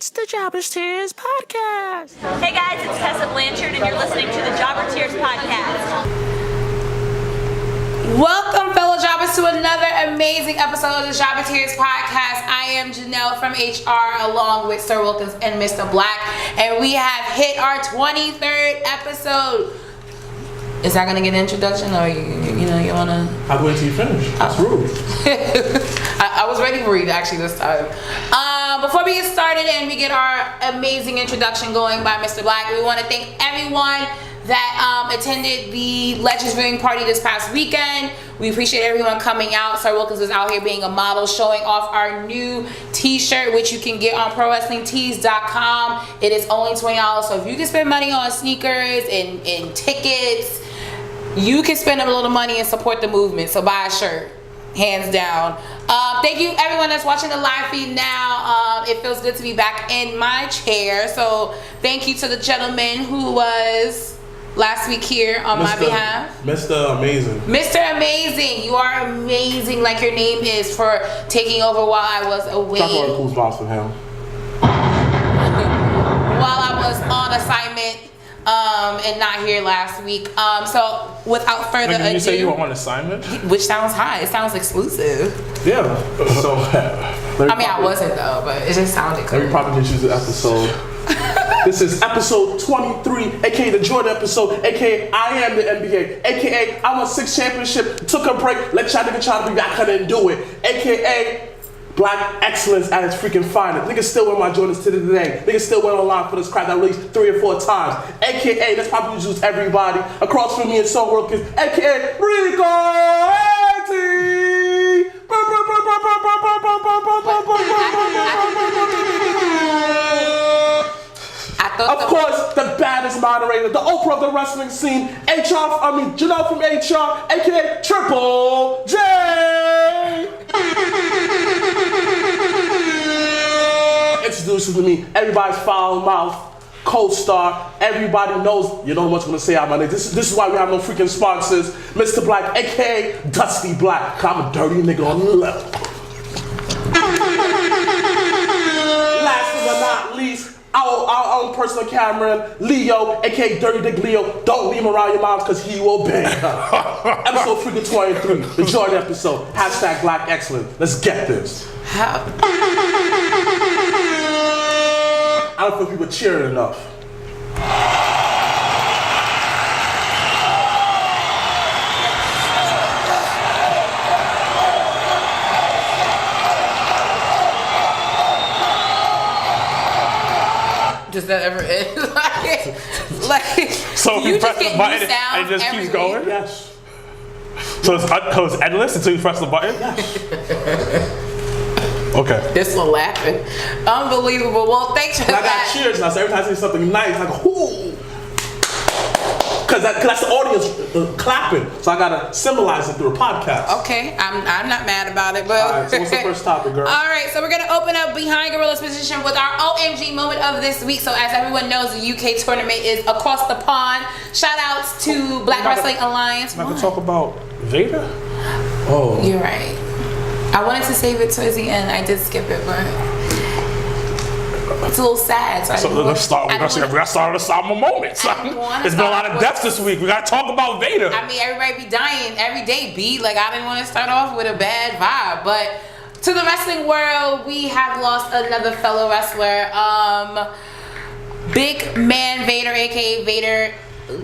It's the Jobbers Tears Podcast. Hey guys, it's Tessa Blanchard and you're listening to the Jobber Tears Podcast. Welcome, fellow jobbers, to another amazing episode of the Jobber Tears Podcast. I am Janelle from HR along with Sir Wilkins and Mr. Blacc, and we have hit our 23rd episode. Is that gonna get an introduction, or you wanna? I'll wait till you finish. That's rude. I was ready for you actually this time. Before we get started and we get our amazing introduction going by Mr. Blacc, we want to thank everyone that attended the Legends viewing party this past weekend. We appreciate everyone coming out. Sir Wilkins is out here being a model, showing off our new t-shirt, which you can get on ProWrestlingTees.com. It is only $20, so if you can spend money on sneakers and tickets, you can spend a little money and support the movement. So buy a shirt, hands down. Thank you everyone that's watching the live feed now. It feels good to be back in my chair. So thank you to the gentleman who was last week here on my behalf. Mr. Amazing. Mr. Amazing, you are amazing, like your name is, for taking over while I was away. Talk about who's boss for him. While I was on assignment and not here last week. So without further ado. Did you say you were on assignment? Which sounds high. It sounds exclusive. Yeah. So I wasn't though, but it just sounded cool. Let me probably choose the episode. This is episode 23, aka the Jordan episode, aka I am the NBA, aka I won 6 championships, took a break, let y'all nigga try to be back, couldn't do it, aka Black excellence at its freaking finest. Niggas still wear my Jordans to this day. Niggas still went online for this crap at least 3 or 4 times. AKA, that's probably just everybody. Across from me and so Wilkins, AKA Rico AT. Of course, the baddest moderator, the Oprah of the wrestling scene, Janelle from HR, AKA Triple J. Introducing to me, everybody's foul mouth, co-star, everybody knows, you know what I'm going to say out my name. This is why we have no freaking sponsors. Mr. Blacc, aka Dusty Black, I'm a dirty nigga on the level. Last but not least, our own personal cameraman, Leo, aka Dirty Dick Leo. Don't leave him around your moms because he will bang her. Episode freaking 23, the Jordan episode. Hashtag Black Excellence. Let's get this. I don't feel people cheering enough. Does that ever end? like so you press the button and it just keeps going? Yes. So it's endless until you press the button? Yes. Okay. This one laughing. Unbelievable. Well, thanks for that. I got cheers now, so every time I say something nice, I go, ooh. Because that's the audience clapping. So I got to symbolize it through a podcast. Okay. I'm not mad about it. But all right, so what's the first topic, girl? All right, so we're going to open up Behind Gorilla's Position with our OMG moment of this week. So as everyone knows, the UK tournament is across the pond. Shout outs to Black Wrestling Alliance. I'm not going to talk about Vader? Oh. You're right. I wanted to save it towards the end. I did skip it, but it's a little sad. So let's start. We got to start with somber moments. There's been a lot of deaths this week. We got to talk about Vader. I mean, everybody be dying every day, B. Like, I didn't want to start off with a bad vibe, but to the wrestling world, we have lost another fellow wrestler. Big man Vader, aka Vader,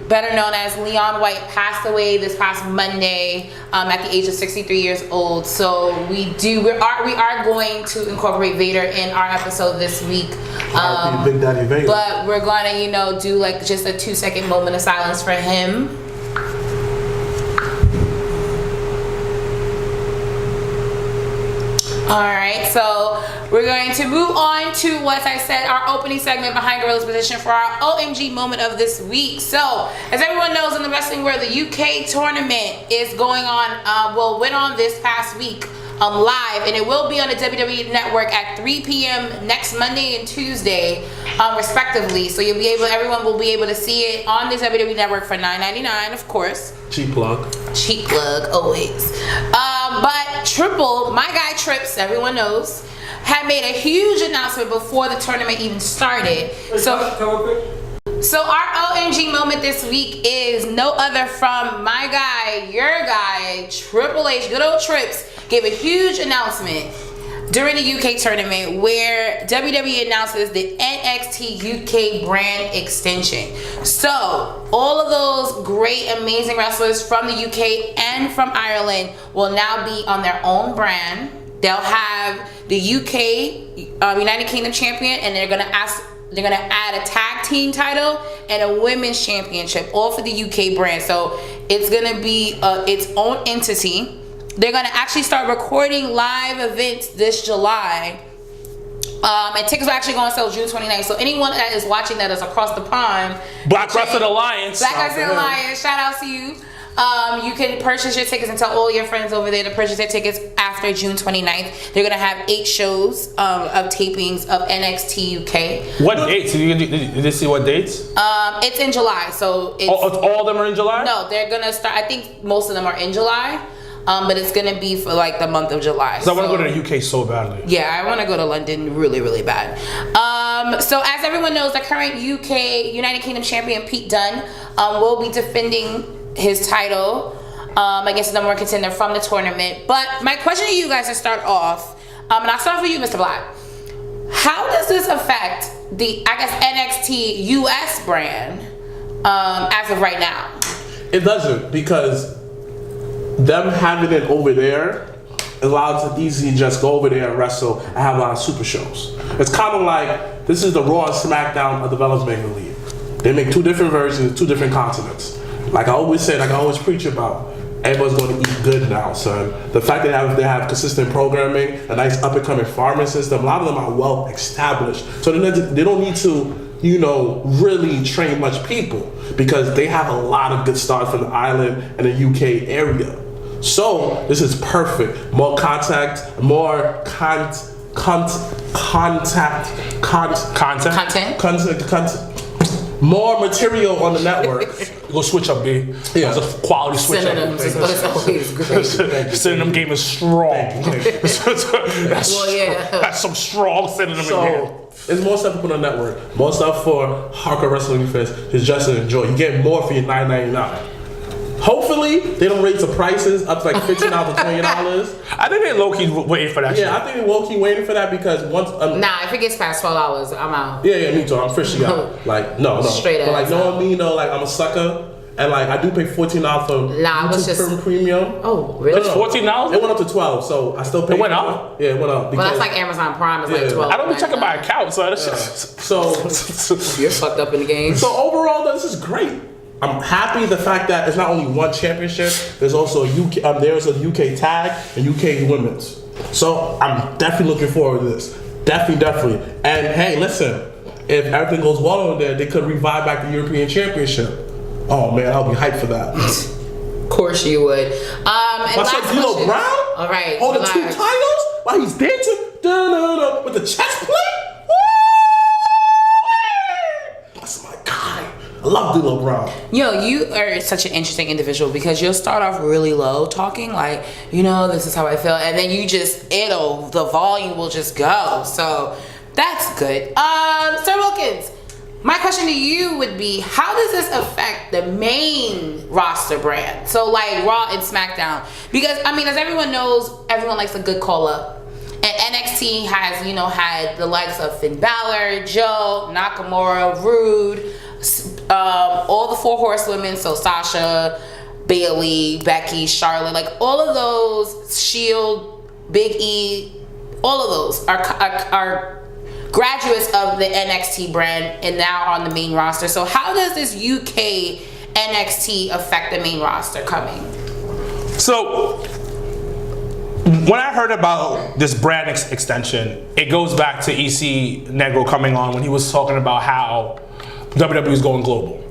better known as Leon White, passed away this past Monday at the age of 63 years old. So we are going to incorporate Vader in our episode this week. R.I.P. Big Daddy Vader. But we're going to do like just a 2-second moment of silence for him. Alright, so we're going to move on to what I said, our opening segment, Behind Gorilla's Position, for our OMG moment of this week. So, as everyone knows in the wrestling world, the UK tournament is going on, went on this past week live, and it will be on the WWE Network at 3 p.m. next Monday and Tuesday, respectively. So everyone will be able to see it on the WWE Network for $9.99, of course. Cheap plug. Cheap plug, always. But Triple, my guy Trips, everyone knows, had made a huge announcement before the tournament even started. So our OMG moment this week is no other from my guy, your guy, Triple H, good old Trips, gave a huge announcement during the UK tournament where WWE announces the NXT UK brand extension. So all of those great, amazing wrestlers from the UK and from Ireland will now be on their own brand. They'll have the UK United Kingdom champion, and they're gonna add a tag team title and a women's championship, all for the UK brand. So it's gonna be its own entity. They're gonna actually start recording live events this July. And tickets are actually going to sell June 29th. So anyone that is watching that is across the pond. Black Wrestling Alliance. Black Wrestling Alliance, shout out to you. You can purchase your tickets and tell all your friends over there to purchase their tickets after June 29th. They're going to have 8 shows of tapings of NXT UK. What dates? Did you see what dates? It's in July. So it's, all of them are in July? No, they're going to start. I think most of them are in July. But it's going to be for like the month of July. So I want to go to the UK so badly. Yeah, I want to go to London really, really bad. So as everyone knows, the current UK United Kingdom champion Pete Dunne will be defending his title against the number 1 contender from the tournament. But my question to you guys to start off, and I'll start with you, Mr. Blacc. How does this affect the, I guess, NXT US brand as of right now? It doesn't, because them having it over there allows it easy to just go over there and wrestle and have a lot of super shows. It's kind of like, this is the Raw and Smackdown of the Development League. They make 2 different versions, 2 different continents. Like I always say, like I always preach about, everyone's going to eat good now, son. The fact that they have consistent programming, a nice up-and-coming farming system, a lot of them are well established. So they don't need to, really train much people, because they have a lot of good stars from the island and the UK area. So this is perfect. More contact, more content. More material on the network. Go switch up, B. Yeah. It's a quality switch Synonyms is always great. Synonym game is strong. That's some strong synonym in here. There's more stuff to put on the network. More stuff for hardcore wrestling fans to just enjoy. You get more for your $9.99. Hopefully, they don't raise the prices up to like $15 to $20. I think they're low-key waiting for that shit. Yeah, I think they're low-key waiting for that, because once... Nah, if it gets past $12, I'm out. Yeah, me too. I'm officially out. Like, no. Straight but like, ass know out. what I mean? Like, I'm a sucker. And like, I do pay $14 for YouTube Premium. Oh, really? It's $14? It went up to $12, so I still pay. It went up? Yeah, it went up. Well, that's like Amazon Prime is like $12. I don't be checking my account, so that's So you're fucked up in the game. So overall, this is great. I'm happy the fact that it's not only one championship. There's also a UK. There's a UK tag and UK women's. So I'm definitely looking forward to this. Definitely. And hey, listen, if everything goes well over there, they could revive back the European Championship. Oh man, I'll be hyped for that. Of course you would. And That's like D'Lo Brown. All right. Holding 2 titles while he's dancing with the chest plate. That's my guy. I love D'Lo Brown. Yo, you are such an interesting individual, because you'll start off really low talking like, this is how I feel, and then you just, the volume will just go. So that's good. Sir Wilkins, my question to you would be, how does this affect the main roster brand? So like Raw and Smackdown, because as everyone knows, everyone likes a good call up. And NXT has, had the likes of Finn Balor, Joe, Nakamura, Rude, all the 4 horsewomen, so Sasha, Bayley, Becky, Charlotte, like all of those, Shield, Big E, all of those are graduates of the NXT brand and now on the main roster. So how does this UK NXT affect the main roster coming? So when I heard about this brand extension, it goes back to EC Negro coming on when he was talking about how WWE is going global.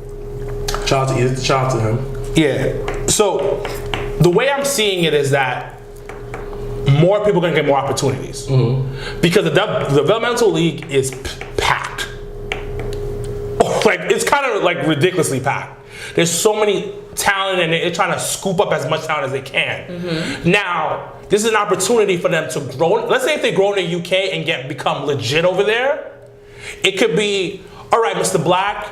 Shout out to him. Yeah. So the way I'm seeing it is that more people are going to get more opportunities. Because the developmental league is packed. Like, it's kind of like ridiculously packed. There's so many talent, and they're trying to scoop up as much talent as they can. Now, this is an opportunity for them to grow. Let's say if they grow in the UK and become legit over there, it could be, all right, Mr. Blacc,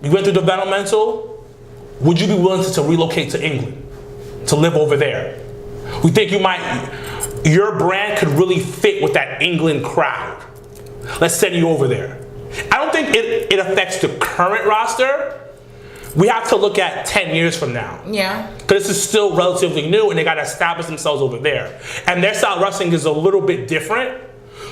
you went through developmental. Would you be willing to relocate to England, to live over there? We think your brand could really fit with that England crowd. Let's send you over there. I don't think it affects the current roster. We have to look at 10 years from now. Yeah. Because this is still relatively new and they got to establish themselves over there. And their style of wrestling is a little bit different.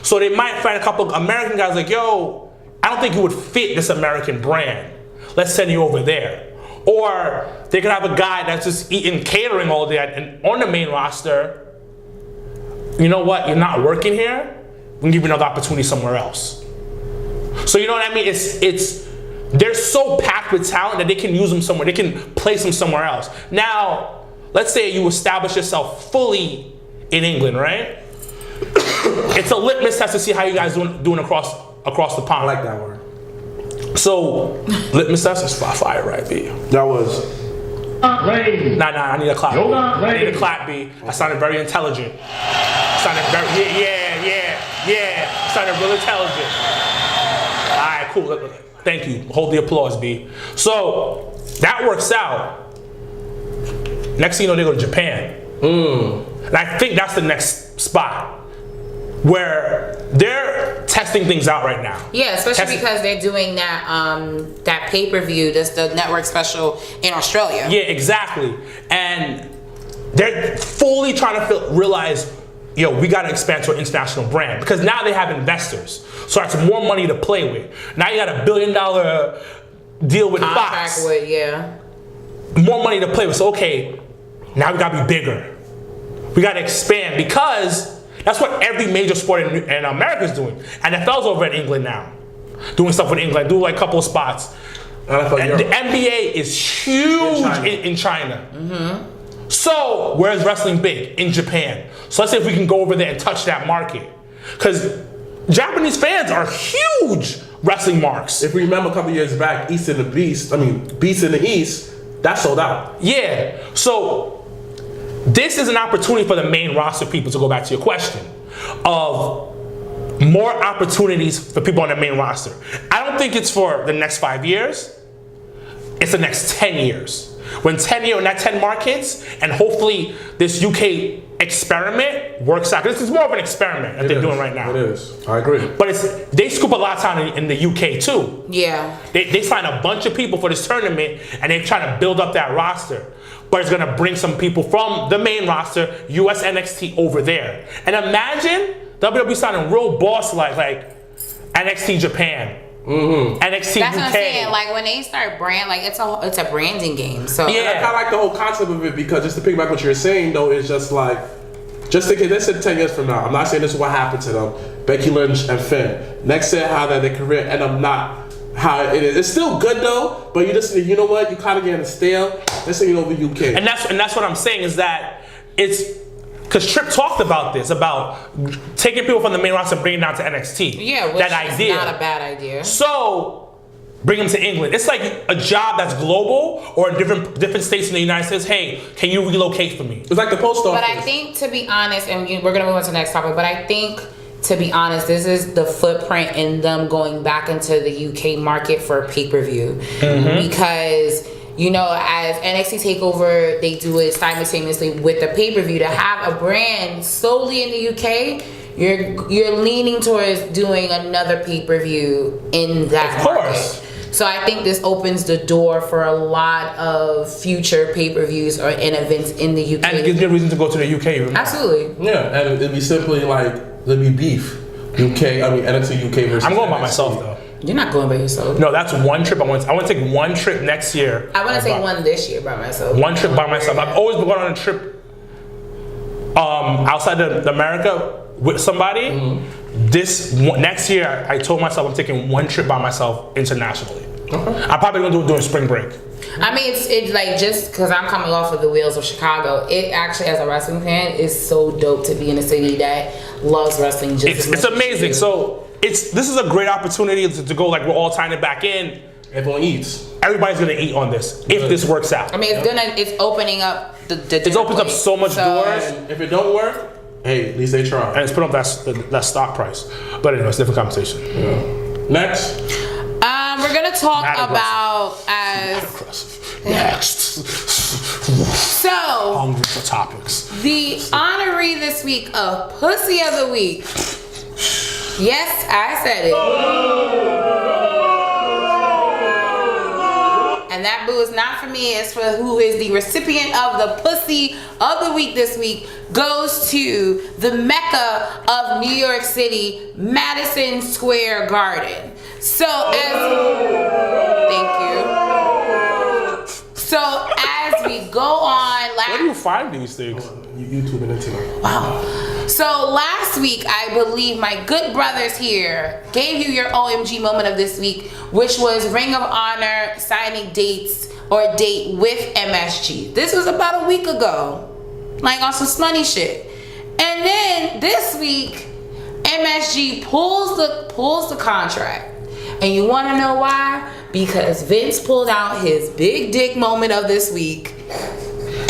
So they might find a couple of American guys like, yo, I don't think you would fit this American brand. Let's send you over there. Or they could have a guy that's just eating catering all day and on the main roster. You know what? You're not working here. We can give you another opportunity somewhere else. So you know what I mean? They're so packed with talent that they can use them somewhere. They can place them somewhere else. Now, let's say you establish yourself fully in England, right? It's a litmus test to see how you guys doing across the pond. I like that word. So, litmus test is fire, right, B? That was. Nah, I need a clap. I need a clap, B. I sounded very intelligent. I sounded very, yeah. I sounded real intelligent. All right, cool. Thank you. Hold the applause, B. So, that works out. Next thing you know, they go to Japan. And I think that's the next spot where they're testing things out right now. Yeah, especially because they're doing that pay-per-view, that's the network special in Australia. Yeah, exactly. And they're fully trying to realize, yo, we got to expand to an international brand because now they have investors. So that's more money to play with. Now you got $1 billion deal with Fox. More money to play with. So okay, now we got to be bigger. We got to expand because that's what every major sport in America is doing. And NFL's over in England now, doing stuff with England, do like a couple of spots. And the NBA is huge in China. Mm-hmm. So where's wrestling big? In Japan. So let's see if we can go over there and touch that market. Because Japanese fans are huge wrestling marks. If we remember a couple years back, Beast in the East, that sold out. Yeah. So this is an opportunity for the main roster people, to go back to your question, of more opportunities for people on the main roster. I don't think it's for the next 5 years. It's the next 10 years. When that 10 markets, and hopefully this UK experiment works out. This is more of an experiment that they're doing right now. It is. I agree. But they scoop a lot of talent in the UK too. Yeah. They sign a bunch of people for this tournament, and they're trying to build up that roster. But it's gonna bring some people from the main roster, US NXT, over there. And imagine WWE signing real boss like NXT Japan. Mm-hmm. NXT That's UK. What I'm saying. Like when they start it's a branding game. So yeah, I kind of like the whole concept of it, because just to piggyback what you're saying though, is just like, just thinking, let's say 10 years from now, I'm not saying this is what happened to them, Becky Lynch and Finn. Next year, how that their career end up not how it is. It's still good though, but you just, you know what, you kind of getting stale. Let's say over UK. And that's what I'm saying, is that it's because Tripp talked about this, about taking people from the main roster and bringing them down to NXT. Yeah, which that idea. is not a bad idea. So bring them to England. It's like a job that's global, or in different states in the United States. Hey, can you relocate for me? It's like the post office. But I think, to be honest, and we're gonna move on to the next topic, but I think, to be honest, this is the footprint in them going back into the UK market for pay-per-view. Mm-hmm. Because, you know, as NXT Takeover, they do it simultaneously with the pay-per-view. To have a brand solely in the UK, you're leaning towards doing another pay-per-view in that market. So I think this opens the door for a lot of future pay-per-views or events in the UK. And it gives me a reason to go to the UK even more. Absolutely. Yeah, and it'd be simply like, there'd be beef. NXT UK versus I'm going by NXT. myself though. You're not going by yourself. No, that's one trip. I want to take one trip next year. I want to take one this year by myself. One trip by myself. I've always been going on a trip outside of America with somebody. Mm-hmm. Next year, I told myself I'm taking one trip by myself internationally. Okay. I'm probably going to do it during spring break. I mean, it's like, just because I'm coming off of the wheels of Chicago, it actually, as a wrestling fan, is so dope to be in a city that loves wrestling just as much. It's amazing. So this is a great opportunity to go, like, we're all tying it back in. Everyone eats. Everybody's gonna eat on this if this works out. I mean, it's opening up the it opens up so much doors. If it don't work, Hey, at least they try. And it's put up that stock price. But anyway, it's a different conversation. Yeah. Next. We're gonna talk about Next. So Hungry for topics. the honoree this week of Pussy of the Week. Yes, I said it. And that boo is not for me, it's for who is the recipient of the Pussy of the Week this week. Goes to the Mecca of New York City, Madison Square Garden. So thank you. So as we go on, Where do you find these things? YouTube and internet. wow. So last week, I believe my good brothers here gave you your OMG moment of this week, which was Ring of Honor signing dates or date with MSG. This was about a week ago, like on some slutty shit. And then this week, MSG pulls the contract. And you want to know why? Because Vince pulled out his big dick moment of this week,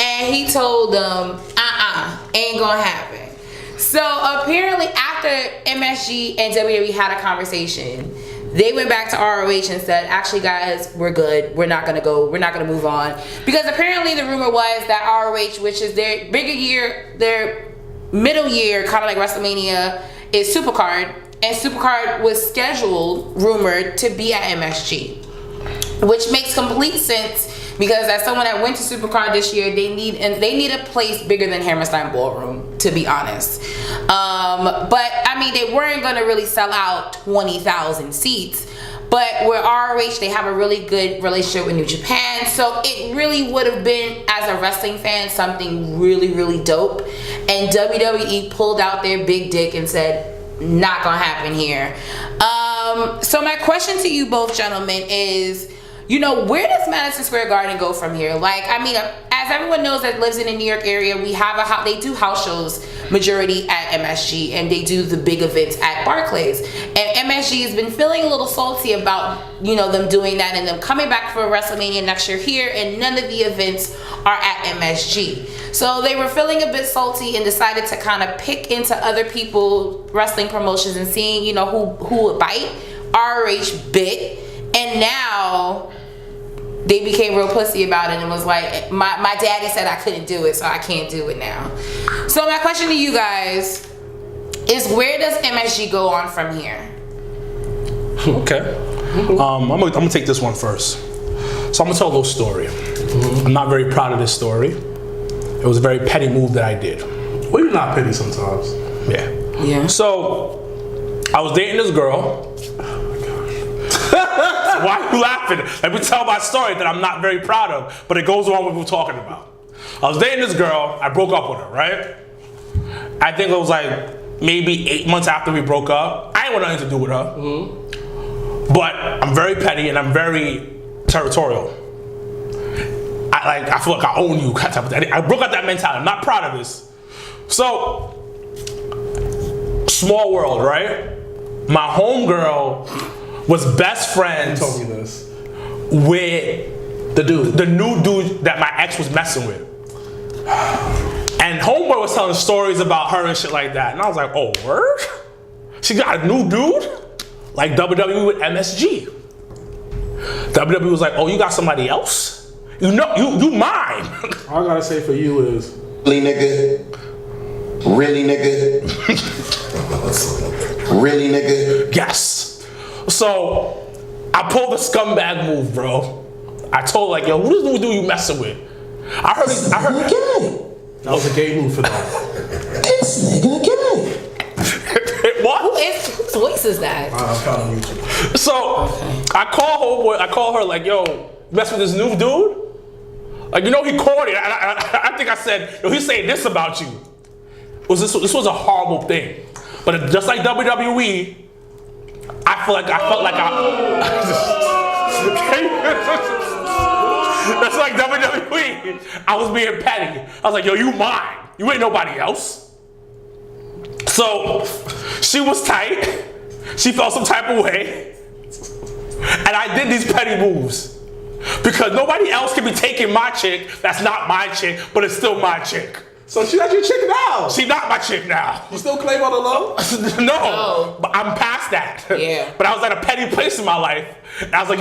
and he told them, ain't gonna happen. So apparently after MSG and WWE had a conversation, they went back to ROH and said, actually guys, we're good. We're not gonna move on. Because apparently the rumor was that ROH, which is their bigger year, their middle year, kind of like WrestleMania, is Supercard. And Supercard was scheduled, rumored, to be at MSG. Which makes complete sense because as someone that went to Supercard this year, they need a place bigger than Hammerstein Ballroom, to be honest. But I mean, they weren't gonna really sell out 20,000 seats. But with ROH, they have a really good relationship with New Japan, so it really would have been, as a wrestling fan, something really, really dope. And WWE pulled out their big dick and said, not gonna happen here. So my question to you both gentlemen is, where does Madison Square Garden go from here? Like, I mean, as everyone knows that lives in the New York area, they do house shows majority at MSG, and they do the big events at Barclays. And MSG has been feeling a little salty about, them doing that and them coming back for WrestleMania next year here, and none of the events are at MSG. So they were feeling a bit salty and decided to kind of pick into other people wrestling promotions and seeing, who would bite. ROH bit, and now they became real pussy about it and was like, my daddy said I couldn't do it, so I can't do it now. So my question to you guys is, where does MSG go on from here? Okay. I'm gonna take this one first. So I'm gonna tell a little story. I'm not very proud of this story. It was a very petty move that I did. Well, you're not petty sometimes. Yeah. So I was dating this girl. Why are you laughing? Let me tell my story that I'm not very proud of, but it goes along with what we're talking about. I was dating this girl. I broke up with her, right? I think it was like maybe 8 months after we broke up. I ain't want nothing to do with her. But I'm very petty and I'm very territorial. I feel like I own you. I broke out that mentality. I'm not proud of this. So, small world, right? My homegirl was best friends told me this. with the new dude that my ex was messing with. And homeboy was telling stories about her and shit like that. And I was like, oh, word? She got a new dude? Like WWE with MSG. WWE was like, oh, you got somebody else? You mine. All I gotta say for you is, really nigga, really nigga, really nigga. Yes. So I pulled the scumbag move, bro. I told like, yo, who this dude you messing with? I heard. Gay. That was a gay move for them. This nigga gay. What? Whose voice is that? I found on YouTube. So I call her like, yo, mess with this new dude? Like, he called it. I think I said, yo, he's saying this about you. This was a horrible thing. But just like WWE, I felt like that's like WWE. I was being petty. I was like, yo, you mine. You ain't nobody else. So she was tight. She felt some type of way. And I did these petty moves. Because nobody else can be taking my chick that's not my chick, but it's still my chick. So she's not your chick now. She's not my chick now. You still claim on the low? No, but I'm past that. Yeah. But I was at a petty place in my life, and I was like,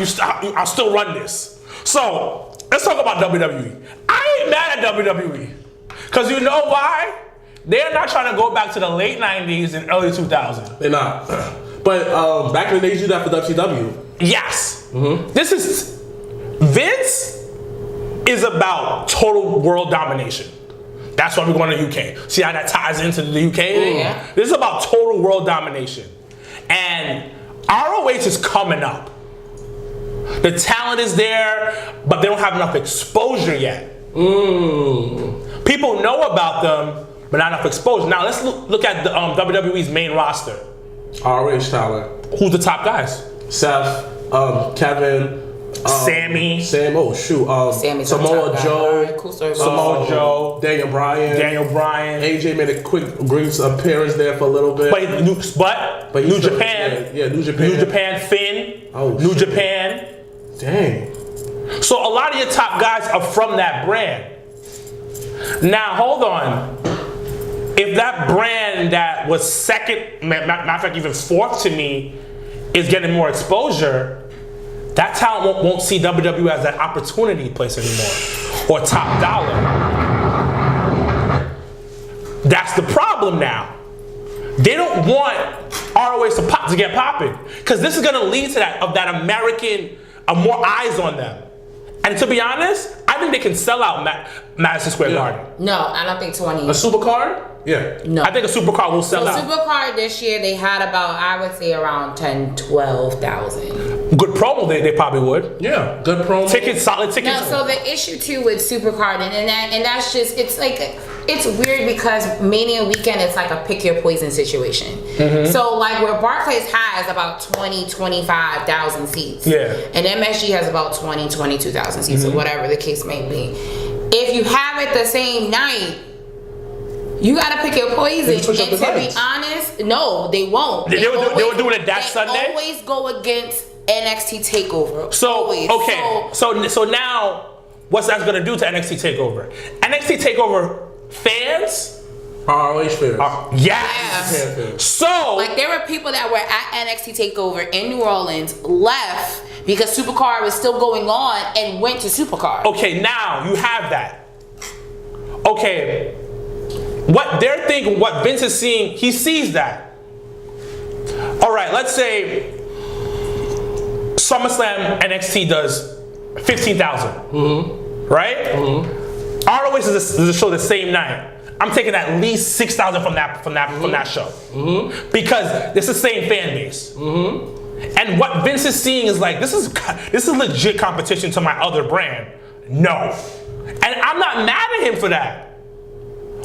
I'll still run this. So let's talk about WWE. I ain't mad at WWE, cause you know why? They're not trying to go back to the late '90s and early 2000s. They're not. But back in the days, you did that for WCW. Yes. This is Vince is about total world domination. That's why we're going to the UK. See how that ties into the UK thing? Yeah. This is about total world domination. And ROH is coming up. The talent is there, but they don't have enough exposure yet. People know about them, but not enough exposure. Now let's look at the WWE's main roster. ROH talent. Who's the top guys? Seth, Kevin, Sammy. Samoa Joe. Samoa Joe. Daniel Bryan. AJ made a quick brief appearance there for a little bit. But New Japan. Yeah, New Japan. New Japan, Finn. New Japan. Dang. So a lot of your top guys are from that brand. Now, hold on. If that brand that was second, matter of fact, even fourth to me, is getting more exposure, that talent won't see WWE as that opportunity place anymore, or top dollar. That's the problem now. They don't want ROH to get popping, because this is going to lead to that American, more eyes on them. And to be honest, I think they can sell out Madison Square Garden. No, I don't think 20. A supercard? Yeah. No. I think a supercard will sell out. Supercard this year, they had about, I would say, around 10, 12,000. Good promo, they probably would. Yeah, good promo. Solid tickets. No, so the issue too with Supercard, and that's just, it's like, it's weird because Mania weekend, it's like a pick your poison situation. So like where Barclays has about 20, 25,000 seats. Yeah. And MSG has about 20, 22,000 seats, or whatever the case may be. If you have it the same night, you gotta pick your poison. And to be honest, no, they won't. They were doing it that Sunday? They always go against NXT Takeover. So, always. okay. So now, what's that gonna do to NXT Takeover? NXT Takeover fans? ROH fans. Yes. Yeah. So, like there were people that were at NXT Takeover in New Orleans, left because Supercard was still going on and went to Supercard. Okay, now you have that. Okay. What they're thinking, what Vince is seeing, he sees that. All right, let's say SummerSlam NXT does 15,000, right? ROH is a show the same night. I'm taking at least 6,000 from that show, because it's the same fan base. And what Vince is seeing is like, this is legit competition to my other brand. No, and I'm not mad at him for that.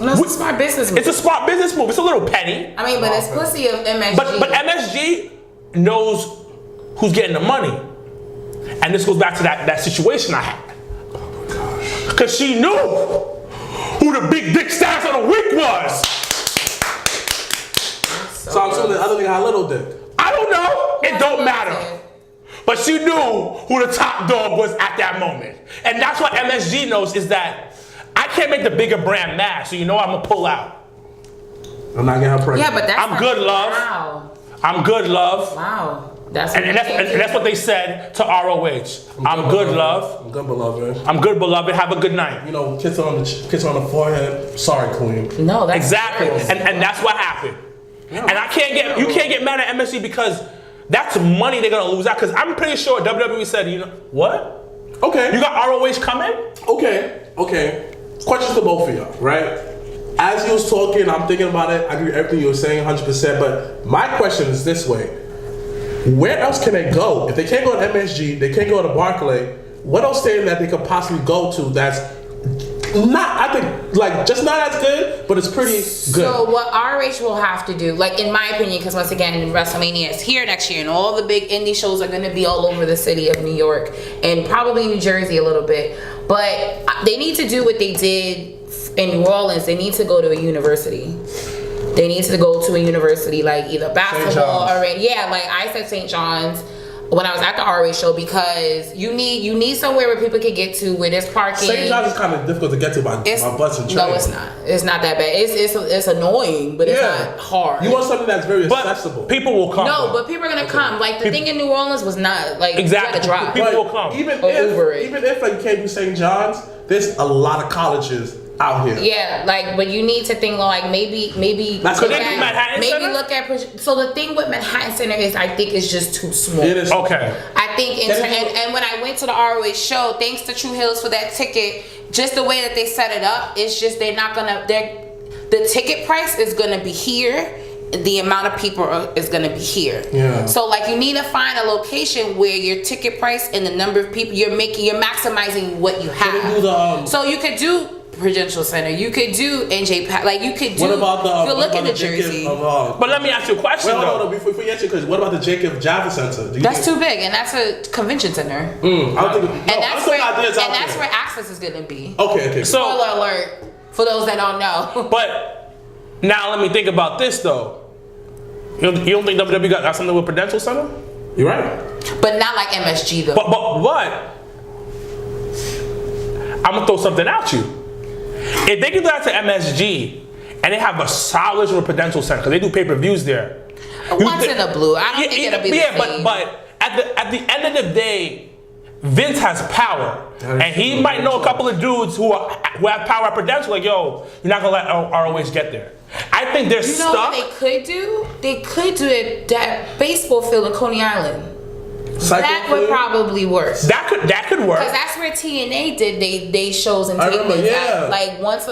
No, it's a smart business move. It's a smart business move. It's a little petty. I mean, but it's pussy of MSG. But MSG knows who's getting the money. And this goes back to that situation I had. Because she knew who the big dick status of the week was. So I'm assuming the other nigga had a little dick. I don't know. It don't matter. But she knew who the top dog was at that moment. And that's what MSG knows, is that I can't make the bigger brand mad, so you know I'm gonna pull out. I'm not getting her pregnant. Yeah, but that's I'm good, love. Wow. I'm good, love. Wow. That's And that's what they said to ROH. I'm good, love. I'm good, beloved. I'm good, beloved. Have a good night. You know, kiss on the forehead. Sorry, queen. No, that's Exactly. gross. And that's what happened. And you can't get mad at MSG because that's money they're gonna lose out. Because I'm pretty sure WWE said, you know what? Okay. You got ROH coming? Okay. Questions to both of y'all, right? As you was talking, I'm thinking about it. I agree with everything you were saying 100%. But my question is this way. Where else can they go? If they can't go to MSG, they can't go to Barclay, what else stadium that they could possibly go to that's not, I think, like, just not as good, but it's pretty good? So what RH will have to do, like in my opinion, because once again, WrestleMania is here next year and all the big indie shows are going to be all over the city of New York and probably New Jersey a little bit, but they need to do what they did in New Orleans. They need to go to a university. They need to go to a university, like either basketball or, like I said St. John's, when I was at the ROH show, because you need somewhere where people can get to, where there's parking. St. John's is kind of difficult to get to by bus and train. No, it's not. It's not that bad. It's annoying, but it's not hard. You want something that's very accessible. People will come. No, but people are gonna come. Like the thing in New Orleans was not like exactly. You had to drive. People will come. Even if like you can't do St. John's, there's a lot of colleges out here. Yeah, like, but you need to think like maybe that's look they do Manhattan maybe Center? look at. So the thing with Manhattan Center is, I think it's just too small. It is okay. I think and when I went to the ROH show, thanks to True Hills for that ticket, just the way that they set it up, it's just the ticket price is gonna be here. The amount of people is going to be here. Yeah. So like you need to find a location where your ticket price and the number of people you're maximizing what you have. So you could do Prudential Center. You could do NJ Pat. Like you could do. What about the? You look in the Jersey. But let me ask you a question though. Hold on, before you answer, because what about the Jacob Javits Center? That's too big, and that's a convention center. I don't think. And that's where access is going to be. Okay. So, spoiler alert for those that don't know. But now let me think about this though. You don't think WWE got something with Prudential Center? You're right. But not like MSG though. But I'm gonna throw something at you. If they can do that to MSG and they have a solid with Prudential Center, because they do pay-per-views there. Once in a blue, I don't think it'll be the same. But at the end of the day, Vince has power, and he might know a couple of dudes who have power at Prudential. Like, yo, you're not gonna let ROH get there. I think they're stuck. You know what they could do? They could do it that baseball field in Coney Island. That would probably work. That could work. Because that's where TNA did they shows and tapings. Like once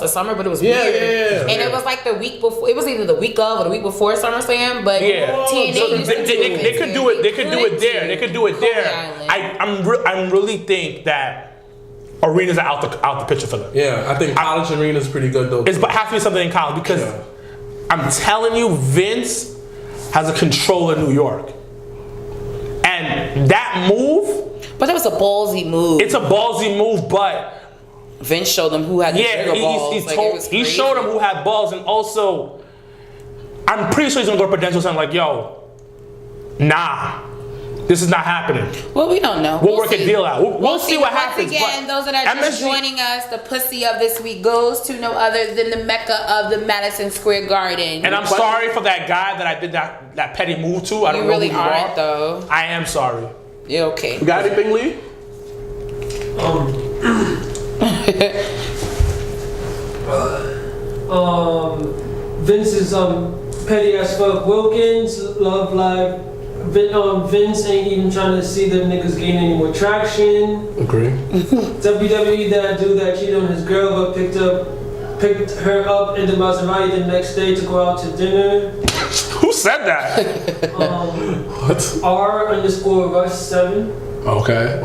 a summer, but it was weird. And it was like the week before. It was either the week of or the week before SummerSlam. But TNA so they could do it. They could do it there. They could do it there. I really think that arenas are out the picture for them. Yeah, I think college arenas pretty good though. It has to be something in college because I'm telling you, Vince has a control in New York. And that move, but that was a ballsy move. It's a ballsy move, but Vince showed them who had the bigger balls. He showed them who had balls, and also, I'm pretty sure he's gonna go to Prudential Center like, yo, nah, this is not happening. Well, we don't know. We'll work a deal out. We'll see what happens. Once again, those that are just joining us, the pussy of this week goes to no other than the mecca of the Madison Square Garden. And I'm sorry for that guy that I did that petty move to. I don't know really who you aren't are. though. I am sorry. You're okay. You got anything, Lee? Vince is petty as fuck. Wilkins, Love Live. Vince ain't even trying to see them niggas gain any more traction. Agree. WWE, that dude that cheated on his girl but picked her up in the Maserati the next day to go out to dinner. Who said that? What? R_Rush7. Okay.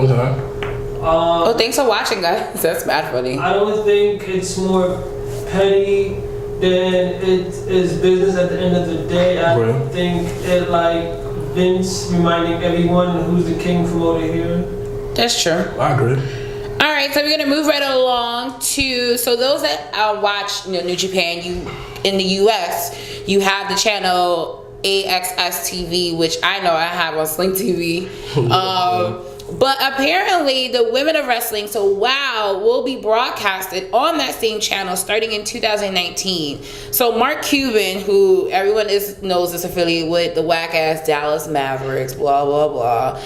Thanks for watching, guys. That's mad funny. I don't think it's more petty than it is business at the end of the day. I think it like Vince reminding everyone who's the king from over here. That's true. I agree. All right, so we're gonna move right along to those that watch New Japan. In the U.S. you have the channel AXS TV, which I know I have on Sling TV. But apparently the Women of Wrestling, so WOW, will be broadcasted on that same channel starting in 2019. So Mark Cuban, who everyone knows is affiliated with the whack-ass Dallas Mavericks, blah, blah, blah.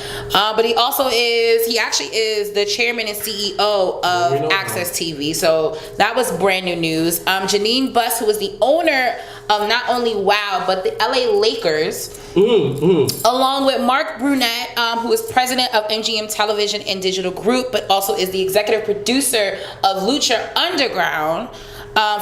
But he actually is the chairman and CEO of Access TV. So that was brand new news. Janine Buss, who is the owner of not only WOW, but the LA Lakers, along with Mark Brunette, who is president of MGM Television and Digital Group, but also is the executive producer of Lucha Underground,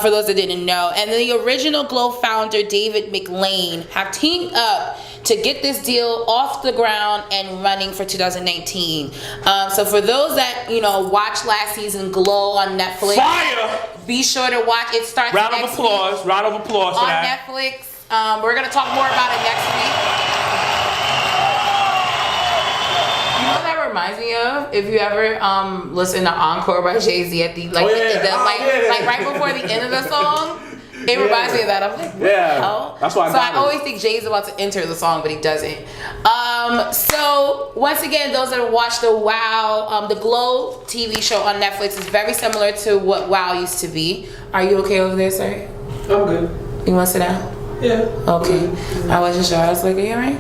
for those that didn't know. And the original Glow founder, David McLean, have teamed up to get this deal off the ground and running for 2019. So for those that, watched last season Glow on Netflix, fire! Be sure to watch. It starts round of applause for that. On Netflix. We're going to talk more about it next week. You know what that reminds me of? If you ever listen to Encore by Jay-Z at the right before the end of the song, It reminds me of that. I'm like, what Yeah, the hell? that's why I So got I it. always think Jay's about to enter the song, but he doesn't. So once again, those that have watched the WoW, the Glow TV show on Netflix is very similar to what WoW used to be. Are you okay over there, sir? I'm good. You want to sit down? Yeah. Okay. I wasn't sure. I was like, are you alright?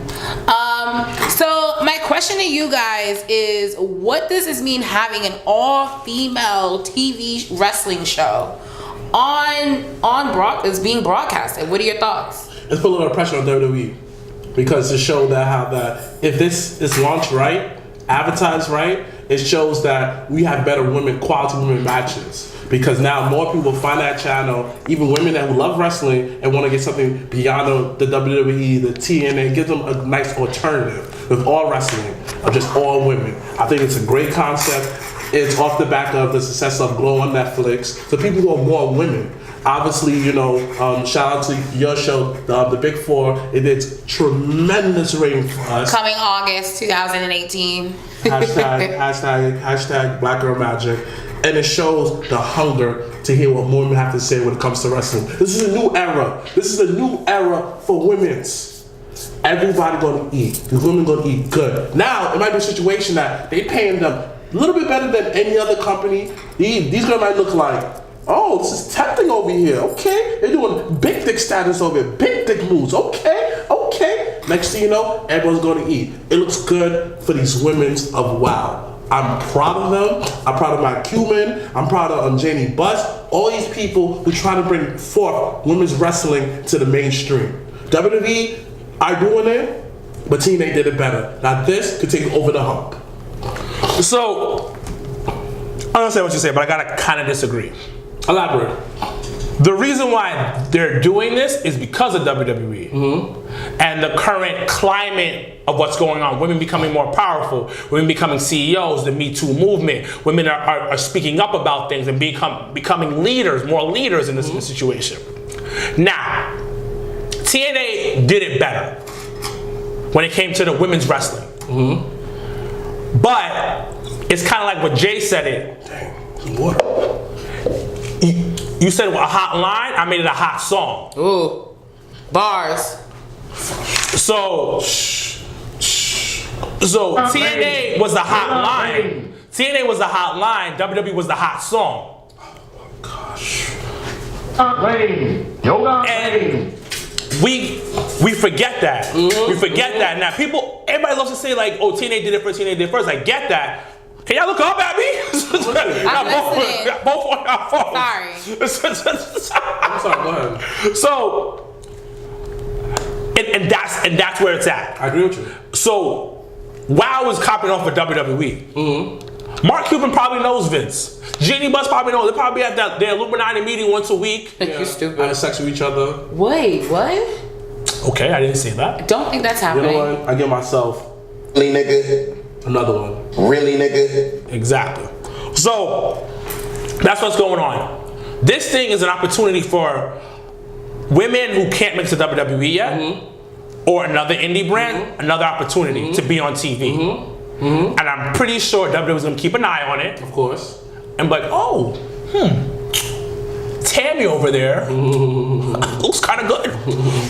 So my question to you guys is, what does this mean having an all-female TV wrestling show is being broadcasted? What are your thoughts? It's put a little pressure on WWE because to show that how that if this is launched right, advertised right, it shows that we have better quality women matches. Because now more people find that channel, even women that who love wrestling and want to get something beyond the WWE, the TNA, give them a nice alternative with all wrestling of just all women. I think it's a great concept. It's off the back of the success of Glow on Netflix. So people want more women. Obviously, shout out to your show, the Big Four. It did tremendous rating for us. Coming August 2018. hashtag Black Girl Magic. And it shows the hunger to hear what women have to say when it comes to wrestling. This is a new era. This is a new era for women's. Everybody gonna eat. The women gonna eat good. Now, it might be a situation that they paying them a little bit better than any other company. These girls might look like, oh, this is tempting over here. Okay. They're doing big dick status over here. Big dick moves. Okay. Next thing you know, everyone's gonna eat. It looks good for these women's of WoW. I'm proud of them. I'm proud of Mike Cuban. I'm proud of Janie Buss. All these people who try to bring forth women's wrestling to the mainstream. WWE are doing it, but TNA did it better. Now this could take over the hump. So, I understand what you say, but I gotta kind of disagree. Elaborate. The reason why they're doing this is because of WWE and the current climate of what's going on. Women becoming more powerful, women becoming CEOs, the Me Too movement. Women are speaking up about things and becoming leaders, more leaders in this situation. Now, TNA did it better when it came to the women's wrestling. But it's kind of like what Jay said it. Dang, what? You said a hot line, I made it a hot song. Ooh, bars. So TNA was the hot line. TNA was the hot line, WWE was the hot song. Gosh. And we forget that. We forget that. Now everybody loves to say like, oh, TNA did it first, TNA did it first. I get that. Can y'all look up at me? I'm listening. Both on your phones. Sorry. I'm sorry, go ahead. So, and that's where it's at. I agree with you. So, WoW is copying off of WWE. Mark Cuban probably knows Vince. Jeannie Buss probably knows. They probably have their Illuminati meeting once a week. You stupid. Having sex with each other. Wait, what? Okay, I didn't say that. Don't think that's You happening. know what? I give myself Really, nigga. another one. Really, nigga. Exactly. So, that's what's going on. This thing is an opportunity for women who can't make it to WWE yet, or another indie brand, another opportunity to be on TV. And I'm pretty sure WWE is going to keep an eye on it. Of course. And be like, oh, Tammy over there looks kind of good.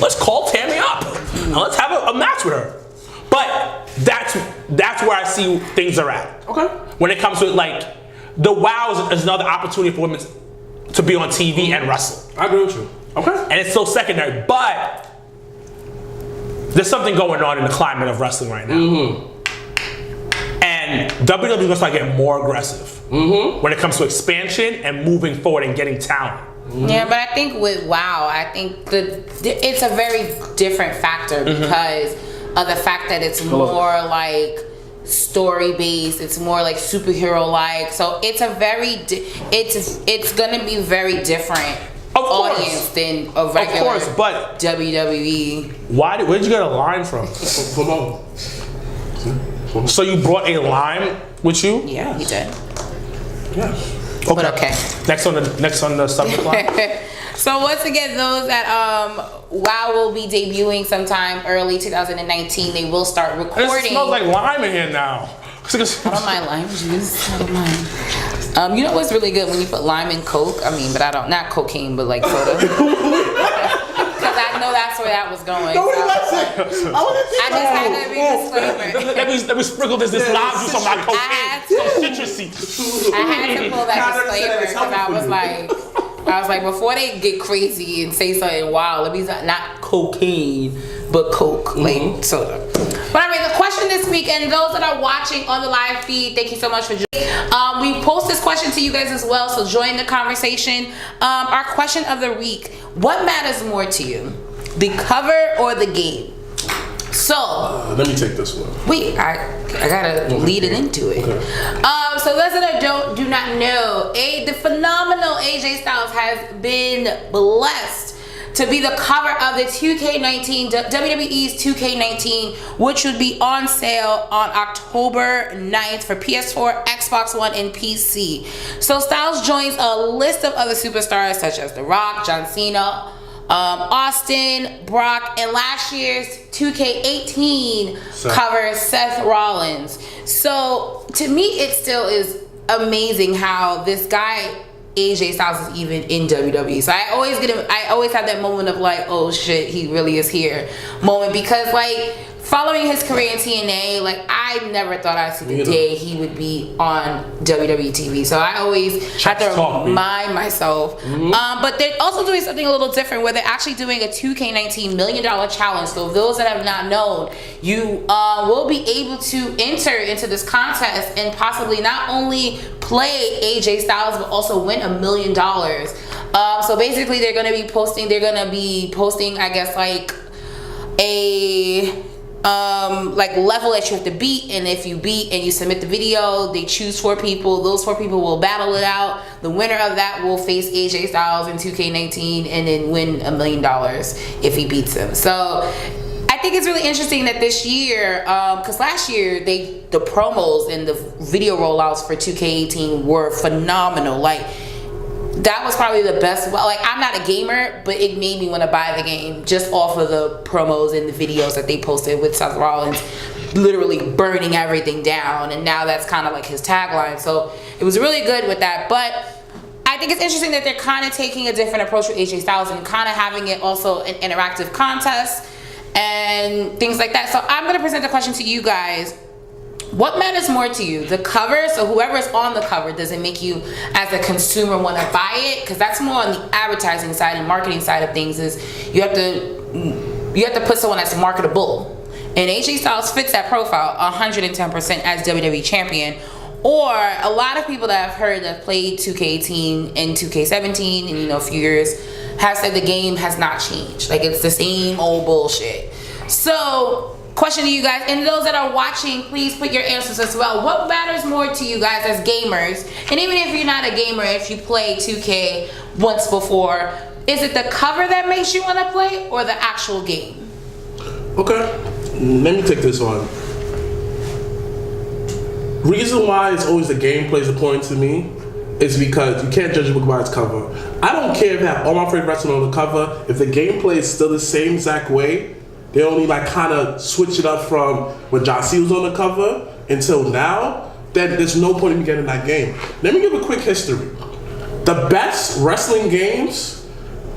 Let's call Tammy up. And let's have a match with her. But that's where I see things are at. Okay. When it comes to like, the WoW is another opportunity for women to be on TV and wrestle. I agree with you. Okay. And it's so secondary, but there's something going on in the climate of wrestling right now. And WWE is going to start getting more aggressive when it comes to expansion and moving forward and getting talent. Yeah, but I think with WoW, I think it's a very different factor because of the fact that it's more like story based. It's more like superhero like. So it's a very it's gonna be very different audience than a regular but WWE. Where did you get a line from? So you brought a line with you? Yeah, he did. Yeah. Okay. But okay. Next on the subject line. So once again, those that WoW will be debuting sometime early 2019. They will start recording. It smells like lime in here now. I don't mind lime juice. I don't mind. You know what's really good when you put lime in Coke? I mean, but I don't, not cocaine, but like soda. Because I know that's where that was going. No, so. I I just had that big disclaimer. Let me sprinkle this lime juice on my cocaine. Some citrusy. I had to pull that disclaimer because I was like, before they get crazy and say something wild, let me not cocaine, but Coke, like soda. But anyway, the question this week, and those that are watching on the live feed, thank you so much for joining. We post this question to you guys as well, so join the conversation. Our question of the week: what matters more to you, the cover or the game? So let me take this one. Wait, I gotta lead it into it. Okay. So those that do not know, the phenomenal AJ Styles has been blessed to be the cover of the 2K19, WWE's 2K19, which would be on sale on October 9th for PS4, Xbox One, and PC. So Styles joins a list of other superstars such as The Rock, John Cena, Austin, Brock, and last year's 2K18 cover, Seth Rollins. So to me, it still is amazing how this guy AJ Styles is even in WWE. So I always have that moment of like, oh shit, he really is here moment, because like following his career in TNA, like I never thought I'd see the day he would be on WWE TV. So I always have to remind myself. But they're also doing something a little different where they're actually doing a 2K19 $1 million challenge. So those that have not known, you will be able to enter into this contest and possibly not only play AJ Styles but also win $1 million. So basically they're gonna be posting I guess like a like level that you have to beat, and if you beat and you submit the video, they choose 4 people. Those 4 people will battle it out. The winner of that will face AJ Styles in 2K19 and then win $1 million if he beats him. So I think it's really interesting that this year, because last year the promos and the video rollouts for 2K18 were phenomenal. Like that was probably the best. Well, like I'm not a gamer, but it made me want to buy the game just off of the promos and the videos that they posted with Seth Rollins literally burning everything down, and now that's kind of like his tagline. So it was really good with that. But I think it's interesting that they're kind of taking a different approach with AJ Styles and kind of having it also an interactive contest and things like that. So I'm going to present the question to you guys. What matters more to you, the cover? So whoever is on the cover, does it make you as a consumer want to buy it? Because that's more on the advertising side and marketing side of things. Is you have to put someone that's marketable, and AJ Styles fits that profile 110% as WWE champion. Or a lot of people that I've heard that played 2K18 and 2K17 and a few years have said the game has not changed. Like it's the same old bullshit. So question to you guys, and those that are watching, please put your answers as well. What matters more to you guys as gamers? And even if you're not a gamer, if you played 2K once before, is it the cover that makes you want to play or the actual game? Okay, let me take this on. Reason why it's always the game plays a point to me is because you can't judge a book by its cover. I don't care if they have all my favorite wrestlers on the cover. If the gameplay is still the same exact way, they only like kind of switch it up from when John Cena was on the cover until now, then there's no point in me getting that game. Let me give a quick history. The best wrestling games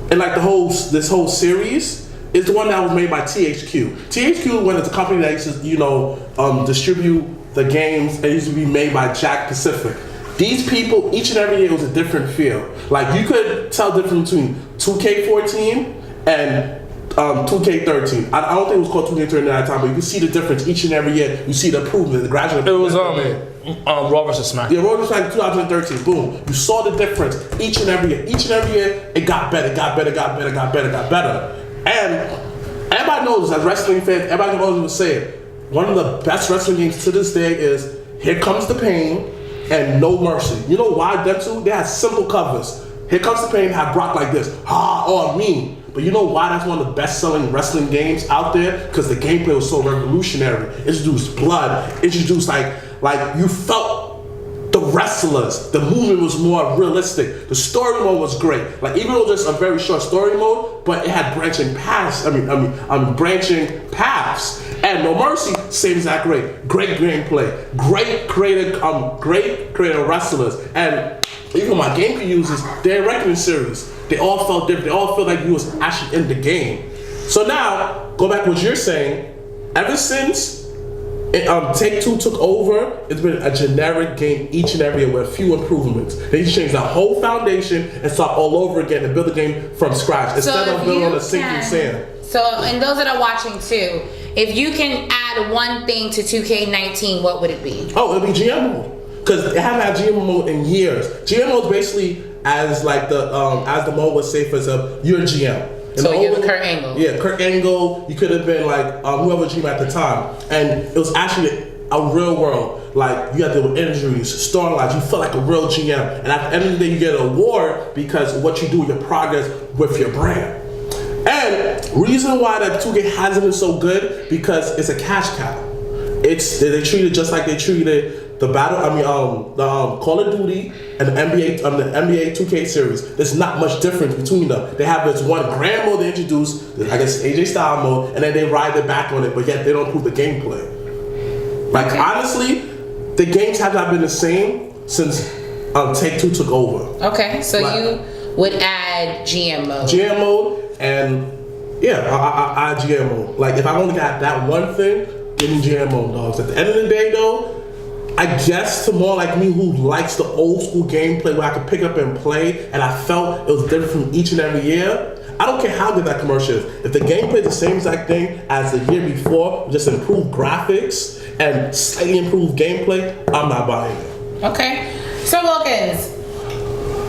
in like this whole series is the one that was made by THQ. THQ went as a company that used to, distribute the games that used to be made by Jack Pacific. These people, each and every year was a different feel. Like you could tell the difference between 2K14 and 2K13. I don't think it was called 2K13 at that time, but you can see the difference each and every year. You see the improvement, the gradual improvement. It was Raw vs. SmackDown. Yeah, Raw vs. SmackDown 2013. Boom. You saw the difference each and every year. Each and every year, it got better, got better. And everybody knows, as wrestling fans, everybody knows what to say. One of the best wrestling games to this day is Here Comes the Pain and No Mercy. You know why them two? They had simple covers. Here Comes the Pain had Brock like this, me. But you know why that's one of the best-selling wrestling games out there? Because the gameplay was so revolutionary. It introduced blood. It introduced like you felt the wrestlers. The movement was more realistic. The story mode was great. Like even though it was just a very short story mode, but it had branching paths. Branching paths. And No Mercy, same exact rate. Great gameplay, great creative wrestlers, and even my GameCube users, their Reckoning series, they all felt different. They all feel like you was actually in the game. So now, go back to what you're saying. Ever since Take-Two took over, it's been a generic game each and every year with a few improvements. They just changed the whole foundation and start all over again and build the game from scratch instead of building on a sinking sand. So, and those that are watching too, if you can add one thing to 2K19, what would it be? Oh, it'd be GM mode. Because they haven't had GM mode in years. GM mode is basically as the mode was safe as you're GM. And so you're Kurt Angle. Yeah, Kurt Angle. You could have been like whoever GM at the time, and it was actually a real world. Like you had to deal with injuries, storylines. You felt like a real GM, and at the end of the day, you get an award because of what you do, your progress with your brand. And reason why that 2K hasn't been so good because it's a cash cow. They treat it just like they treated the Call of Duty and the NBA 2K series. There's not much difference between them. They have this one grand mode they introduce, I guess AJ style mode, and then they ride it back on it, but yet they don't prove the gameplay. Like honestly, the games have not been the same since Take-Two took over. Okay, so you would add GM mode. GM mode, and yeah, I add GM mode. Like if I only got that one thing, give me GM mode, dogs. At the end of the day, though, I guess to more like me who likes the old school gameplay where I could pick up and play, and I felt it was different from each and every year. I don't care how good that commercial is. If the gameplay is the same exact thing as the year before, just improved graphics and slightly improved gameplay, I'm not buying it. Okay. So Wilkins,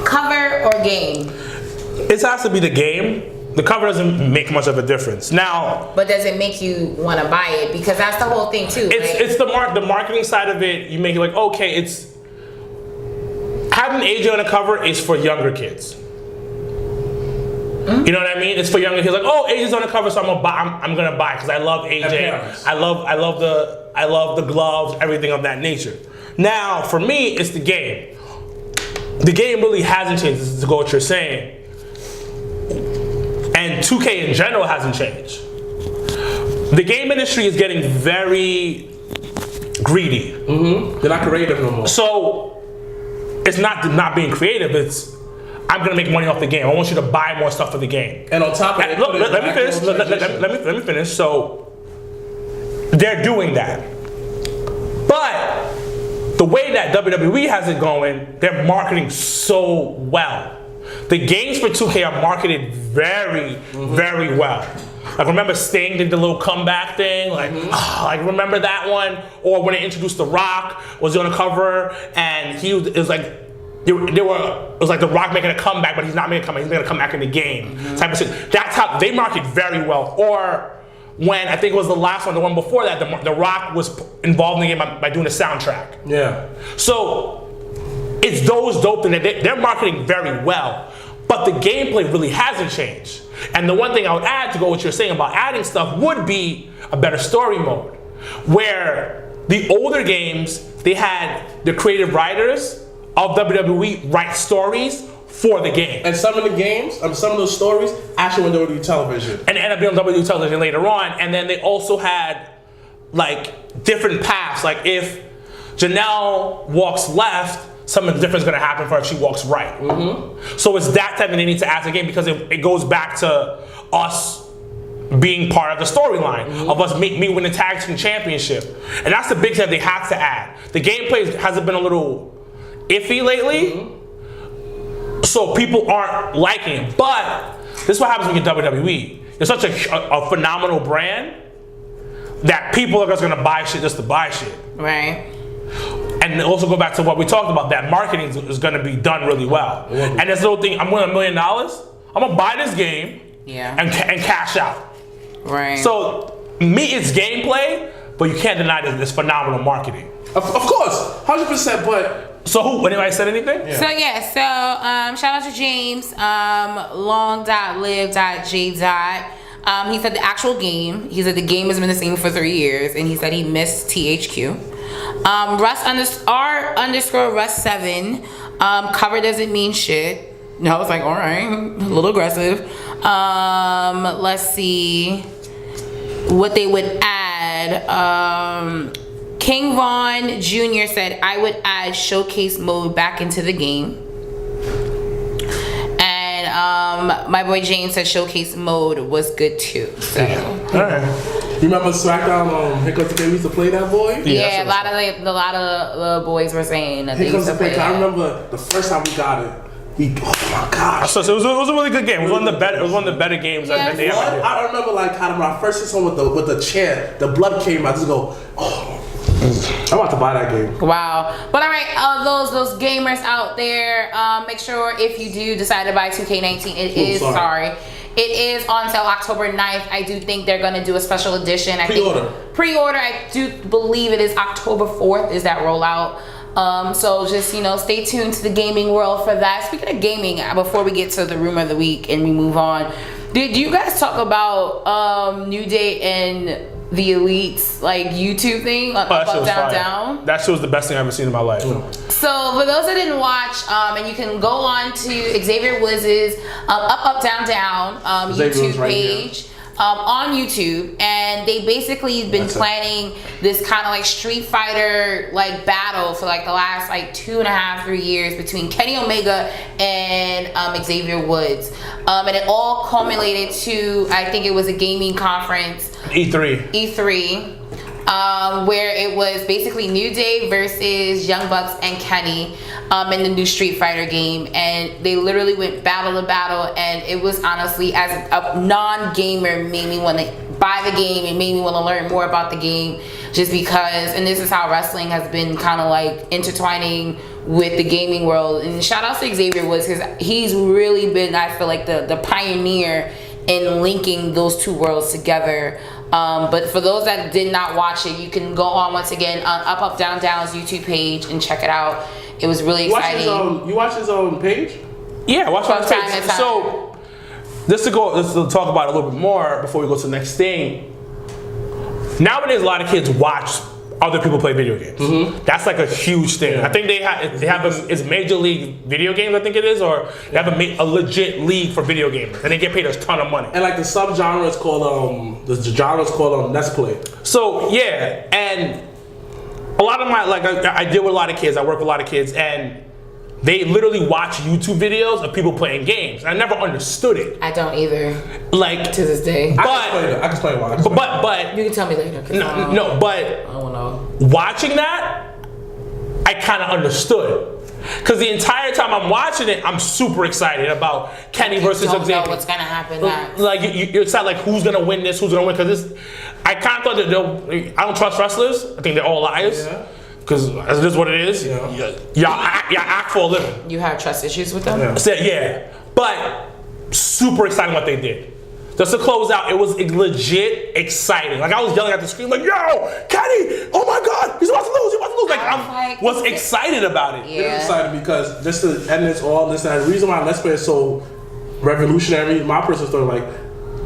cover or game? It has to be the game. The cover doesn't make much of a difference. Now, but does it make you want to buy it? Because that's the whole thing too. It's the marketing side of it. You make it like, okay, it's having AJ on the cover is for younger kids. You know what I mean? It's for younger kids. Like, oh, AJ's on the cover, so I'm gonna buy because I love AJ. I love the gloves, everything of that nature. Now, for me, it's the game. The game really hasn't changed. This is to go what you're saying. And 2K in general hasn't changed. The game industry is getting very greedy. They're not creative no more. So it's not being creative. It's I'm gonna make money off the game. I want you to buy more stuff for the game. And on top of it, let me finish. Let me finish. So they're doing that, but the way that WWE has it going, they're marketing so well. The games for 2K are marketed very, very well. Like remember Sting did the little comeback thing, like remember that one? Or when they introduced The Rock, was on the cover, and it was like The Rock making a comeback, but he's not making a comeback. He's gonna come back in the game. Type of shit. That's how they market very well. Or when I think it was the last one, the one before that, the Rock was involved in the game by doing a soundtrack. Yeah. So it's those dope things. They're marketing very well, but the gameplay really hasn't changed. And the one thing I would add to go what you're saying about adding stuff would be a better story mode, where the older games, they had the creative writers of WWE write stories for the game. And some of the games, some of those stories actually went to WWE television. And ended up being on WWE television later on. And then they also had like different paths. Like if Janelle walks left, something different is going to happen for her if she walks right. So it's that type of they need to add to the game because it goes back to us being part of the storyline of us me winning the tag team championship. And that's the big thing they have to add. The gameplay hasn't been a little iffy lately, so people aren't liking it. But this is what happens when you get WWE. It's such a phenomenal brand that people are just going to buy shit just to buy shit. Right. And also go back to what we talked about, that marketing is going to be done really well. And this little thing, I'm winning $1 million, I'm going to buy this game and cash out. Right. So, me, it's gameplay, but you can't deny this phenomenal marketing. Of course, 100%, but... So who, anybody said anything? Yeah. So shout out to James, long.live.j. He said the actual game, he said the game has been the same for 3 years, and he said he missed THQ. Russ_Russ7, cover doesn't mean shit. No, I was like, all right, a little aggressive. Let's see what they would add. said, King Von Jr. said, I would add showcase mode back into the game. And my boy James said showcase mode was good too. So. Alright. You remember Smackdown? Here Comes the King, we used to play that boy. Yeah, a lot of the boys were saying that Here they Comes used the to King. play I that. remember the first time we got it. Oh my gosh! So it was a really good game. It was one of the better. It was one of the better games that they ever did. I remember like how when I first hit someone with the chair, the blood came out. I just go, oh, I'm about to buy that game. Wow. But all right, those gamers out there, make sure if you do decide to buy 2K19, it is on sale October 9th. I do think they're gonna do a special edition. Pre-order. I do believe it is October 4th is that rollout. So just, stay tuned to the gaming world for that. Speaking of gaming, before we get to the rumor of the week and we move on, did you guys talk about New Day and the Elite's like YouTube thing on Up, Down, Down? That shit was the best thing I've ever seen in my life. So for those that didn't watch, and you can go on to Xavier Woods' Up, Down, Down YouTube page. On YouTube, and they basically been planning this kind of like Street Fighter like battle for like the last like 2.5-3 years between Kenny Omega and Xavier Woods, and it all culminated to, I think it was a gaming conference, E3, where it was basically New Day versus Young Bucks and Kenny in the new Street Fighter game, and they literally went battle to battle, and it was honestly, as a non-gamer, made me want to buy the game and made me want to learn more about the game, just because, and this is how wrestling has been kind of like intertwining with the gaming world. And shout out to Xavier Woods, because he's really been, I feel like, the pioneer in linking those two worlds together. But for those that did not watch it, you can go on once again on Up, Down, Down's YouTube page and check it out. It was really exciting. You watch his own page? Yeah, watch my page. So, let's talk about it a little bit more before we go to the next thing. Nowadays, a lot of kids watch other people play video games. Mm-hmm. That's like a huge thing. Yeah. I think they have it's Major League Video Games, I think it is, or they have a legit league for video gamers, and they get paid a ton of money. And like the subgenre is called the genre is called Let's Play. So yeah, and a lot of my I deal with a lot of kids. I work with a lot of kids, and they literally watch YouTube videos of people playing games. I never understood it. I don't either. Like to this day. But I can explain why. But you can tell me later. But I don't know. Watching that, I kind of understood. Because the entire time I'm watching it, I'm super excited about Kenny versus Xavier. You don't know what's gonna happen next. Like you're excited, like who's gonna win this, who's gonna win? Because I kind of thought that I don't trust wrestlers. I think they're all liars. Yeah. Because it is what it is. Yeah. Y'all act for a living. You have trust issues with them? Yeah. But super exciting what they did. Just to close out, it was legit exciting. Like I was yelling at the screen, like, "Yo, Kenny! Oh my God, he's about to lose! He's about to lose!" Like I was excited about it. Yeah. It was excited because just to end this all this and the reason why Let's Play is so revolutionary. My personal story, like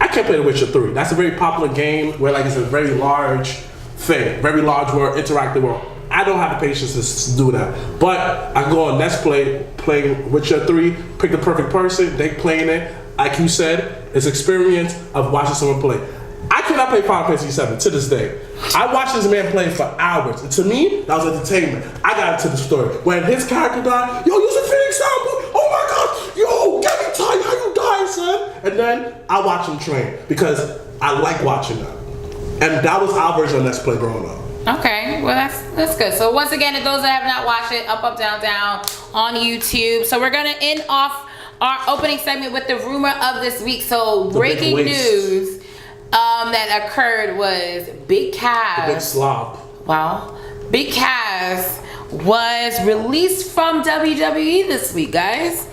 I can't play The Witcher 3. That's a very popular game where like it's a very large thing, very large world, interactive world. I don't have the patience to do that. But I go on Let's Play, playing Witcher 3, pick the perfect person, they playing it. Like you said, it's experience of watching someone play. I cannot play Final Fantasy 7 to this day. I watched this man play for hours. And to me, that was entertainment. I got into the story. When his character died, yo, use a Phoenix sound. Oh my God, yo, get me tired, how you dying, son? And then I watch him train because I like watching that. And that was our version of Let's Play growing up. Okay, well that's good. So once again, if those that have not watched it, Up, Down, Down on YouTube. So we're gonna end off our opening segment with the rumor of this week. So breaking news that occurred was Big Cass. The big slob. Wow. Big Cass was released from WWE this week, guys.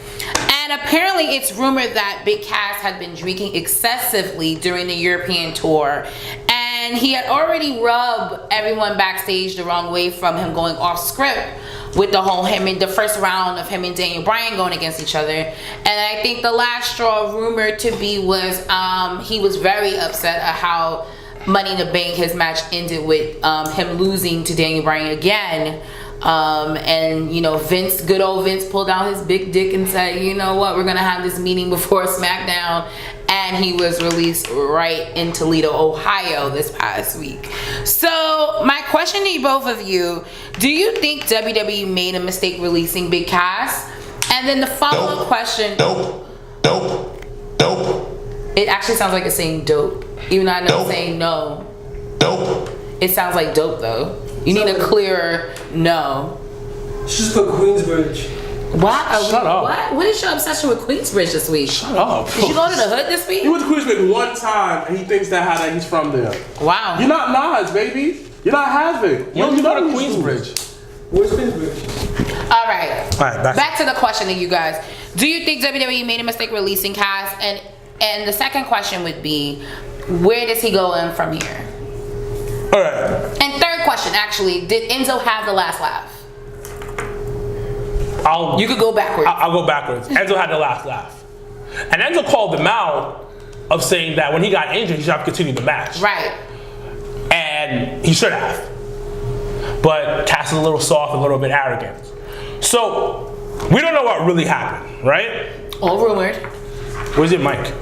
And apparently it's rumored that Big Cass had been drinking excessively during the European tour. And he had already rubbed everyone backstage the wrong way from him going off script with the whole the first round of him and Daniel Bryan going against each other. And I think the last straw rumored to be was he was very upset at how Money in the Bank, his match ended with him losing to Daniel Bryan again. And you know, good old Vince pulled out his big dick and said, you know what, we're gonna have this meeting before Smackdown. And he was released right in Toledo, Ohio this past week. So my question to you, both of you, do you think WWE made a mistake releasing Big Cass? And then the follow-up question. Dope. It actually sounds like it's saying dope. Even though I know it's saying no. Dope. It sounds like dope though. You need a clearer no. Just put Queensbridge. Wow. Shut up. What is your obsession with Queensbridge this week? Shut up. Did you go to the hood this week? He went to Queensbridge one time, and he thinks that he's from there. Wow. You're not Nas, baby. You're not Havoc. You don't go to Queensbridge. Where's Queensbridge? All right. Alright, Back to the question to you guys. Do you think WWE made a mistake releasing Cass? And the second question would be, where does he go in from here? Alright. And third question, actually, did Enzo have the last laugh? You could go backwards. I'll go backwards. Enzo had the last laugh. And Enzo called him out of saying that when he got injured, he should have continued the match. Right. And he should have. But Cass is a little soft, a little bit arrogant. So, we don't know what really happened, right? All rumored. Where's your mic?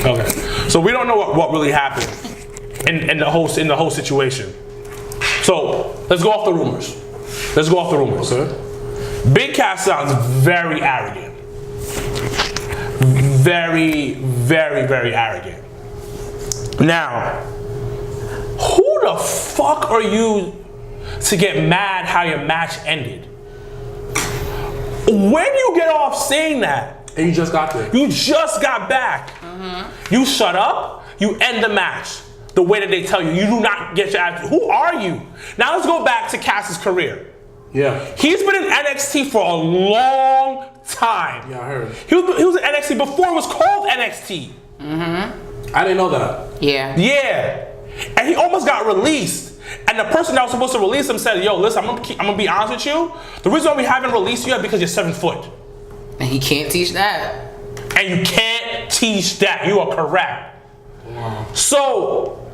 Okay. So we don't know what really happened in the whole situation. So let's go off the rumors. Okay. Big Cass sounds very arrogant. Very, very, very arrogant. Now, who the fuck are you to get mad how your match ended? When you get off saying that, And you just got there. you just got back. You shut up, you end the match the way that they tell you. You do not get your ass. Who are you? Now let's go back to Cass's career. Yeah. He's been in NXT for a long time. Yeah, I heard. He was in NXT before it was called NXT. I didn't know that. Yeah. Yeah. And he almost got released. And the person that was supposed to release him said, yo, listen, I'm gonna be honest with you. The reason why we haven't released you yet because you're 7 foot. And he can't teach that. And you can't teach that. You are correct. Wow. So,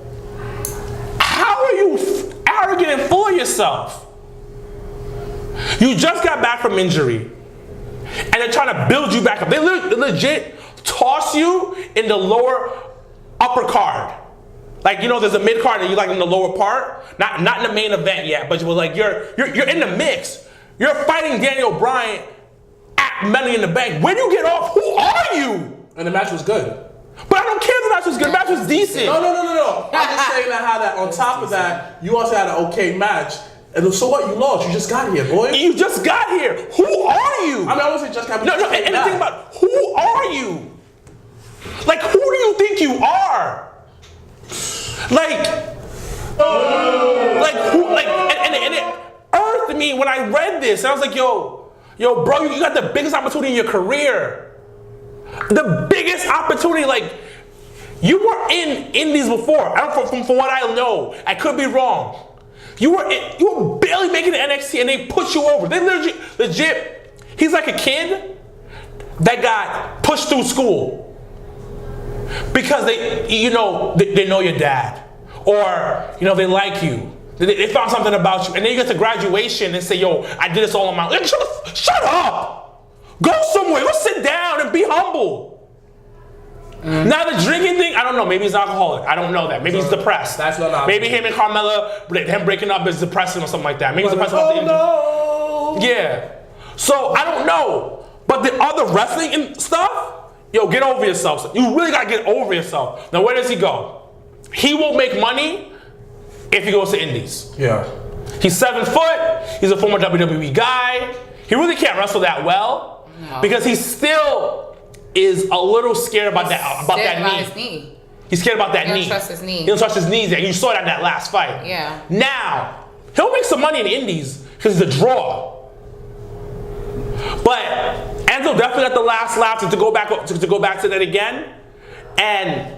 how are you arrogant and full of yourself? You just got back from injury. And they're trying to build you back up. They legit toss you in the lower upper card. Like, you know, there's a mid card and you're like in the lower part. Not in the main event yet, but you're in the mix. You're fighting Daniel Bryan at Money in the Bank. When you get off, who are you? And the match was good. But I don't care if the match was good. The match was decent. No. I'm just saying that on top of that, you also had an okay match. And so what? You lost. You just got here, boy. You just got here. Who are you? I mean, I wasn't just got here. No, and the thing about who are you? Like, who do you think you are? Like who? And it earthed me when I read this. I was like, yo, bro, you got the biggest opportunity in your career. The biggest opportunity, like, you were in Indies before. From what I know, I could be wrong. You were barely making the NXT and they put you over. They legit, he's like a kid that got pushed through school because they know your dad, or they like you. They found something about you, and then you get to graduation and say, yo, I did this all on my own. Like, shut up! Go somewhere, go sit down and be humble. Now the drinking thing, I don't know. Maybe he's alcoholic. I don't know that. Maybe he's depressed. That's not obvious. Maybe him and Carmella, them breaking up is depressing or something like that. Maybe he's depressed about the injury. No. Yeah. So I don't know. But the other wrestling and stuff, yo, get over yourself. You really gotta get over yourself. Now where does he go? He won't make money if he goes to Indies. Yeah. He's 7 foot. He's a former WWE guy. He really can't wrestle that well because he still is a little scared about that knee. He's scared about that knee. He don't trust his knee. He don't trust his knees. And you saw that in that last fight. Yeah. Now he'll make some money in the Indies because he's a draw. But Enzo definitely got the last laugh to go back to that again. And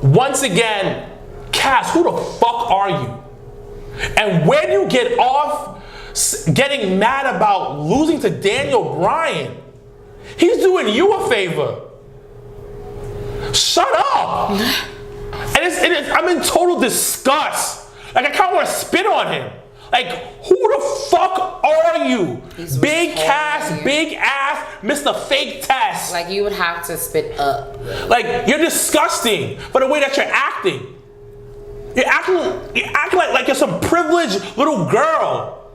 once again, Cass, who the fuck are you? And when you get off getting mad about losing to Daniel Bryan, he's doing you a favor. Shut up. And I'm in total disgust. Like, I kind of want to spit on him. Like, who the fuck are you? Big Cass, big ass, Mr. Fake Test. Like, you would have to spit up. Like, you're disgusting for the way that you're acting. You're acting like you're some privileged little girl.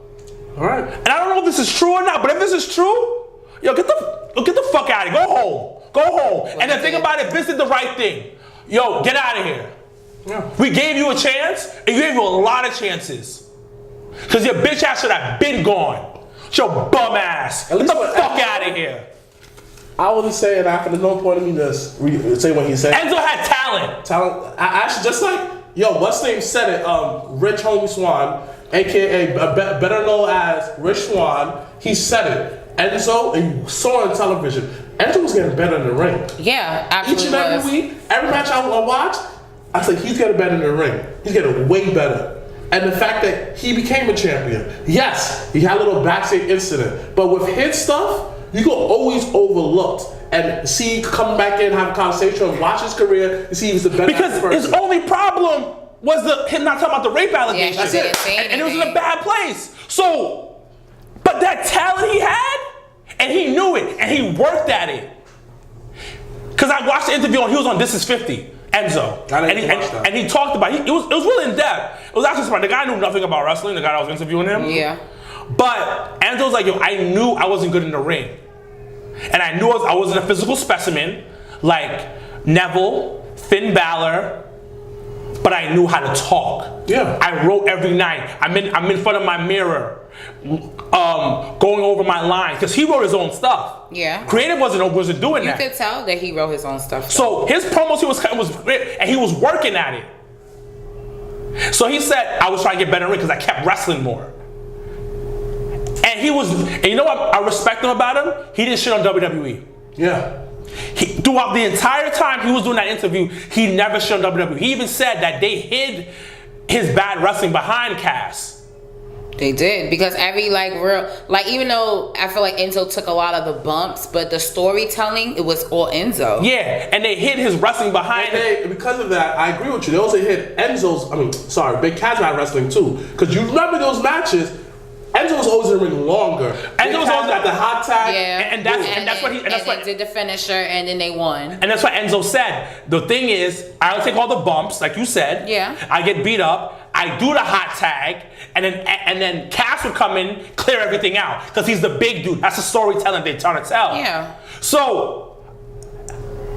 All right. And I don't know if this is true or not, but if this is true, yo, get the fuck out of here. Go home. Go home. And then think about it. Vince did the right thing. Yo, get out of here. Yeah. We gave you a chance, and you gave you a lot of chances. Because your bitch ass should have been gone. Your bum ass. Get the fuck out of here. I wasn't saying after there's no point in me to say what he said. Enzo had talent. I actually just like, yo, what's name said it? Rich Homie Swan, aka better known as Rich Swan. He said it. Enzo, and you saw it on television. Enzo was getting better in the ring. Yeah, absolutely. Each and every week, every match I watch, I say he's getting better in the ring. He's getting way better. And the fact that he became a champion, yes, he had a little backstage incident, but with his stuff, you can always overlook and see come back in, have a conversation, watch his career, and see if he's the better Because person. his only problem was him not talking about the rape allegations. Yeah, he didn't say and it was in a anything. bad place. So, but that talent he had, and he knew it, and he worked at it. Because I watched the interview and he was on This Is 50, Enzo. And he talked about it. It was really in depth. It was actually smart. The guy knew nothing about wrestling, the guy that was interviewing him. Yeah. But Enzo was like, yo, I knew I wasn't good in the ring. And I knew I wasn't a physical specimen like Neville, Finn Balor, but I knew how to talk. Yeah. I wrote every night. I'm in front of my mirror, going over my lines, because he wrote his own stuff. Yeah. Creative wasn't doing You that. could tell that he wrote his own stuff. So his promos he was cutting was great, and he was working at it. So he said, I was trying to get better in ring because I kept wrestling more. And you know what I respect him about him? He didn't shit on WWE. Yeah. Throughout the entire time he was doing that interview, he never shit on WWE. He even said that they hid his bad wrestling behind Cass. They did, because every even though I feel like Enzo took a lot of the bumps, but the storytelling, it was all Enzo. Yeah, and they hid his wrestling behind And because of that, I agree with you. They also hit Big Cat's bad wrestling too. Because you remember those matches, Enzo was always in the ring longer. Enzo was always at the hot tag. Yeah, and that's what they did the finisher, and then they won. And that's what Enzo said. The thing is, I'll take all the bumps, like you said. Yeah. I get beat up. I do the hot tag, and then Cass would come in, clear everything out, because he's the big dude. That's the storytelling they're trying to tell. Yeah. So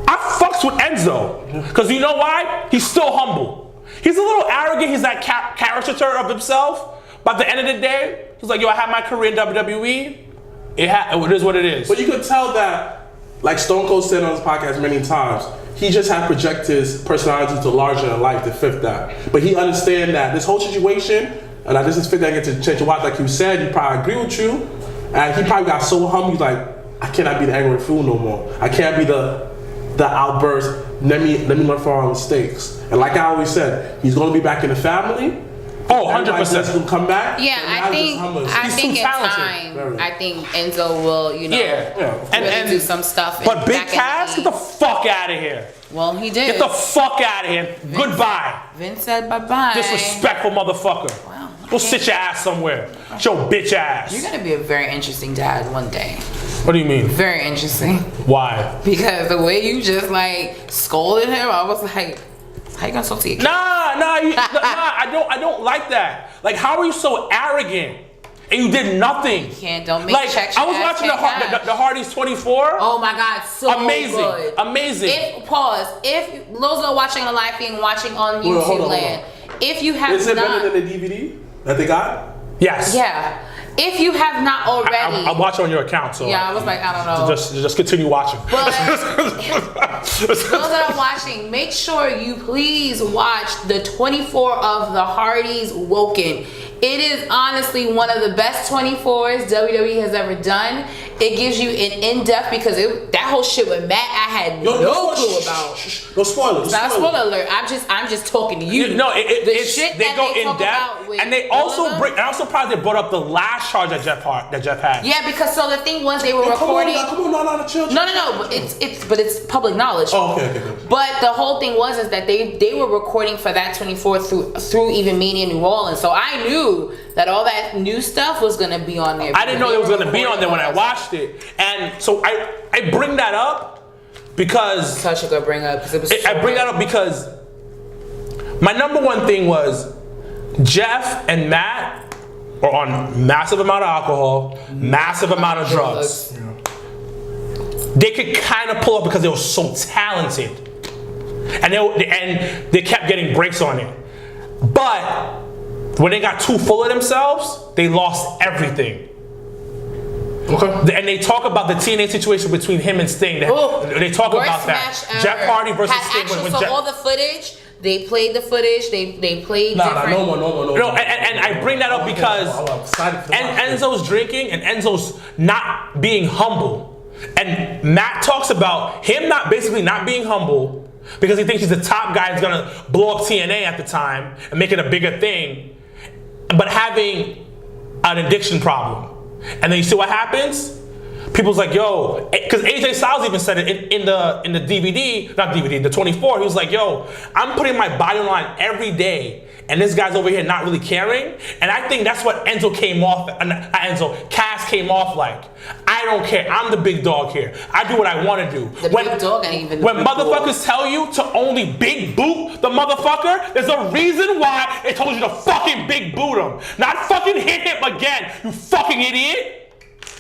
I fucks with Enzo, because you know why? He's still humble. He's a little arrogant. He's that caricature of himself. But at the end of the day, he's like, yo, I had my career in WWE. It is what it is. But you could tell that, like Stone Cold said on his podcast many times, he just had to project his personality to larger than life to fit that. But he understand that this whole situation, and this is fit that I get to change your watch, like you said, he probably agree with you. And he probably got so humble, he's like, I cannot be the angry fool no more. I can't be the outburst. Let me learn from our mistakes. And like I always said, he's going to be back in the family. Oh, 100%. He'll come back. Yeah, I think in time, I think Enzo will, really do some stuff. But Big Cass, get the fuck out of here. Well, he did. Get the fuck out of here. Goodbye. Vince said bye-bye. Disrespectful motherfucker. Wow. Go sit your ass somewhere. Your bitch ass. You're gonna be a very interesting dad one day. What do you mean? Very interesting. Why? Because the way you just scolded him, I was like, how you gonna talk to your kid? I don't like that. Like, how are you so arrogant? And you did nothing. Don't make checks. I was watching the Hardys 24. Oh my God, so amazing, good. amazing. If those are watching on live feed, watching on YouTube land, if you have is it better than the DVD that they got? Yes. Yeah. If you have not already, I watch on your account, so yeah, I was like, I don't know. Just continue watching. But those that are watching, make sure you please watch the 24 of the Hardys Woken. It is honestly one of the best 24s WWE has ever done. It gives you an in-depth, because that whole shit with Matt, I had no clue about. No spoilers. Not spoiler alert. I'm just talking to you. No, they go in depth, and they also I'm surprised they brought up the last charge that Jeff had. Yeah, because so the thing was they were recording. Come on, not the children. No, but it's public knowledge. Oh, okay. But the whole thing was that they were recording for that 24 through even Mania New Orleans. So I knew that all that new stuff was gonna be on there. I didn't know it was gonna be on there when I watched it, and so I bring that up because such a good bring up. I bring that up because My number one thing was Jeff and Matt are on massive amount of alcohol, massive amount of drugs. They could kind of pull up because they were so talented, and they kept getting breaks on it. But when they got too full of themselves, they lost everything. Okay. And they talk about the TNA situation between him and Sting. They talk about that. Jeff Hardy versus Sting. So all the footage, they played the footage. They played different. No. And I bring that up because Enzo's drinking and Enzo's not being humble. And Matt talks about him not being humble because he thinks he's the top guy who's gonna blow up TNA at the time and make it a bigger thing, but having an addiction problem. And then you see what happens? People's like, yo, because AJ Styles even said it in the DVD, not DVD, the 24. He was like, yo, I'm putting my body on the line every day, and this guy's over here not really caring. And I think that's what Cass came off like. I don't care. I'm the big dog here. I do what I want to do. Big dog ain't even the when big motherfuckers dog. tell you to only big boot the motherfucker, there's a reason why they told you to fucking big boot him. Not fucking hit him again, you fucking idiot.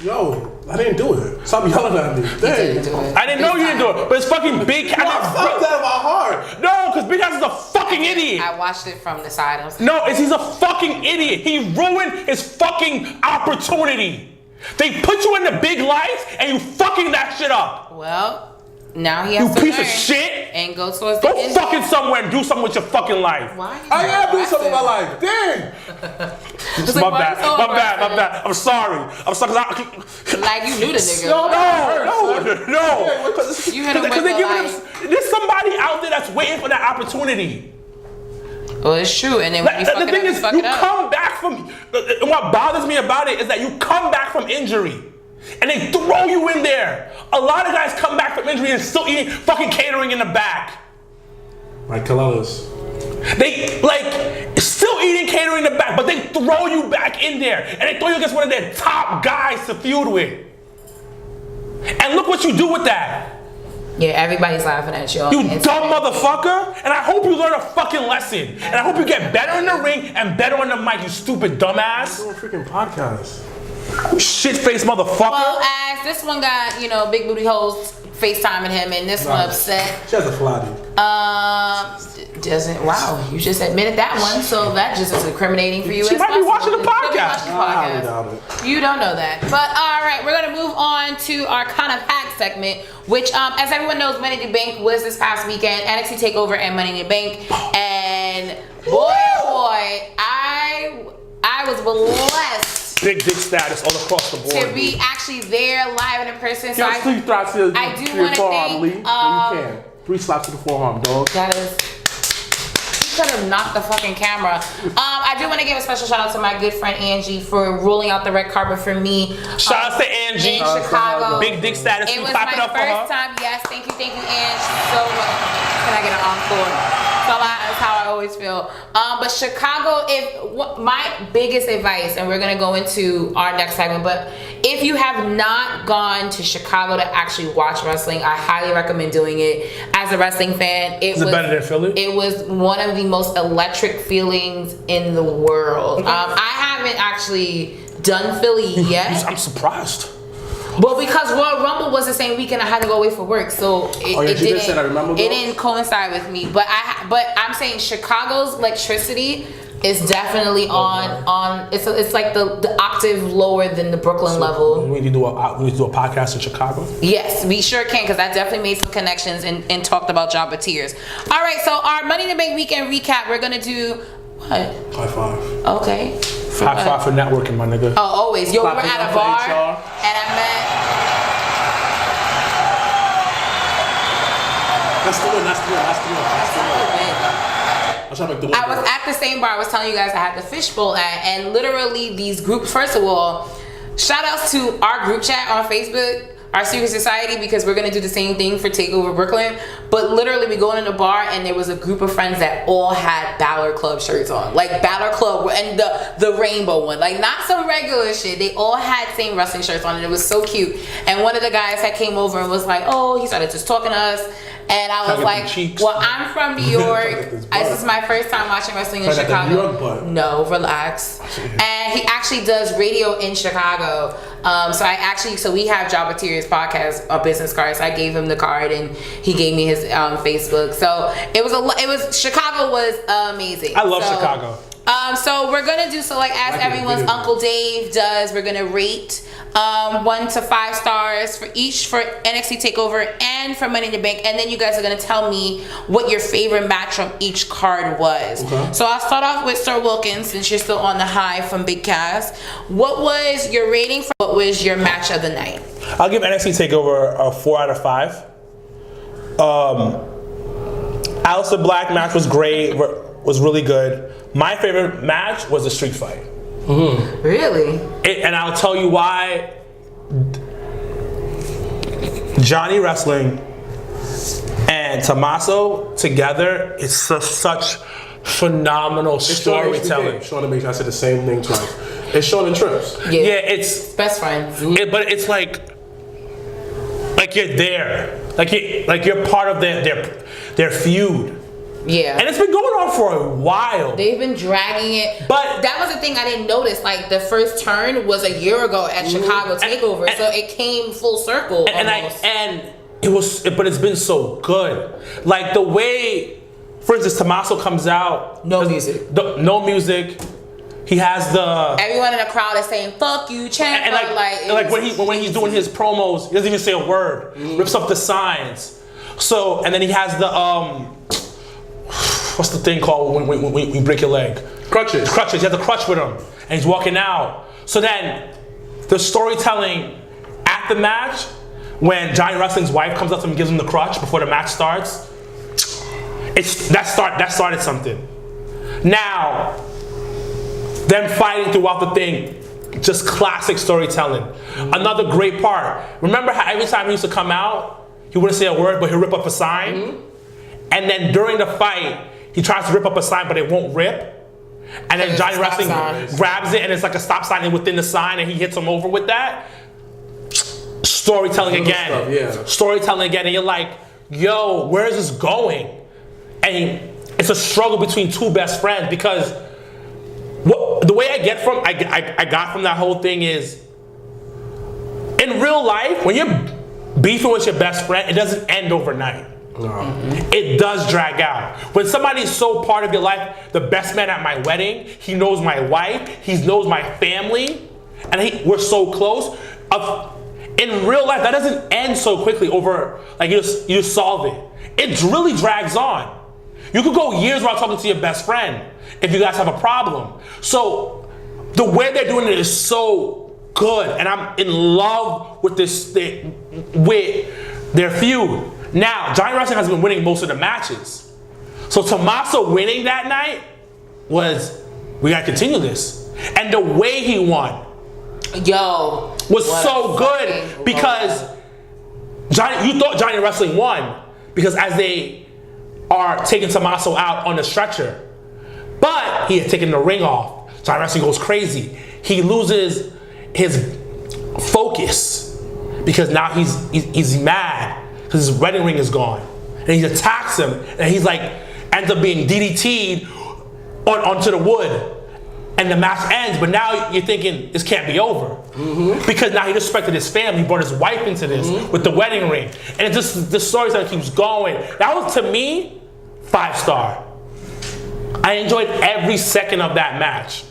Yo, I didn't do it. Stop yelling at me. Dang. I didn't know you didn't do it, but it's fucking Big Cass. I felt that in my heart. No, because Big Cass is a fucking idiot. I watched it from the side. I was like, No, he's a fucking idiot. He ruined his fucking opportunity. They put you in the big lights and you fucking that shit up. well, now he has You to piece learn of shit. and go towards the Go end. fucking somewhere and do something with your fucking life. Why? I gotta do something in my life. Dang. My bad. I'm sorry. Like you knew the nigga. No. You hit him with They the giving like. him. There's somebody out there that's waiting for that opportunity. Well, it's true. And then when you fuck The it thing up, you is, fuck you it up. come back from. And what bothers me about it is that you come back from injury. And they throw you in there. A lot of guys come back from injury and still eating fucking catering in the back. Like Kalalas. They still eating catering in the back, but they throw you back in there. And they throw you against one of their top guys to feud with. And look what you do with that. Yeah, everybody's laughing at you. You dumb motherfucker. And I hope you learn a fucking lesson. And I hope you get better in the ring and better on the mic, you stupid dumbass. Doing a freaking podcast. Shit-faced motherfucker. Well, as this one got, big booty holes FaceTiming him, and this one upset. She has a fly dude. Doesn't. Wow, you just admitted that one, so that just is incriminating for you. She as might be watching the possible. Could be podcast. watching the podcast. You don't know that. But all right, we're gonna move on to our kind of hack segment, which, as everyone knows, Money in the Bank was this past weekend. NXT Takeover and Money in the Bank, and boy, I was blessed. Big dick status all across the board. To be actually there live and in person. So Give us 3 throts to I do your want to forearm, Lee. thank. When you can. 3 slaps to the forearm, dog. That is. You could have knocked the fucking camera. I do want to give a special shout out to my good friend Angie for rolling out the red carpet for me. Shout out to Angie. In Chicago. Big dick status. It was Clap my it up for her. first time. Yes, thank you, Ange. So much. Can I get an encore? That's how I always feel. But Chicago, my biggest advice, and we're gonna go into our next segment, but if you have not gone to Chicago to actually watch wrestling, I highly recommend doing it. As a wrestling fan, Is it better than Philly? It was one of the most electric feelings in the world. I haven't actually done Philly yet. I'm surprised. Well, because Royal Rumble was the same weekend, I had to go away for work, so it didn't coincide with me. But I'm saying Chicago's electricity is definitely on. It's like the octave lower than the Brooklyn level. We need to do a podcast in Chicago. Yes, we sure can, because I definitely made some connections and talked about Job of Tears. All right, so our Money in the Bank weekend recap. We're gonna do what? High five. Okay. High five for networking, my nigga. Oh, always. Yo, we were Clap it at up a for bar, HR. and I met. That's the win. I was at the same bar I was telling you guys I had the fishbowl at, and literally these groups, first of all, shout outs to our group chat on Facebook, our secret society, because we're gonna do the same thing for Takeover Brooklyn. But literally we go in the bar and there was a group of friends that all had Balor Club shirts on, like Balor Club and the rainbow one, like not some regular shit. They all had same wrestling shirts on, and it was so cute. And one of the guys that came over and was like, oh, he started just talking to us, And I was Trying to get like, them cheeks. well, I'm from New York. Trying to get this butt. This is my first time watching wrestling in Trying to get that New York Chicago. butt. No, relax. And he actually does radio in Chicago. So we have Jobberteers podcast, a business card. So I gave him the card and he gave me his Facebook. So Chicago was amazing. I love Chicago. So we're gonna do as everyone's Uncle Dave does. We're gonna rate 1 to 5 stars for each for NXT Takeover and for Money in the Bank, and then you guys are gonna tell me what your favorite match from each card was. Okay. So I'll start off with Sir Wilkins, since you're still on the high from Big Cass. What was your rating for? What was your match of the night? I'll give NXT Takeover a 4 out of 5. Alistair Black match was great, was really good. My favorite match was the street fight. Mm-hmm. Really? And I'll tell you why. Johnny Wrestling and Tommaso together is such phenomenal storytelling. Sean and HBK. I said the same thing twice. It's Sean and Trips. Yeah, it's best friends. But it's like you're there, like you're part of their feud. Yeah. And it's been going on for a while. They've been dragging it. But that was the thing I didn't notice. Like, the first turn was a year ago at Chicago Takeover. So it came full circle. But it's been so good. Like, the way, for instance, Tommaso comes out. No music. No music. He has the... Everyone in the crowd is saying, fuck you, Ciampa. And when he's doing his promos, he doesn't even say a word. Rips up the signs. So, and then he has the... what's the thing called when you break your leg? Crutches. He has a crutch with him, and he's walking out. So then, the storytelling at the match, when Johnny Wrestling's wife comes up to him and gives him the crutch before the match starts, that started something. Now, them fighting throughout the thing, just classic storytelling. Another great part. Remember how every time he used to come out, he wouldn't say a word, but he'd rip up a sign? And then during the fight, he tries to rip up a sign, but it won't rip. And then Johnny Wrestling grabs it, and it's like a stop sign within the sign, and he hits him over with that. Storytelling again. Storytelling again, and you're like, yo, where is this going? And it's a struggle between two best friends, because the way I got from that whole thing is, in real life, when you're beefing with your best friend, it doesn't end overnight. It does drag out. When somebody's so part of your life, the best man at my wedding, he knows my wife, he knows my family, and we're so close. In real life, that doesn't end so quickly over, like, you just solve it. It really drags on. You could go years without talking to your best friend if you guys have a problem. So the way they're doing it is so good, and I'm in love with with their feud. Now, Johnny Wrestling has been winning most of the matches. So Tommaso winning that night we gotta continue this. And the way he won was so good, because you thought Johnny Wrestling won, because as they are taking Tommaso out on the stretcher, but he had taken the ring off. Johnny Wrestling goes crazy. He loses his focus because now he's mad because his wedding ring is gone, and he attacks him, and he's like ends up being DDT'd onto the wood, and the match ends. But now you're thinking this can't be over, because now he disrespected his family, he brought his wife into this with the wedding ring, and it just the storyline keeps going. That was, to me, 5-star. I enjoyed every second of that match.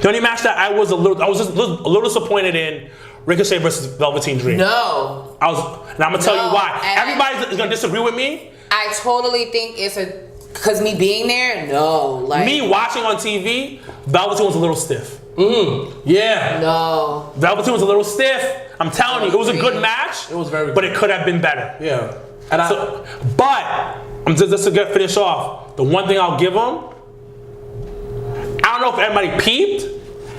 The only match that I was a little disappointed in, Ricochet versus Velveteen Dream. No. And I'm gonna tell you why. Everybody is gonna disagree with me. I totally think it's because me being there. No, me watching on TV, Velveteen was a little stiff. Yeah. No. Velveteen was a little stiff. I'm telling you, it was a good match. It was very good. But it could have been better. Yeah. But I'm just to finish off. The one thing I'll give them, I don't know if everybody peeped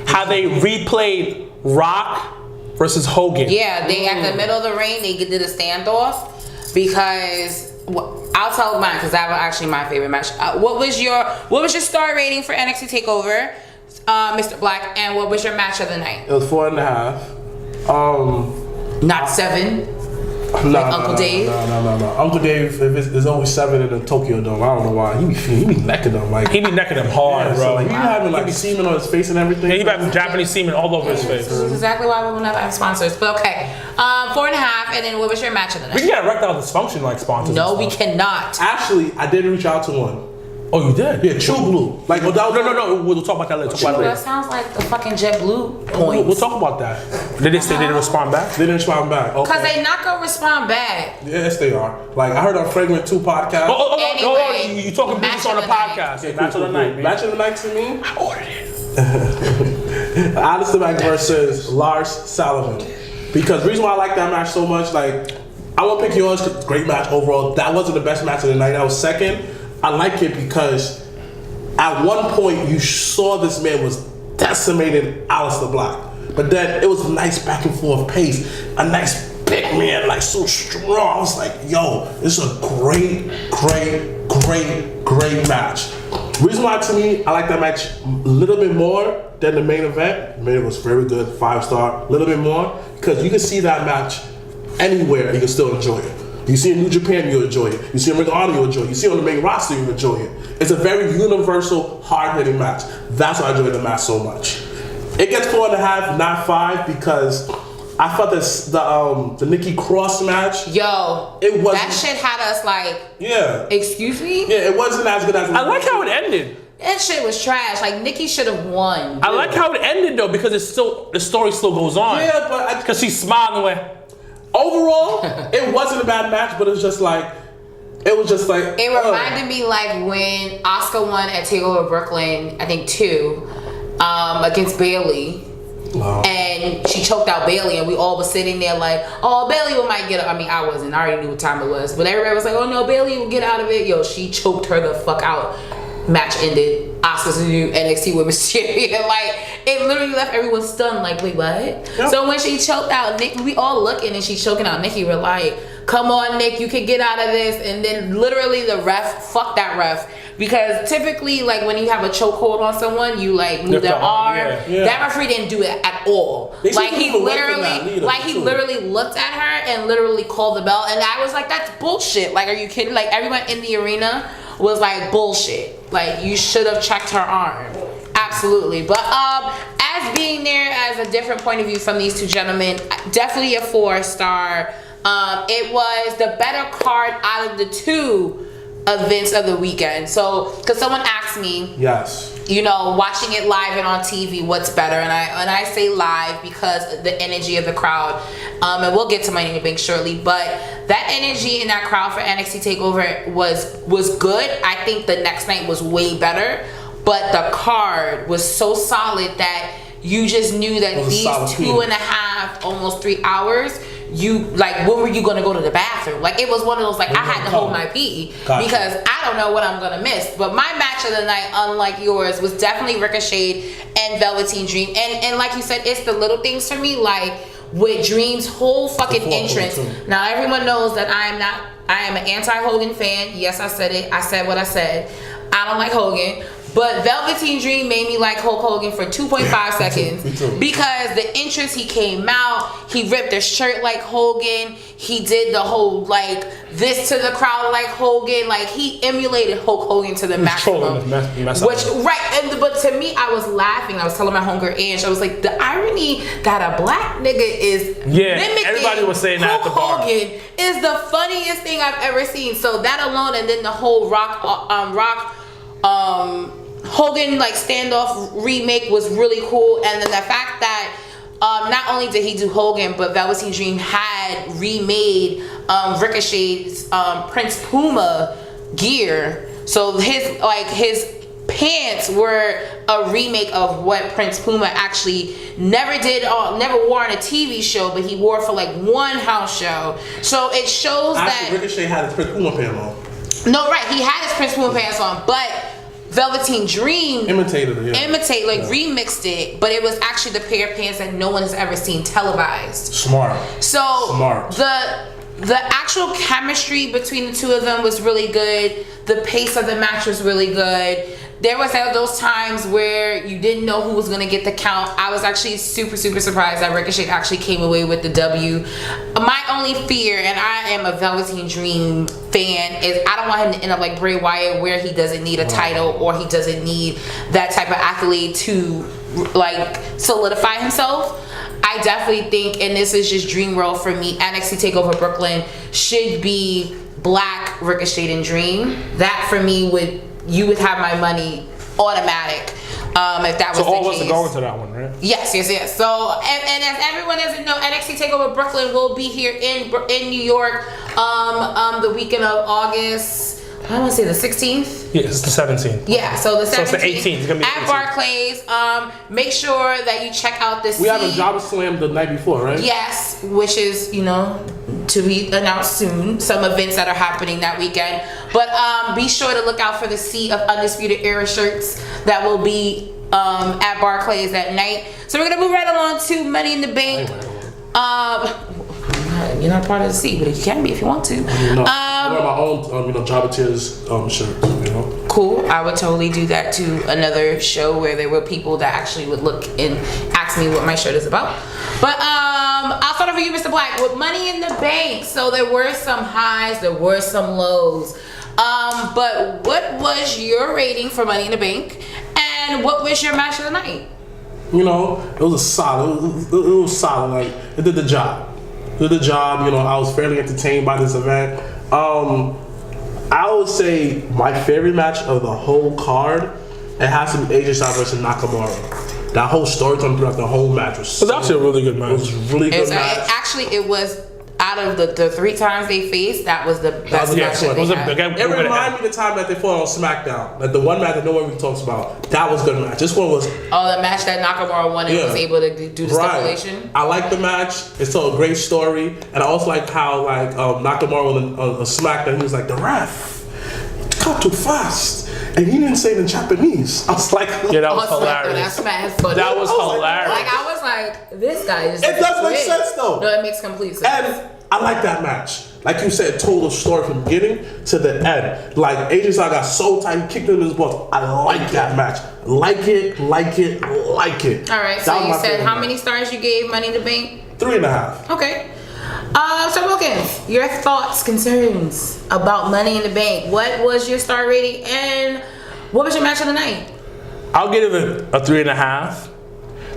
how they replayed Rock versus Hogan. Yeah, they at the middle of the ring, they did a standoff, because I'll tell mine, because that was actually my favorite match. What was your star rating for NXT Takeover, Mr. Blacc, and what was your match of the night? It was 4.5. Not 7. Uncle Dave? No. Uncle Dave, there's always 7 in the Tokyo Dome. I don't know why. He be necking them. Like, he be necking them hard, bro. So, like, he having like semen on his face and everything. Yeah, he be having Japanese semen all over his face. This is exactly why we will never have sponsors. But okay, 4.5, and then what was your match of the night? We can get erectile dysfunction like sponsors. No, we cannot. Actually, I did reach out to one. Oh, you did? Yeah, True Blue. Like, no. We'll talk about that later. That sounds like the fucking JetBlue point. We'll talk about that. Did they say they didn't respond back? They didn't respond back. Okay. Because they not gonna respond back. Yes, they are. Like, I heard on Fragrant 2 podcast. Anyway, you talking business on the podcast. Yeah, Match of the night, man. Match of the night to me? I ordered it. Alistair Black versus Lars Sullivan. Because the reason why I like that match so much, like, I won't pick yours because it's a great match overall. That wasn't the best match of the night. That was second. I like it because at one point you saw this man was decimating Alistair Black. But then it was a nice back and forth pace. A nice big man, like so strong. I was like, yo, this is a great match. Reason why to me, I like that match a little bit more than the main event. The main event was very good, 5-star, a little bit more. Because you can see that match anywhere, you can still enjoy it. You see in New Japan, you enjoy it. You see in Ring of Honor, you enjoy it. You see on the main roster, you enjoy it. It's a very universal, hard-hitting match. That's why I enjoy the match so much. It gets 4.5, not 5, because I felt the Nikki Cross match. Yo, it was that shit had us like. Yeah. Excuse me. Yeah, it wasn't as good as. I like how it ended. That shit was trash. Like Nikki should have won. I like how it ended though because it's still the story still goes on. Yeah, but because she's smiling away. Overall, it wasn't a bad match, but it was just like. It reminded me like when Asuka won at Takeover Brooklyn, I think 2, against Bayley. Wow. And she choked out Bayley, and we all was sitting there like, oh, Bayley might get up. I mean, I wasn't. I already knew what time it was. But everybody was like, oh, no, Bayley will get out of it. Yo, she choked her the fuck out. Match ended. Asuka's new NXT Women's Champion. Like, it literally left everyone stunned. Like, wait, what? Yep. So when she choked out Nick, we all looking, and she's choking out Nikki. We're like, come on, Nick, you can get out of this. And then literally the ref, fuck that ref. Because typically, like when you have a chokehold on someone, you like move their arm. Yeah. That referee didn't do it at all. Like he literally looked at her and literally called the bell. And I was like, that's bullshit. Like, are you kidding? Like everyone in the arena was like, bullshit. Like you should have checked her arm. Absolutely. But as being there as a different point of view from these two gentlemen, definitely a 4-star. It was the better card out of the 2 events of the weekend. So, because someone asked me, yes, you know, watching it live and on TV, what's better? And I say live because the energy of the crowd. And we'll get to Money in the Bank shortly, but that energy in that crowd for NXT Takeover was good. I think the next night was way better, but the card was so solid that you just knew that these 2.5, almost 3 hours. You like, when were you gonna go to the bathroom? Like, it was one of those like I had to hold my pee because I don't know what I'm gonna miss. But my match of the night, unlike yours, was definitely Ricochet and Velveteen Dream. And like you said, it's the little things for me, like with Dream's whole fucking entrance. Now everyone knows that I am an anti-Hogan fan. Yes, I said it. I said what I said. I don't like Hogan. But Velveteen Dream made me like Hulk Hogan for 2.5 seconds because the entrance, he came out, he ripped his shirt like Hogan, he did the whole like this to the crowd like Hogan, like he emulated Hulk Hogan to the maximum. But to me, I was laughing. I was telling my homegirl Ange, I was like, the irony that a black nigga is mimicking everybody was saying that at the bar. Hogan is the funniest thing I've ever seen. So that alone, and then the whole Hogan like standoff remake was really cool. And then the fact that not only did he do Hogan, but Velveteen Dream had remade Ricochet's Prince Puma gear. So his pants were a remake of what Prince Puma actually never wore on a TV show, but he wore for like one house show. So it shows that Ricochet had his Prince Puma pants on. No, right, he had his Prince Puma pants on, but Velveteen Dream remixed it, but it was actually the pair of pants that no one has ever seen televised. Smart. So the actual chemistry between the two of them was really good. The pace of the match was really good. There was those times where you didn't know who was going to get the count. I was actually super surprised that Ricochet actually came away with the W. My only fear, and I am a Velveteen Dream fan, is I don't want him to end up like Bray Wyatt, where he doesn't need a title or he doesn't need that type of accolade to like solidify himself. I definitely think, and this is just dream world for me, NXT TakeOver Brooklyn should be Black, Ricochet, and Dream. That for me you would have my money automatic if that was the case. So all of us are going to that one, right? Yes. So, and as everyone doesn't know, NXT TakeOver Brooklyn will be here in New York the weekend of August. I want to say the 16th. Yeah, it's the 17th. Yeah, so the 17th. So it's the 18th. It's gonna be at Barclays. Make sure that you check out this. We have a Jobber Slam the night before, right? Yes, which is to be announced soon. Some events that are happening that weekend, but be sure to look out for the Sea of Undisputed Era shirts that will be at Barclays that night. So we're gonna move right along to Money in the Bank. You're not part of the Sea, but you can be if you want to. I wear my own, Jobber Tears shirt. Cool. I would totally do that to another show where there were people that actually would look and ask me what my shirt is about. But I'll start off with you, Mr. Blacc, with Money in the Bank. So there were some highs, there were some lows. But what was your rating for Money in the Bank, and what was your match of the night? It was a solid. It was solid. Like, it did the job. I was fairly entertained by this event. I would say my favorite match of the whole card, it has to be AJ Styles versus Nakamura. That whole storytelling throughout the whole match was actually a really good match. It was a really good match. It was out of the 3 times they faced, that was the best match that they had. It reminded me of the time that they fought on Smackdown. Like the one match that no one really talks about. That was a good match. This one was... Oh, the match that Nakamura won and was able to do the stipulation? I like the match. It's told a great story. And I also like how Nakamura on Smackdown, he was like, the ref, cut too fast. And he didn't say it in Japanese. I was like... Yeah, that was hilarious. That was hilarious. Like, I was like, this guy is... It does make sense, though. No, it makes complete sense. And I like that match. Like you said, told a story from beginning to the end. Like, AJ Styles got so tight, he kicked him in his balls. I like that match. Like it. All right, so you said how many stars you gave Money in the Bank? 3.5. Okay. So Wilkins, your thoughts, concerns about Money in the Bank. What was your star rating, and what was your match of the night? I'll give it a 3.5.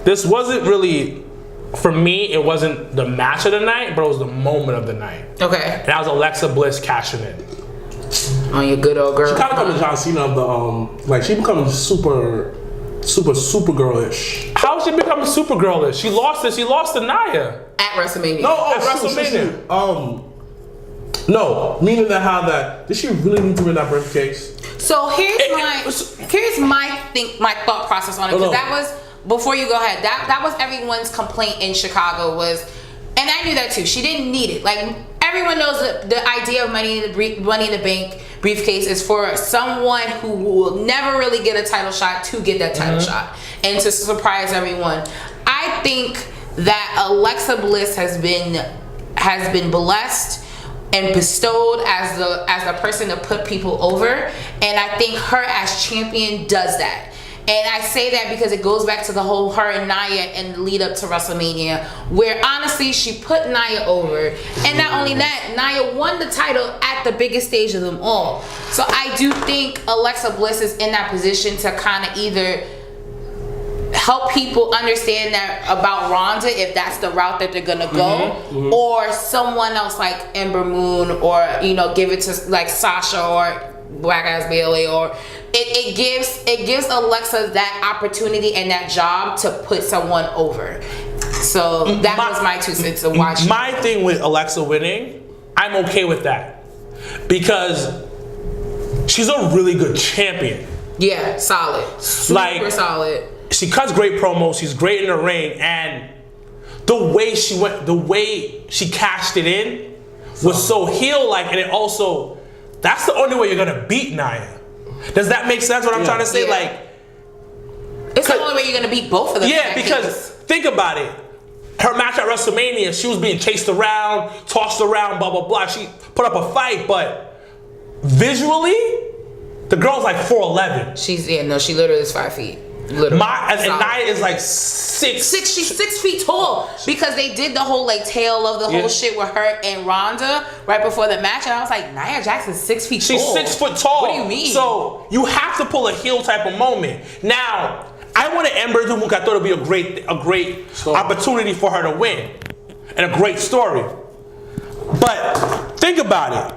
This wasn't really, for me, it wasn't the match of the night, but it was the moment of the night. Okay. And that was Alexa Bliss cashing in. On your good old girl. She kind of becoming John Cena of the she becoming super girlish. How she becoming super girlish? She lost to Nia at WrestleMania. At WrestleMania. No, meaning that did she really need to win that briefcase? So here's my thought process on it, because that was, before you go ahead, that was everyone's complaint in Chicago was, and I knew that too. She didn't need it. Like, everyone knows that the idea of Money in the Bank briefcase is for someone who will never really get a title shot to get that title shot and to surprise everyone. I think that Alexa Bliss has been blessed and bestowed as the person to put people over, and I think her as champion does that. And I say that because it goes back to the whole her and Nia and the lead up to WrestleMania, where honestly she put Nia over, and not only that, Nia won the title at the biggest stage of them all. So I do think Alexa Bliss is in that position to kind of either help people understand that about Ronda, if that's the route that they're gonna go, or someone else like Ember Moon, or give it to like Sasha or Black Ass Bailey, or it gives Alexa that opportunity and that job to put someone over. So that was my 2 cents of watching. My thing with Alexa winning, I'm okay with that, because she's a really good champion. Yeah, solid, super solid. She cuts great promos. She's great in the ring, and the way she cashed it in was so heel-like, and it also, that's the only way you're gonna beat Nia. Does that make sense? What I'm trying to say, it's the only way you're gonna beat both of them. Yeah, because think about it. her match at WrestleMania, she was being chased around, tossed around, blah, blah, blah. She put up a fight, but visually, the girl's like 4'11". She literally is 5 feet. Literally. And Nia is like 6. She's 6 feet tall because they did the whole like tail of the whole shit with her and Ronda right before the match, and I was like, Nia Jackson's 6 feet tall. She's 6 foot tall. What do you mean? So you have to pull a heel type of moment. Now, I wanted Ember to move. I thought it'd be a great opportunity for her to win, and a great story. But think about it.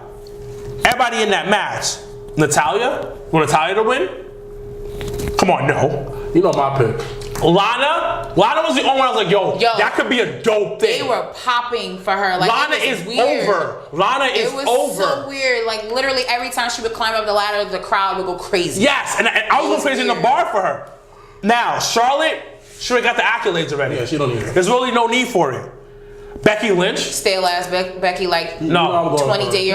Everybody in that match, Natalya, want Natalya to win? Come on, no. You know my pick. Lana was the only one I was like, yo, that could be a dope thing. They were popping for her. Like, Lana is weird. Over. Lana is over. It was so weird. Like, literally every time she would climb up the ladder, the crowd would go crazy. Yes, and I was going crazy in the bar for her. Now, Charlotte, she already got the accolades already. Yeah, she don't need it. There's really no need for it. Becky Lynch. Stale ass Becky, like, no. 20-day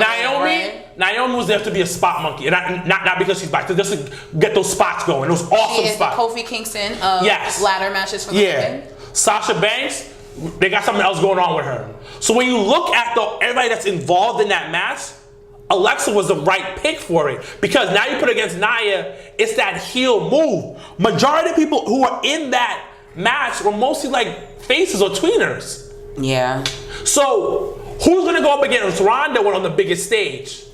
Naomi was there to be a spot monkey, and not because she's black, just to get those spots going. Those awesome spots. She is the Kofi Kingston of ladder matches for the women. Sasha Banks, they got something else going on with her. So when you look at everybody that's involved in that match, Alexa was the right pick for it, because now you put it against Nia, it's that heel move. Majority of people who were in that match were mostly like faces or tweeners. Yeah. So who's gonna go up against Ronda on the biggest stage?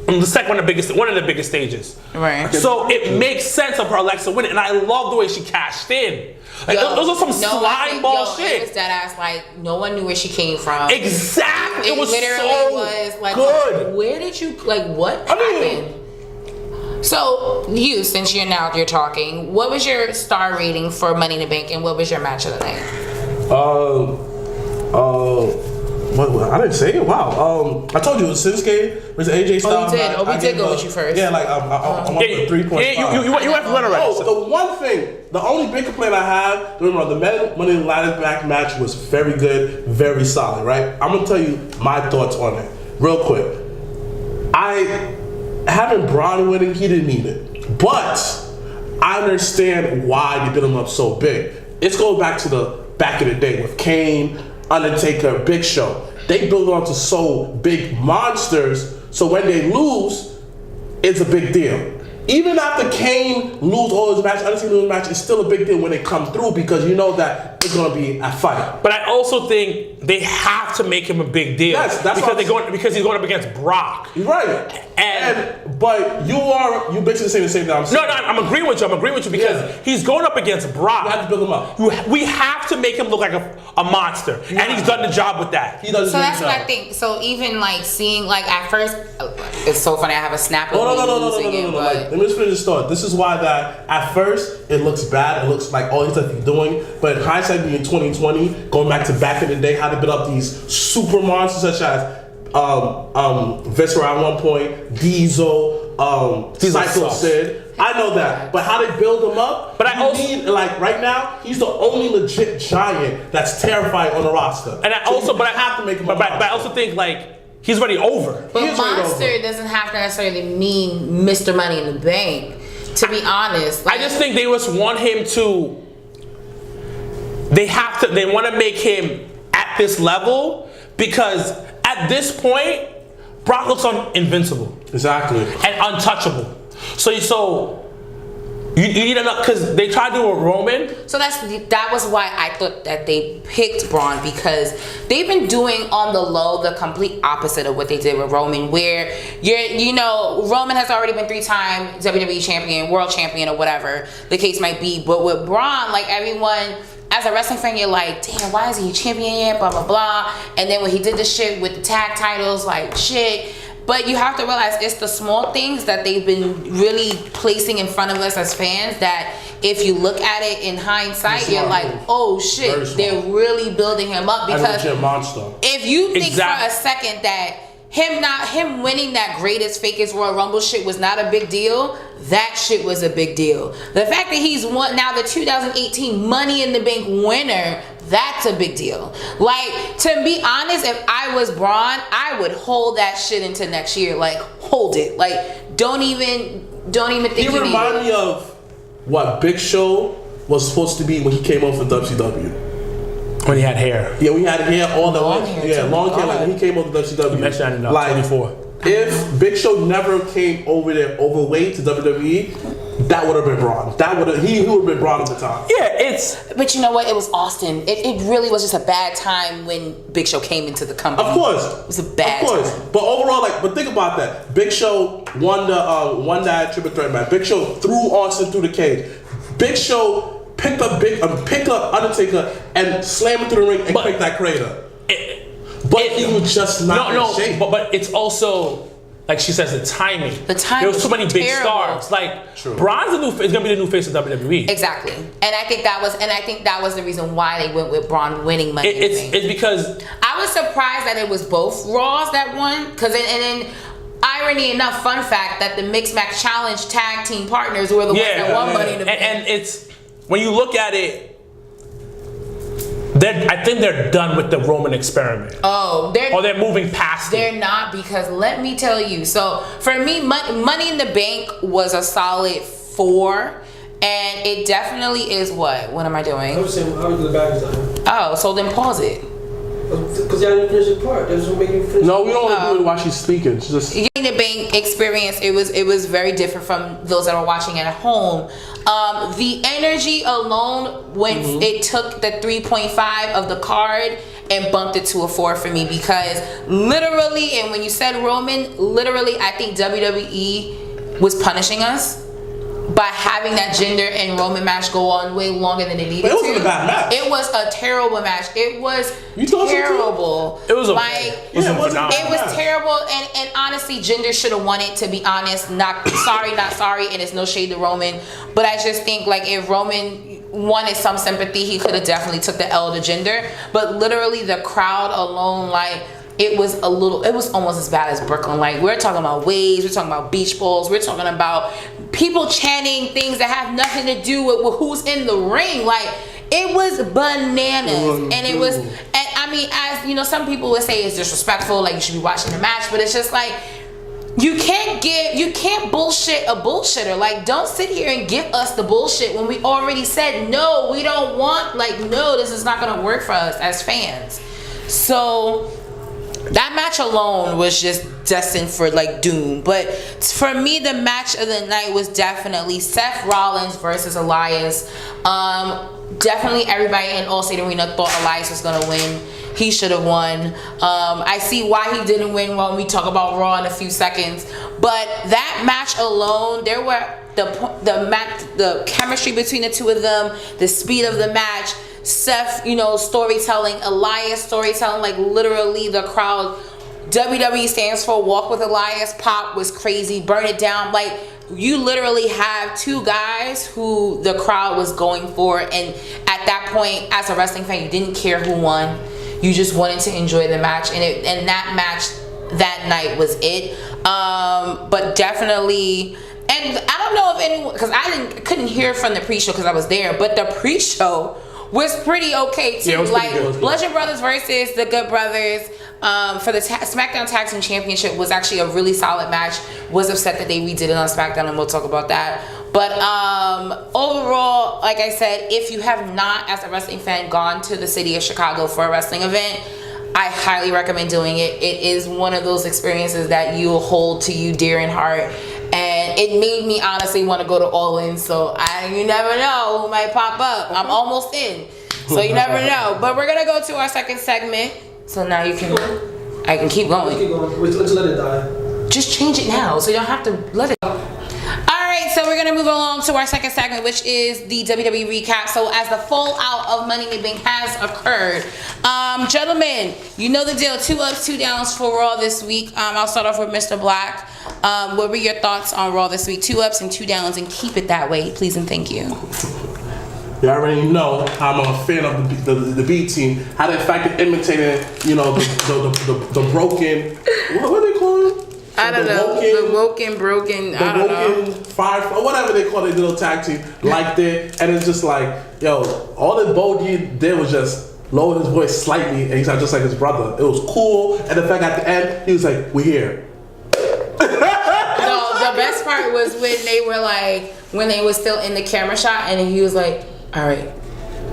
On the second one of the biggest stages. Right. So it makes sense of her Alexa winning, and I love the way she cashed in. Like, those are some slime ball shit. It was that ass, like, no one knew where she came from. Exactly. It was literally so was like, good. Where did you, like, what happened? So, since you're talking, what was your star rating for Money in the Bank, and what was your match of the night? I didn't say it. Wow. I told you it was Shinsuke versus AJ Styles. Oh, you did. We did go with you first. Yeah, like I went for 3.5. You went for winner already. The one thing, the only big complaint I have, remember, the Money in the Bank match was very good, very solid, right? I'm gonna tell you my thoughts on it real quick. Having Braun winning, he didn't need it, but I understand why they built him up so big. It's going back to the back in the day with Kane, Undertaker, Big Show. They build onto so big monsters, so when they lose, it's a big deal. Even after Kane lose all his matches, Undertaker lose his match, it's still a big deal when they come through, because you know that it's gonna be a fight. But I also think they have to make him a big deal. Yes, because he's going up against Brock. Right. But you basically saying the same thing I'm saying. No, I'm agreeing with you. Because he's going up against Brock. You have to build him up. We have to make him look like a monster, and he's done the job with that. So that's what I think. So even like seeing, like, at first, it's so funny. I have a snap of No. Let me just finish this thought. This is why that at first it looks bad. It looks like all the stuff he's doing, but in hindsight, being 2020, going back in the day, how to build up these super monsters such as Viscera at one point, Diesel, Cyclo Sid. I know that, but how they build him up. But right now, he's the only legit giant that's terrifying on the roster. And I have to make him. But I also think, like, he's already over. But monster doesn't have to necessarily mean Mr. Money in the Bank. To be honest, I just think they just want him to. They want to make him at this level, because at this point, Brock looks invincible. Exactly. And untouchable. So you need enough, because they tried to do a Roman. So that was why I thought that they picked Braun, because they've been doing on the low the complete opposite of what they did with Roman, where Roman has already been 3-time WWE champion, world champion, or whatever the case might be. But with Braun, like, everyone, as a wrestling fan, you're like, damn, why is he champion yet? Blah, blah, blah. And then when he did the shit with the tag titles, like, shit. But you have to realize it's the small things that they've been really placing in front of us as fans that if you look at it in hindsight, you're like, oh shit, they're really building him up. Because if you think for a second that him winning that greatest fakest Royal Rumble shit was not a big deal, that shit was a big deal. The fact that he's now the 2018 Money in the Bank winner, that's a big deal. Like, to be honest, if I was Braun, I would hold that shit into next year. Like, hold it. Like, don't even think he remind me of what Big Show was supposed to be when he came over from WCW. When he had hair. Yeah, we had hair all the Long way. hair, Yeah, too. long hair. Like God. when he came over to WCW. You mentioned that in like 24. If Big Show never came over there overweight to WWE, that would have been Braun. He would have been Braun at the time. Yeah, But you know what? It was Austin. It really was just a bad time when Big Show came into the company. Of course, it was a bad time. But overall, but think about that. Big Show won that triple threat match. Big Show threw Austin through the cage. Big Show picked up Undertaker and slammed him through the ring and kicked that crater. But he was just not in shape. But it's also, like she says, the timing. There was too many big stars. Like Braun's is gonna be the new face of WWE. Exactly, and I think that was the reason why they went with Braun winning Money. It's because I was surprised that it was both Raws that won. And then irony enough, fun fact that the Mixed Match Challenge tag team partners were the ones that won Money in the Bank. And it's when you look at it. I think they're done with the Roman experiment. They're moving past it. They're not, because let me tell you. So for me, Money in the Bank was a solid 4, and it definitely is what? What am I doing? I was saying, how was the back time? Oh, so then pause it. Because y'all didn't finish the part. That was what made you finish. No, we don't want to do it while she's speaking. She's just In the Bank experience, it was very different from those that are watching at home. The energy alone, when it took the 3.5 of the card and bumped it to a 4 for me, because literally, and when you said Roman, literally, I think WWE was punishing us by having that Jinder and Roman match go on way longer than it needed to. But it wasn't a bad match. It was a terrible match. It was terrible. It was it was terrible, and honestly, Jinder should have won it, to be honest. Not sorry, and it's no shade to Roman, but I just think like if Roman wanted some sympathy, he could have definitely took the L to Jinder. But literally, the crowd alone, like, it was almost as bad as Brooklyn. Like, we're talking about waves, we're talking about beach balls, we're talking about people chanting things that have nothing to do with who's in the ring. Like, it was bananas. And I mean, as you know, some people would say it's disrespectful, like you should be watching the match, but it's just like, you can't bullshit a bullshitter. Like, don't sit here and give us the bullshit when we already said, no, we don't want, like, no, this is not gonna work for us as fans. So that match alone was just destined for like doom. But for me, the match of the night was definitely Seth Rollins versus Elias. Definitely everybody in Allstate Arena thought Elias was gonna win. He should have won. I see why he didn't win when we talk about Raw in a few seconds. But that match alone, there were the chemistry between the two of them, the speed of the match, Seth, storytelling, Elias storytelling, like literally the crowd. WWE stands for Walk with Elias. Pop was crazy. Burn It Down. Like, you literally have two guys who the crowd was going for, and at that point, as a wrestling fan, you didn't care who won. You just wanted to enjoy the match, and that match that night was it. But definitely, and I don't know if anyone, because I couldn't hear from the pre-show because I was there, but the pre-show was pretty okay too. Yeah, it was pretty good. Bludgeon Brothers versus the Good Brothers for the Smackdown Tag Team Championship was actually a really solid match. Was upset that they redid it on Smackdown, and we'll talk about that. But overall, like I said, if you have not, as a wrestling fan, gone to the city of Chicago for a wrestling event, I highly recommend doing it. It is one of those experiences that you'll hold to you dear in heart. And it made me honestly want to go to All In. So you never know who might pop up. I'm almost in. So you never know. But we're going to go to our second segment. So now I can keep going. Keep going. Let's let it die. Just change it now so you don't have to let it go. Alright, so we're going to move along to our second segment, which is the WWE recap. So as the fallout of Money in the Bank has occurred, gentlemen, you know the deal. 2 ups, 2 downs for Raw this week. I'll start off with Mr. Blacc. What were your thoughts on Raw this week? 2 ups and 2 downs, and keep it that way, please and thank you. You already know I'm a fan of the B team. How they fact imitated, the broken. What are they called? I don't know. The woken, broken. I don't know. Fire, whatever they call it, little tag team, like that. And it's just like, yo, all that Bodie did was just lower his voice slightly, and he sounded just like his brother. It was cool, and the fact at the end, he was like, "We're here." No, the best part was when they were still in the camera shot, and he was like, "All right,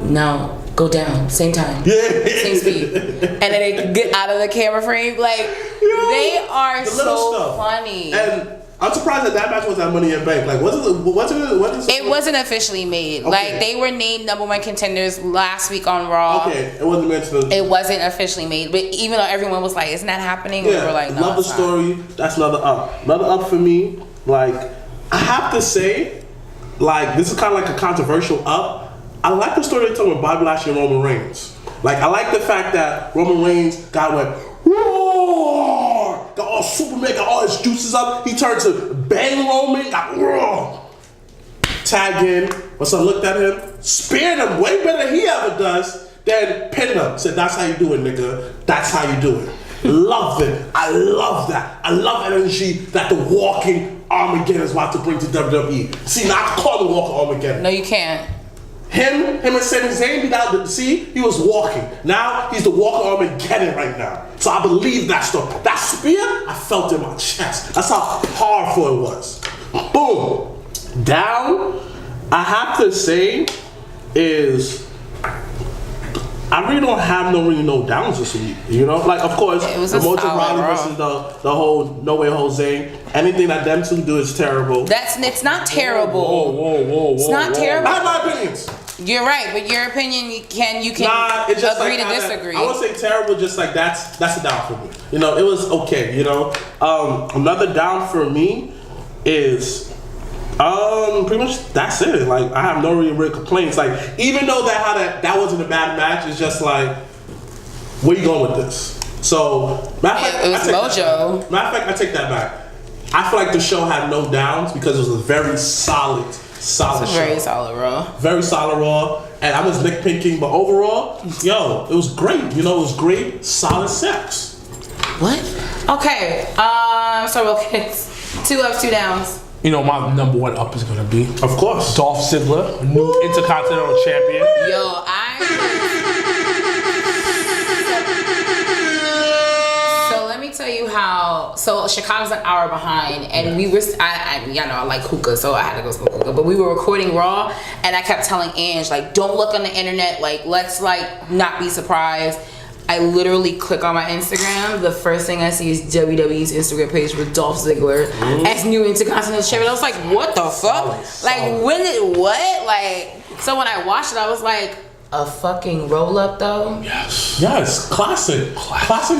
now go down, same time, same speed, and then they get out of the camera frame. Like they are so funny. And I'm surprised that match was at Money in Bank. Like, it wasn't officially made. Okay. Like they were named #1 contenders last week on Raw. Okay, it wasn't meant to. It wasn't officially made, but even though everyone was like, "Isn't that happening?" We were like, "No." Love the story. That's another up. Another up for me. Like, I have to say, like, this is kind of like a controversial up. I like the story they told with Bobby Lashley and Roman Reigns. Like, I like the fact that Roman Reigns went roar, got all Superman, got all his juices up. He turned to bang Roman, got roar. Tagged in. When someone looked at him, speared him way better than he ever does. Then pinned him. Said, "That's how you do it, nigga. That's how you do it." Love it. I love that. I love energy that the walking Armageddon is about to bring to WWE. See, now I can call the walking Armageddon. No, you can't. Him and Sami Zayn beat out he was walking. Now he's the walking Armageddon right now. So I believe that stuff. That spear, I felt in my chest. That's how powerful it was. Boom. Down, I have to say, is I really don't have no downs this week. You know, like of course the Mojo Rawley versus the whole No Way Jose. Anything that them two do is terrible. It's not terrible. Whoa. It's not terrible. I have my opinions. You're right, but your opinion you can it's just agree like, to disagree. I would say terrible, just like that's a down for me. You know, it was okay. You know, another down for me is pretty much that's it. Like I have no real complaints. Like even though that wasn't a bad match, it's just like where you going with this? So matter of fact, it was Mojo. Matter of fact, I take that back. I feel like the show had no downs because it was a very solid show. Very solid Raw. Very solid Raw. And I was nitpicking, but overall, yo, it was great. You know, it was great, solid sex. What? Okay. So Wilkins, 2 ups, 2 downs. You know, my #1 up is gonna be, of course, Dolph Ziggler, new Intercontinental Champion. Yo, So let me tell you how. So Chicago's an hour behind, and we were. Y'all know I like hookah, so I had to go smoke hookah. But we were recording Raw, and I kept telling Ange like, don't look on the internet. Like, let's like not be surprised. I literally click on my Instagram. The first thing I see is WWE's Instagram page with Dolph Ziggler as new Intercontinental Champion. I was like, what the fuck? Like, when did what? Like, so when I watched it, I was like, a fucking roll up though? Yes, classic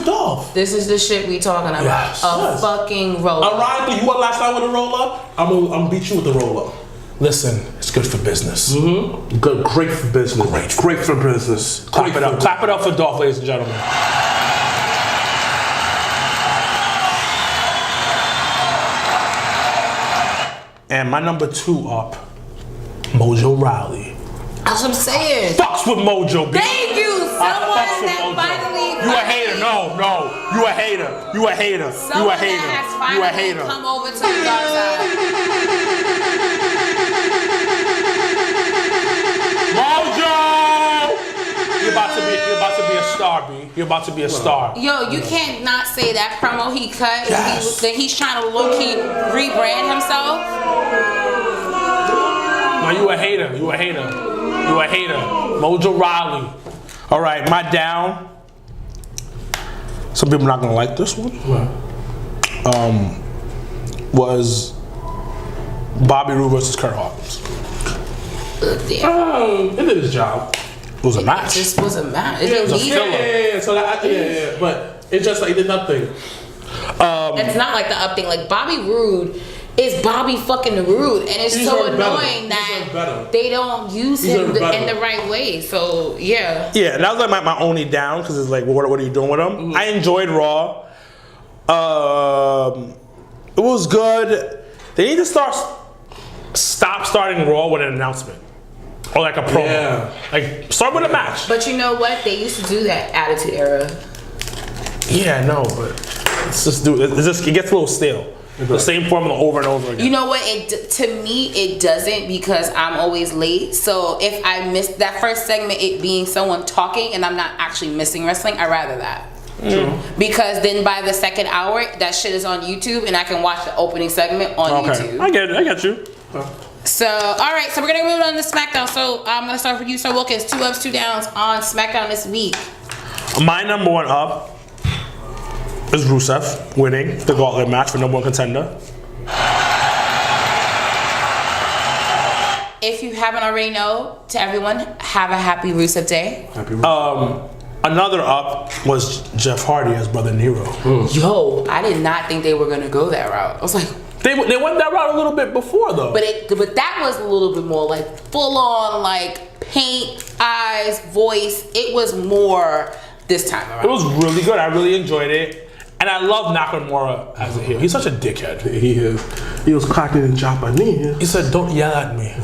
Dolph. This is the shit we talking about. Yes. Fucking roll up. R.I.P. You went last night with a roll up? I'm gonna beat you with the roll up. Listen, it's good for business. Mm-hmm. Good, great for business. Great for business. Clap it up. Clap it up for Dolph, ladies and gentlemen. And my #2 up, Mojo Rawley. That's what I'm saying. Fucks with Mojo, bitch. Thank you. Someone that finally. You a hater. No. You a hater. You a hater. Someone You a hater. That has You a finally hater. come over to the dark side. Mojo! You're about to be a star, B. You're about to be a star. Yo, you can't not say that promo he cut. Yes. That he's trying to low-key rebrand himself. No, you a hater. You a hater. You a hater. Mojo Rawley. All right, my down. Some people not gonna like this one. Was Bobby Roode versus Kurt Hawkins. It did his job. It was a match. It just was a match. It was a filler. Yeah. So yeah. But it just like it did nothing. It's not like the up thing. Like Bobby Roode is Bobby fucking Roode, and it's so annoying that they don't use him in the right way. So yeah. Yeah, that was like my only down because it's like, what are you doing with him? Mm-hmm. I enjoyed Raw. It was good. They need to stop starting Raw with an announcement. Or like a promo. Yeah. Like, start with a match. But you know what? They used to do that Attitude Era. Yeah, I know, but it gets a little stale. The same formula over and over again. You know what? To me, it doesn't because I'm always late. So if I miss that first segment, it being someone talking and I'm not actually missing wrestling, I'd rather that. True. Because then by the second hour, that shit is on YouTube and I can watch the opening segment on YouTube. I get you. So, all right, so we're gonna move on to SmackDown. So I'm gonna start with you, Sir Wilkins. 2 ups, 2 downs on SmackDown this week. My number 1 up is Rusev winning the gauntlet match for number 1 contender. If you haven't already know, to everyone, have a happy Rusev Day. Happy Rusev. Another up was Jeff Hardy as Brother Nero. Yo, I did not think they were gonna go that route. I was like, They went that route a little bit before though. but that was a little bit more like full on like paint, eyes, voice. It was more this time around. It was really good. I really enjoyed it. And I love Nakamura as a heel. He's such a dickhead. He is. He was cracking in Japanese. He said, "Don't yell at me." Yo,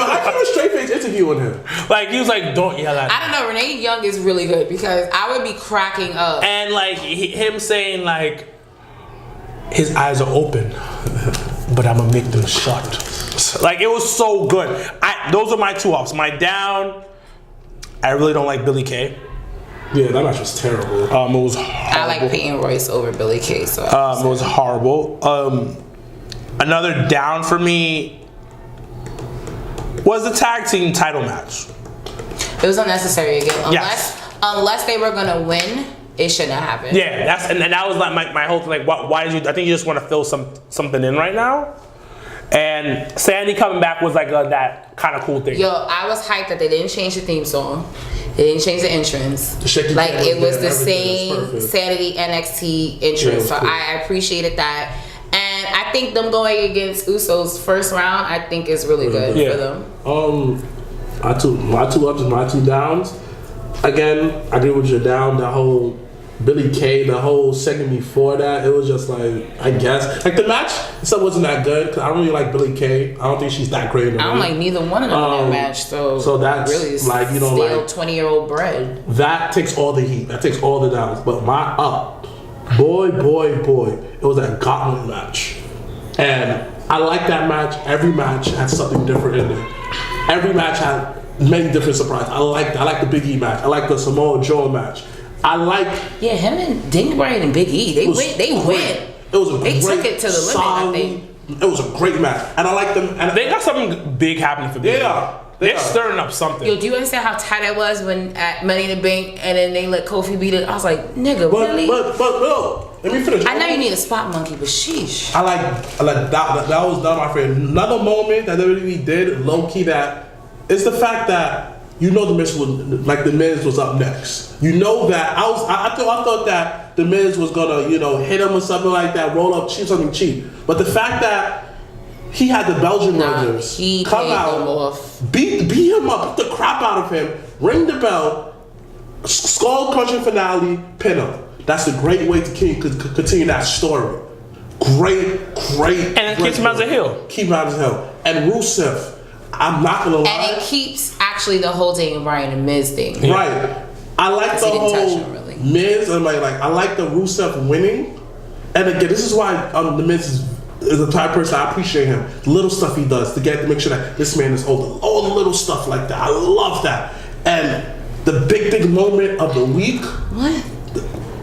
I keep a straight face interviewing him. Like he was like, "Don't yell at me." I don't know. Renee Young is really good because I would be cracking up. And like him saying like, his eyes are open, but I'm gonna make them shut. Like it was so good. Those are my 2 ups. My down, I really don't like Billy Kay. Yeah, that match was terrible. It was horrible. I like Peyton Royce over Billy Kay. So It was horrible. Another down for me was the tag team title match. it was unnecessary again. Yes. Unless they were gonna win, it shouldn't have happened. Yeah, and that was like my whole thing. Like, why did you? I think you just want to fill something in right now. And Sandy coming back was like that kind of cool thing. Yo, I was hyped that they didn't change the theme song. They didn't change the entrance. The shaky like cam it was there, the everything was same perfect. Sanity NXT entrance. Yeah, So cool. I appreciated that. And I think them going against Usos first round, I think is really good Yeah. for them. My two ups and my 2 downs. Again, I agree with your down. The whole Billy Kay, the whole segment before that, it was just like, I guess, like the match itself wasn't that good because I don't really like Billy Kay. I don't think she's that great in the I don't ring. like neither one of them in that match. So that's really like, you know, stale like 20-year-old bread. that takes all the heat. That takes all the downs. But my up, boy, it was a gauntlet match. And I like that match. Every match had something different in it. Every match had many different surprises. I like the Big E match. I like the Samoa Joe match. I like. Yeah, him and Daniel Bryan and Big E, they win. They win. It was a They great, took it to the limit, solid, I think. It was a great match, and I like them. And They got something big happening for me. They're stirring up something. Yo, do you understand how tight I was when at Money in the Bank and then they let Kofi beat it? I was like, nigga, really? But no, let me finish. I know you need a spot monkey, but sheesh. I like that. That was not my favorite. Another moment that WWE did, low key, that is the fact that you know the Miz was up next. You know that I thought that the Miz was gonna hit him or something like that, roll up something cheap. But the fact that he had the Belgian Rangers he come paid them out, off. beat him up, beat the crap out of him, ring the bell, skull crushing finale, pin him. That's a great way to continue that story. Great. And it keeps him as a heel. Keep him as a heel. And Rusev, I'm not gonna lie. And it keeps actually the whole Daniel Bryan and Miz thing. Right. I like the He didn't touch whole him, really. Miz and I like the Rusev winning. And again, this is why the Miz is the type of person I appreciate him. The little stuff he does to make sure that this man is older. All the little stuff like that. I love that. And the big moment of the week. What?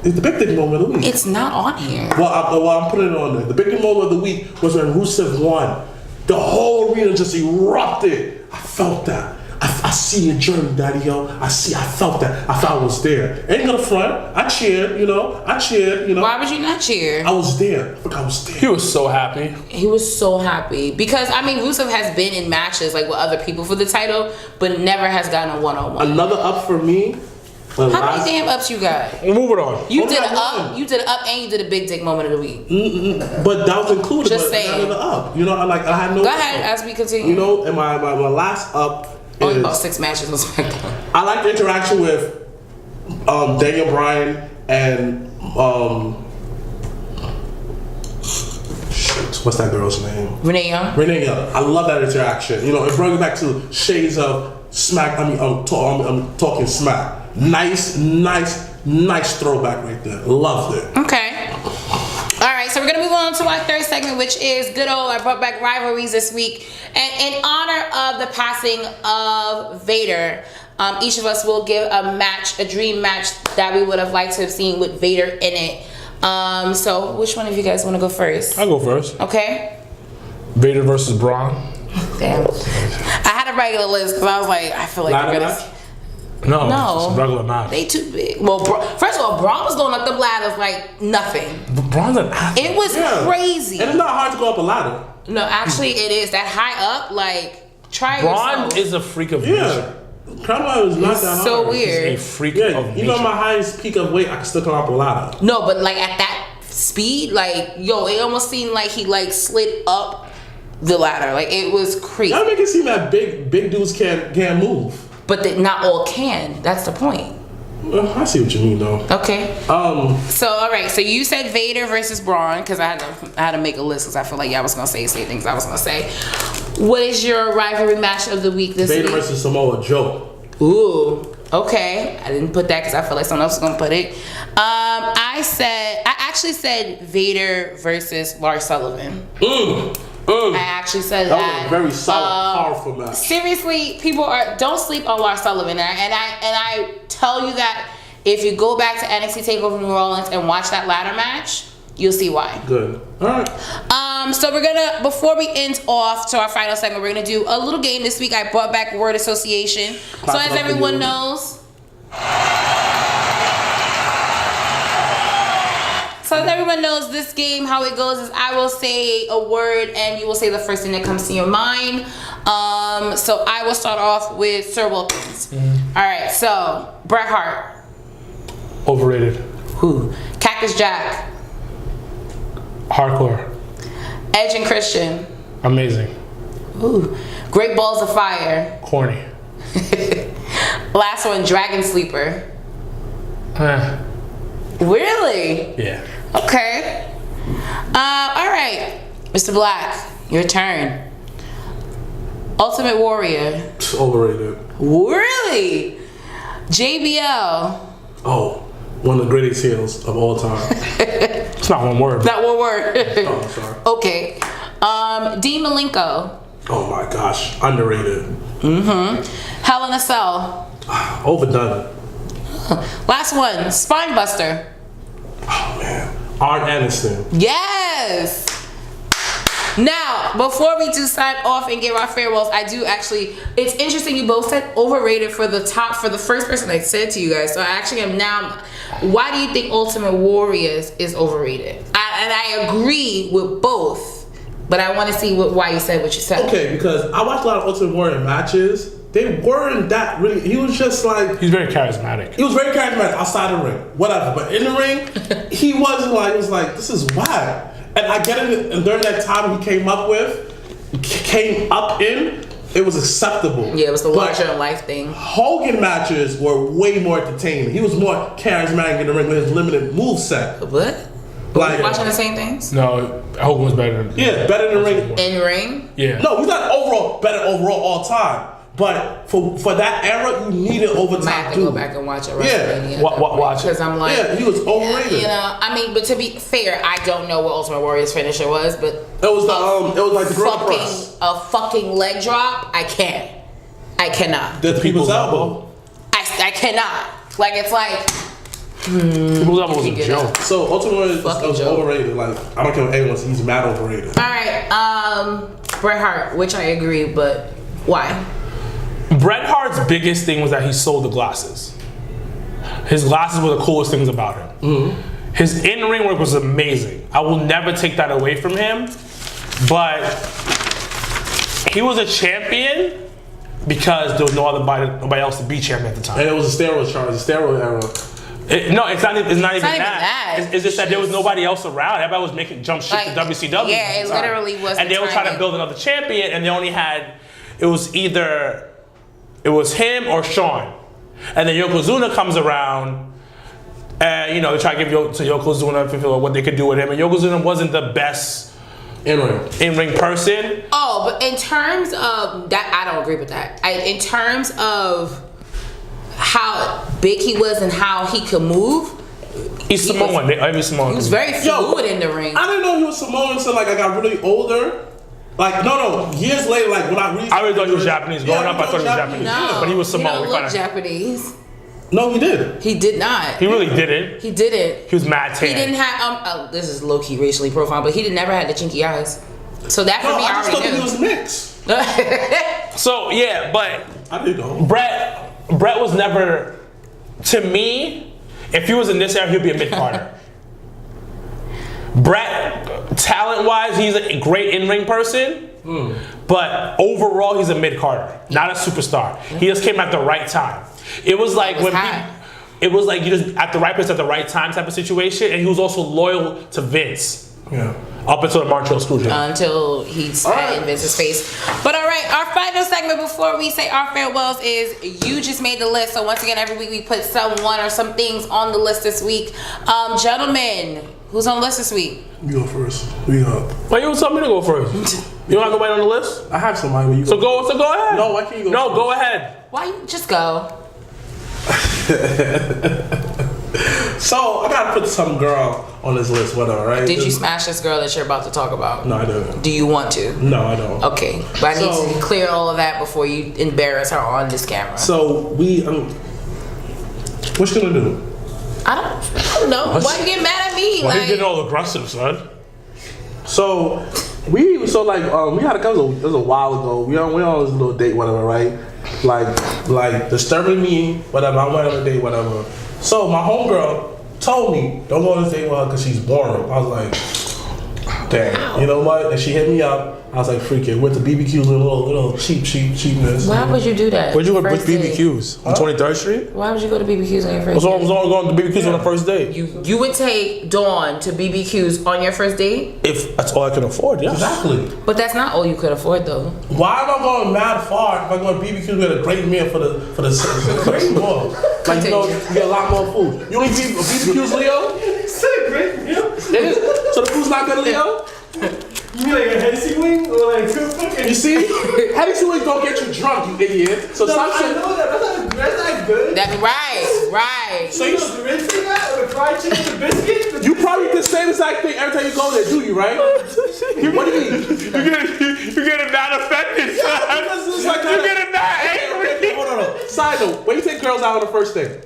It's the big moment of the week. It's not on here. Well, I'm putting it on there. The big moment of the week was when Rusev won. The whole arena just erupted. I felt that. I see your journey, Daddy, yo. I felt that. I felt I was there. Ain't gonna front. I cheered, Why would you not cheer? I was there. I was there. He was so happy. He was so happy because Rusev has been in matches like with other people for the title, but never has gotten a one-on-one. Another up for me. How many damn ups you got? Move it on. You Only did an got up, one. you did an up, and you did a big dick moment of the week. But that was included. Just but saying. none of the up. I had no. Go ahead as we continue. And my last up Only is about 6 matches on SmackDown. I like the interaction with Daniel Bryan and what's that girl's name? Renee Young. Renee Young. I love that interaction. It brings me back to shades of Smack. I'm talking Smack. Nice throwback right there. Loved it. Okay. All right, so we're gonna move on to our third segment, which is good old. I brought back rivalries this week, and in honor of the passing of Vader, each of us will give a dream match that we would have liked to have seen with Vader in it. So which one of you guys want to go first? I'll go first. Okay. Vader versus Braun. Damn. I had a regular list because I was like, I feel like they're gonna. No, it's a regular match. They too big. Well, first of all, Braun was going up the ladders like nothing. But Braun's an athlete. It was crazy. And it's not hard to go up a ladder. No, actually, it is that high up. Like, try Braun yourself. is a freak of nature. Climb is not that hard. So weird. He's a freak of nature. Even on my highest peak of weight, I can still climb up a ladder. No, but like at that speed, like yo, it almost seemed like he like slid up the ladder. Like it was crazy. Y'all make it seem that big dudes can't move. But not all can. That's the point. I see what you mean, though. Okay. So all right. So you said Vader versus Braun because I had to make a list because I feel like y'all was gonna say things I was gonna say. What is your rivalry match of the week this week? Vader versus Samoa Joe. Ooh. Okay. I didn't put that because I feel like someone else was gonna put it. I actually said Vader versus Lars Sullivan. I actually said that. That was a very solid, powerful match. Seriously, people don't sleep on Lars Sullivan, and I tell you that if you go back to NXT Takeover New Orleans and watch that ladder match, you'll see why. Good. All right. So we're gonna, before we end off to our final segment, we're gonna do a little game this week. I brought back word association. So as everyone knows. So as everyone knows, this game, how it goes is I will say a word and you will say the first thing that comes to your mind. So I will start off with Sir Wilkins. All right, so Bret Hart. Overrated. Who? Cactus Jack. Hardcore. Edge and Christian. Amazing. Ooh. Great Balls of Fire. Corny. Last one, Dragon Sleeper. Really? Yeah. Okay. All right, Mr. Blacc, your turn. Ultimate Warrior. Overrated. Really? JBL. Oh, one of the greatest heels of all time. It's not one word. Not one word. Oh, I'm sorry. Okay. Dean Malenko. Oh my gosh, underrated. Hell in a Cell. Overdone. Last one, Spinebuster. Oh man, Arn Anderson. Yes. Now, before we do sign off and give our farewells, I do actually. It's interesting. You both said overrated for the first person I said to you guys. So I actually am now. Why do you think Ultimate Warriors is overrated? And I agree with both, but I want to see why you said what you said. Okay, because I watched a lot of Ultimate Warrior matches. They weren't that really. He was just like. He's very charismatic. He was very charismatic outside the ring, whatever. But in the ring, he wasn't like. It was like, this is whack. And I get it. And during that time he came up in, it was acceptable. Yeah, it was the larger than life thing. Hogan matches were way more entertaining. He was more charismatic in the ring with his limited moveset. What? Like Watching the same things? No, Hogan was better. Better in the ring. In ring? Yeah. No, he's not better overall all time. But for that era, you needed I overtime have to go back and watch it. Yeah. Watch it. Because I'm like, yeah, he was overrated. You know, I mean, but to be fair, I don't know what Ultimate Warrior's finisher was, but It was like the gorilla press. a fucking leg drop. I cannot. The people's elbow. I cannot. Like it's like. People's elbow was a joke. So Ultimate Warrior was joke. overrated. Like I don't care what anyone says, he's mad overrated. All right, Bret Hart, which I agree, but why? Bret Hart's biggest thing was that he sold the glasses. His glasses were the coolest things about him. His in-ring work was amazing. I will never take that away from him. But he was a champion because there was nobody else to be champion at the time. And it was a steroid charge, a steroid era. It's not even that. It's just that there was nobody else around. Everybody was making jump ship to WCW. Yeah, it literally was. And they were trying to build another champion, and they only had. It was him or Shawn. And then Yokozuna comes around and, they try to give Yokozuna what they could do with him. And Yokozuna wasn't the best in-ring person. Oh, but in terms of that, I don't agree with that. In terms of how big he was and how he could move, he's Samoan. Every Samoan. He was very fluid in the ring. I didn't know he was Samoan until I got really older. Like no, years later, like when I really thought he was Japanese. Growing up, I thought he was Japanese. No, but he was Samoan. He don't look Japanese. No, he did. He did not. He really didn't. He didn't. He was mad tan. He didn't have. This is low key racially profiled, but he never had the chinky eyes. So that for me, I just I thought already he knew. was mixed. So yeah, but I didn't know. Brett was never, to me, if he was in this era, he'd be a mid-carder. Brett, talent-wise, he's a great in-ring person, but overall, he's a mid-carder, not a superstar. He just came at the right time. It was like it was like you just at the right place at the right time type of situation, and he was also loyal to Vince. Yeah. Up until the Montreal Screwjob. Until he spat in Vince's face. But all right, our final segment before we say our farewells is you just made the list. So once again, every week we put someone or some things on the list this week. Gentlemen, who's on the list this week? You go first. We go. Why you tell me to go first? You don't have nobody on the list? I have somebody. But you go. So go ahead. No, why can't you go? No, first? go ahead. Why you just go? So I gotta put some girl on this list, whatever, right? Did you smash this girl that you're about to talk about? No, I didn't. Do you want to? No, I don't. Okay, but I need to clear all of that before you embarrass her on this camera. So we, what you gonna do? I don't know. Why you get mad at me? Why Like, you getting all aggressive, son? So we had it was a while ago. We on this little date, whatever, right? Like disturbing me, whatever. I went on a date, whatever. So my homegirl told me, don't go on this date with her because she's boring. I was like, damn, you know what? And she hit me up. I was like, freak it. Went to BBQ's a little cheapness. why would you do that? Where'd you go with First date? BBQ's? On 23rd Street? Why would you go to BBQ's on your first I was date? only going to BBQ's on the first date. You would take Dawn to BBQ's on your first date? If that's all I can afford, yeah. Exactly. But that's not all you could afford, though. Why am I going mad far if I go to BBQ and get a great meal for the store? Like, you know, you get a lot more food. You only BBQ's, Leo? It's a great meal. It is. So the food's not good, Leo? You mean like a Hennessy wing or like a fucking? You see? Hennessy wings don't get you drunk, you idiot. So No, stop I saying. know that. That's not good. That right. So you know the rinse they got or the fried chicken, the biscuit. You probably do the same exact thing every time you go there, do you, right? What do you mean? You get it not offended, son. It's like You get it not angry. Okay, hold on. Side note, when you take girls out on the first date?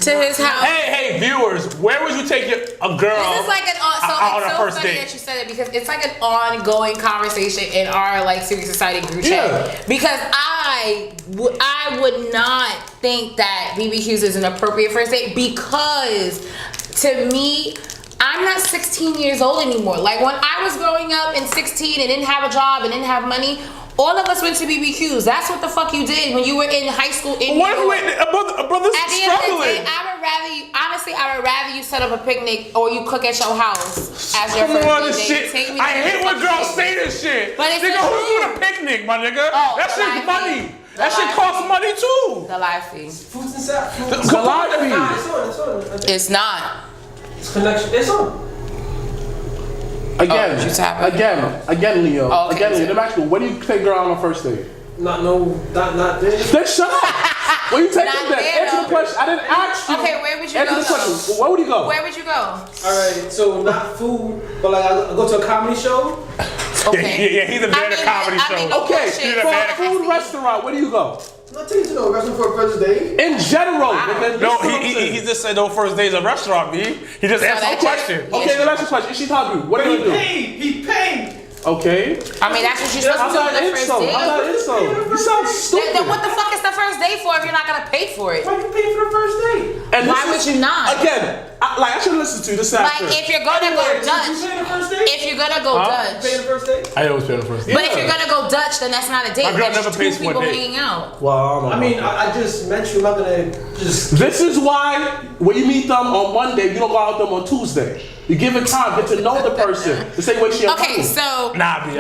To his house. Hey, viewers, where would you take a girl This is like on it's a so first funny date? that you said it because it's like an ongoing conversation in our like Secret Society group chat. Yeah. Because I would not think that BBQ's is an appropriate first date because to me, I'm not 16 years old anymore. Like when I was growing up in 16 and didn't have a job and didn't have money, all of us went to BBQs. That's what the fuck you did when you were in high school in What New if York. a brother's At the end of the struggling? day, I would rather you set up a picnic or you cook at your house as your Come first on, date. this shit. Take me I to hate the when fucking girls date. say this shit. But it's Nigga, the who's truth. doing a picnic, my nigga? Oh, that the shit's live money. feed. That The shit live costs feed. money too. The live fee. Fruits and salads. Come on, It's on. It's not. It's connection. It's on. Again, Oh, you tapping? again, Leo. Oh, okay. Again, Leo. Let me ask you, when do you take a girl on a first date? Not this. Then shut up. When you take Not them there, there, answer the though. question. I didn't ask you. Okay, where would you Answer go the question. though? Where would you go? Where would you go? Alright, so not food, but like I go to a comedy show. Okay. Yeah, he's a man of comedy show. no Okay, bullshit. for a food restaurant, where do you go? I'm not taking you to no restaurant for a first date. In general, nigga. No, listen to what I'm he saying. just said no first date's a restaurant, B. He just answered that the question. Okay, then that's the question. Is she talking to you? What do you do? He paid. Okay. I mean, that's what you're supposed How's to do on that the first insult? date. How's that insult? You sound stupid. Then what the fuck is the first date for if you're not gonna pay for it? Why you pay for the first date? And Why this would you not? Again, I should listen to this Like after. if you're gonna go You Dutch, paying the first date? if you're gonna go Paying Dutch, the first date? I always pay the first date. but if you're gonna go Dutch, then that's not a date. My girl That's never two pays for a people date. hanging out. Well, I don't know. I mean, I just met you. I'm not gonna just. This is why when you meet them on Monday, you don't go out with them on Tuesday. You give it time, get to know the person. The same way she Okay, so Nah, B,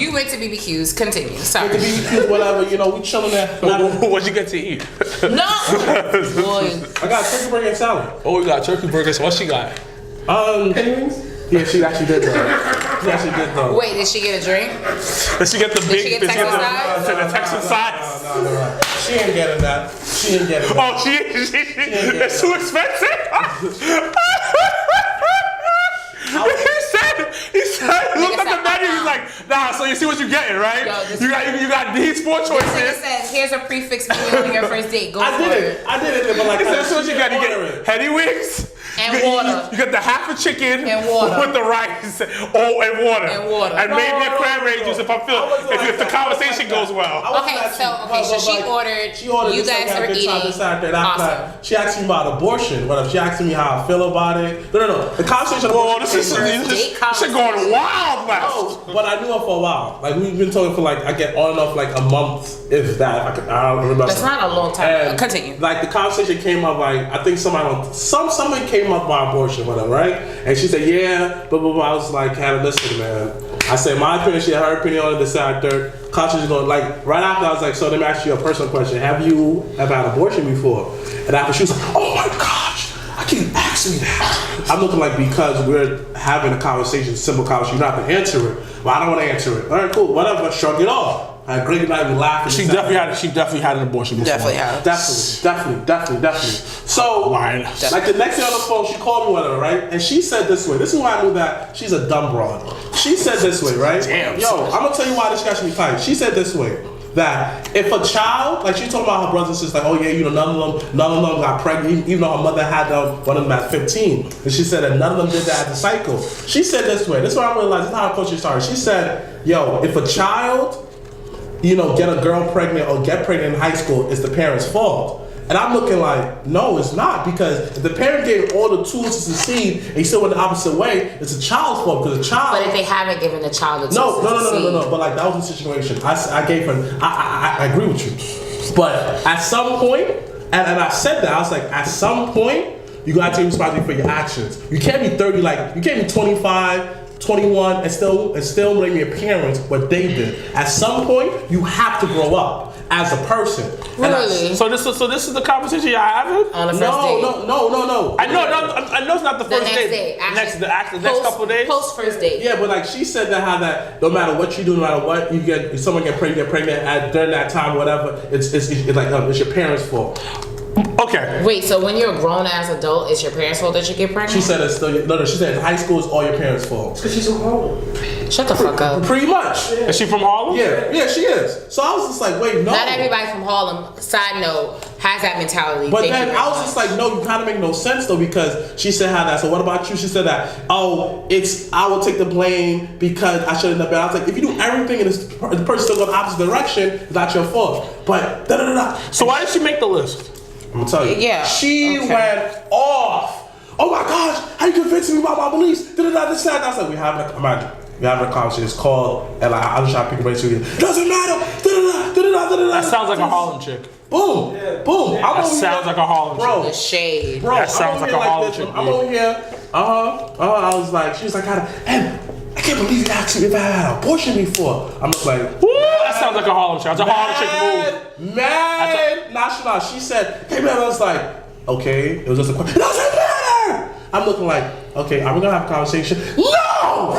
you went to BBQ's. Continue. Sorry. the BBQs, whatever, you know, we chilling there. What'd you get to eat? No. Boy. I got turkey burger and salad. Oh, we got turkey burgers. What she got? Penny wings? Yeah, she actually did though. She actually did though. Wait, did she get a drink? Did she get the big? she get Texas size? The Texas size. No. She ain't getting that. She ain't getting that. Oh, she it's too expensive. He said, he looked at the menu. He's like, nah. So you see what you're getting, right? Yo, you got these 4 This choices. nigga says, here's a prefix meal on your first date. Go for it. I did it, but like, He said, so what you got? You get heady wings. And you water. You got the half a chicken And water. with the rice. Oh, and water. And water. And maybe a cranberry juice if I feel if the conversation goes well. Okay, so she ordered. You guys are eating. Awesome. She asked me about abortion. What if she asked me how I feel about it? No. The conversation. Whoa, this is going wild, man. No, but I knew her for a while. Like we've been talking for like I get on and off like a month, if that. I don't remember. That's not a long time. And, Continue. Like the conversation came up. Like I think somebody came up about abortion, whatever, right? And she said, yeah, blah blah blah. I was like, "Hannah, listen, man." I said my opinion. She had her opinion on it. This and third. Conversation going like right after. I was like, "So let me ask you a personal question. Have you ever had abortion before?" And after she was like, "Oh my gosh, I keep asking me that." I'm looking like because we're having a conversation, simple conversation, you don't have to answer it. Well, I don't want to answer it. All right, cool, whatever. Shrug it off. I had a great night. We laughed. She definitely had an abortion before. Definitely have. Definitely. So, like the next day on the phone, she called me whatever, right? And she said this way. This is why I knew that she's a dumb broad. She said this way, right? Damn. Yo, I'm gonna tell you why this guy should be tight. She said this way. That if a child, like she talking about her brothers and sisters, like, oh yeah, you know, none of them got pregnant, even though her mother had one of them at 15. And she said that none of them did that at the cycle. She said this way. This is what I realized. This is how her culture started. She said, yo, if a child, you know, get a girl pregnant or get pregnant in high school, it's the parents' fault. And I'm looking like, no, it's not, because if the parent gave all the tools to succeed and you still went the opposite way, it's a child's fault, because a child. But if they haven't given the child the tools to succeed. No. But like that was the situation. I gave her. I agree with you. But at some point, and I said that I was like, at some point, you gotta take responsibility for your actions. You can't be 30, like you can't be 25. 21 and still blame your parents what they did. At some point, you have to grow up as a person. Really? So this is the conversation y'all having? On the first date? No. I know it's not the first day. The next couple of days. Post first date. Yeah, but like she said that no matter what you do, no matter what you get, someone get pregnant during that time, whatever. It's like it's your parents' fault. Okay. Wait, so when you're a grown ass adult, it's your parents' fault that you get pregnant? She said it's still she said high school is all your parents' fault. Because she's from Harlem. Shut the fuck up. Pretty much. Is she from Harlem? Yeah, she is. So I was just like, wait, no. Not everybody from Harlem, side note, has that mentality. But then I was just like, no, you kind of make no sense though, because she said how that. So what about you? She said that, I will take the blame because I shouldn't have been. I was like, if you do everything and the person still go the opposite direction, it's not your fault. But So why did she make the list? I'm gonna tell you. Yeah. She went off. Oh my gosh, how you convincing me about my beliefs? This, that. I was like, we're having a conversation. It's called, and like, I was trying to pick a brain to you. Doesn't matter. That sounds like a Harlem chick. Boom. That sounds like a Harlem chick. The shade. Bro, That sounds like a Harlem chick. I'm over here. I was like, she was like, and I can't believe you asked me if I had an abortion before. I'm just like, woo, that sounds like a Harlem chick. That's a Harlem chick move. Nah. She said, hey man, I was like, okay, it was just a question. It doesn't matter. I'm looking like, okay, are we gonna have a conversation? No!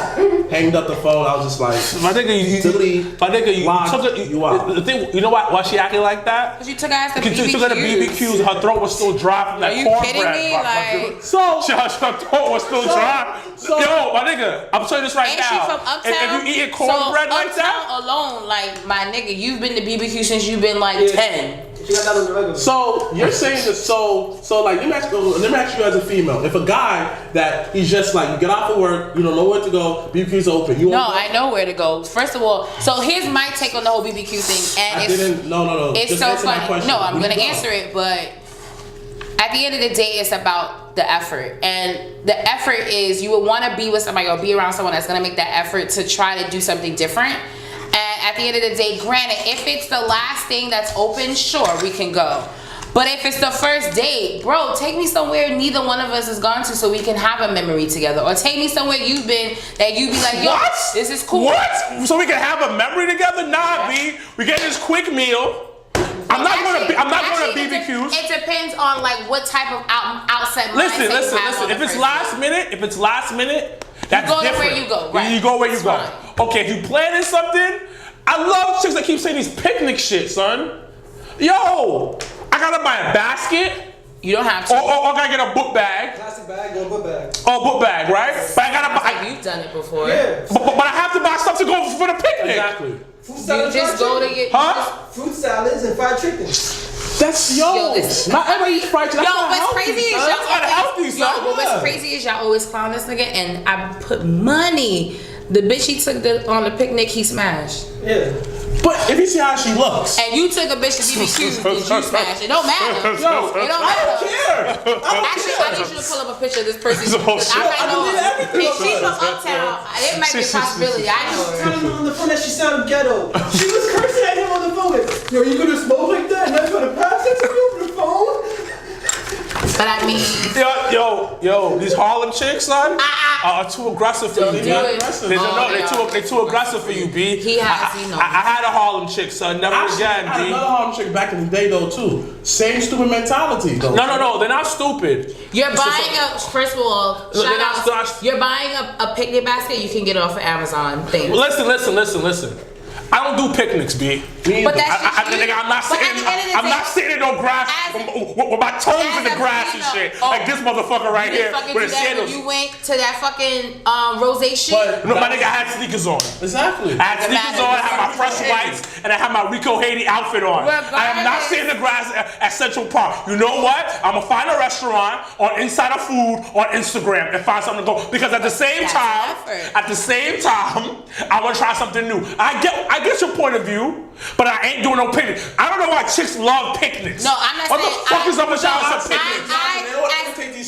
Hanged up the phone, I was just like, my nigga, you took it. The thing, you know why she acting like that? Because you took her ass to BBQs. She took her to BBQs, her throat was still dry from that cornbread. Are you kidding me? Her throat was still dry. Yo, my nigga, I'm telling you this right now. She from Uptown? If you eating cornbread like that, Uptown alone, like my nigga, you've been to BBQ since you've been like 10. She got that on the regular. So you're saying that so like let me ask you as a female, if a guy that he's just like, you get off of work, you don't know where to go, BBQ's open, you won't go? I know where to go. First of all, so here's my take on the whole BBQ thing, and no. It's just so funny. No, I'm gonna go? answer it, but at the end of the day, it's about the effort, and the effort is you would want to be with somebody or be around someone that's gonna make that effort to try to do something different. And at the end of the day, granted, if it's the last thing that's open, sure, we can go. But if it's the first date, bro, take me somewhere neither one of us has gone to so we can have a memory together. Or take me somewhere you've been that you be like, yo, what? This is cool. What? So we can have a memory together? Nah, B. We get this quick meal. I'm not going to BBQs. It depends on like what type of outside mindset Listen. you have. If it's last minute, that's you go different. where you go. Right. You go where you go. Fine. Okay, if you planning something, I love chicks that keep saying these picnic shit, son. Yo, I gotta buy a basket. You don't have to. Or I gotta get a book bag. bag or book bag. Oh, book bag, right? But I gotta buy. You've done it before. Yeah. But I have to buy stuff to go for the picnic. Exactly. Fruit You salads, just fried go to chicken. get. Fruit salads and fried chicken. That's listen. not everybody eats fried chicken. Yo, That's not what's crazy is healthy, son. y'all That's not healthy, always, yo, son. but what's crazy is y'all always clown this nigga, and I put money. The bitch he took on the picnic, he smashed. Yeah. But if you see how she looks, And you took a bitch to BBQ, did you smash? It don't matter. yo, It don't I don't matter. care. I don't Actually, care. I need you to pull up a picture of this person. So Because I might I know believe her. everything If she's about from Uptown, it might be a possibility. I know her. Telling him on the phone that she sounded ghetto. She was cursing at him on the phone. Like, yo, you gonna smoke like that? And that's gonna pass it to you over the phone? But I mean, Yo, these Harlem chicks, son, are too aggressive for you. do it. They too aggressive for you, B. He has, he knows. I had a Harlem chick, son. Never Actually, I had again, B. another Harlem chick back in the day though too. Same stupid mentality though. No, they're not stupid. you're buying a, first of all, Look, shout they're not- out, you're buying a picnic basket, you can get it off of Amazon thing. Listen. I don't do picnics, B. But that's just you. Nigga, I'm not But sitting. at the end of the I'm day, not sitting in no grass as- with my toes in the as a grass and female- shit. oh, Like this motherfucker right You here didn't fucking with do his that when sandals. you went to that fucking rosé shit. But No, my nigga, I had sneakers on. exactly. I had sneakers on, I had my fresh whites, and I had my Rico Haiti outfit on. I am not sitting in the grass at Central Park. You know what? I'm gonna find a restaurant on Insider Food on Instagram and find something to go. Because at the same That's time, I wanna try something new. I get your point of view, but I ain't doing no picnic. I don't know why chicks love picnics. No, I'm not what saying. What the fuck is up with y'all with some picnics?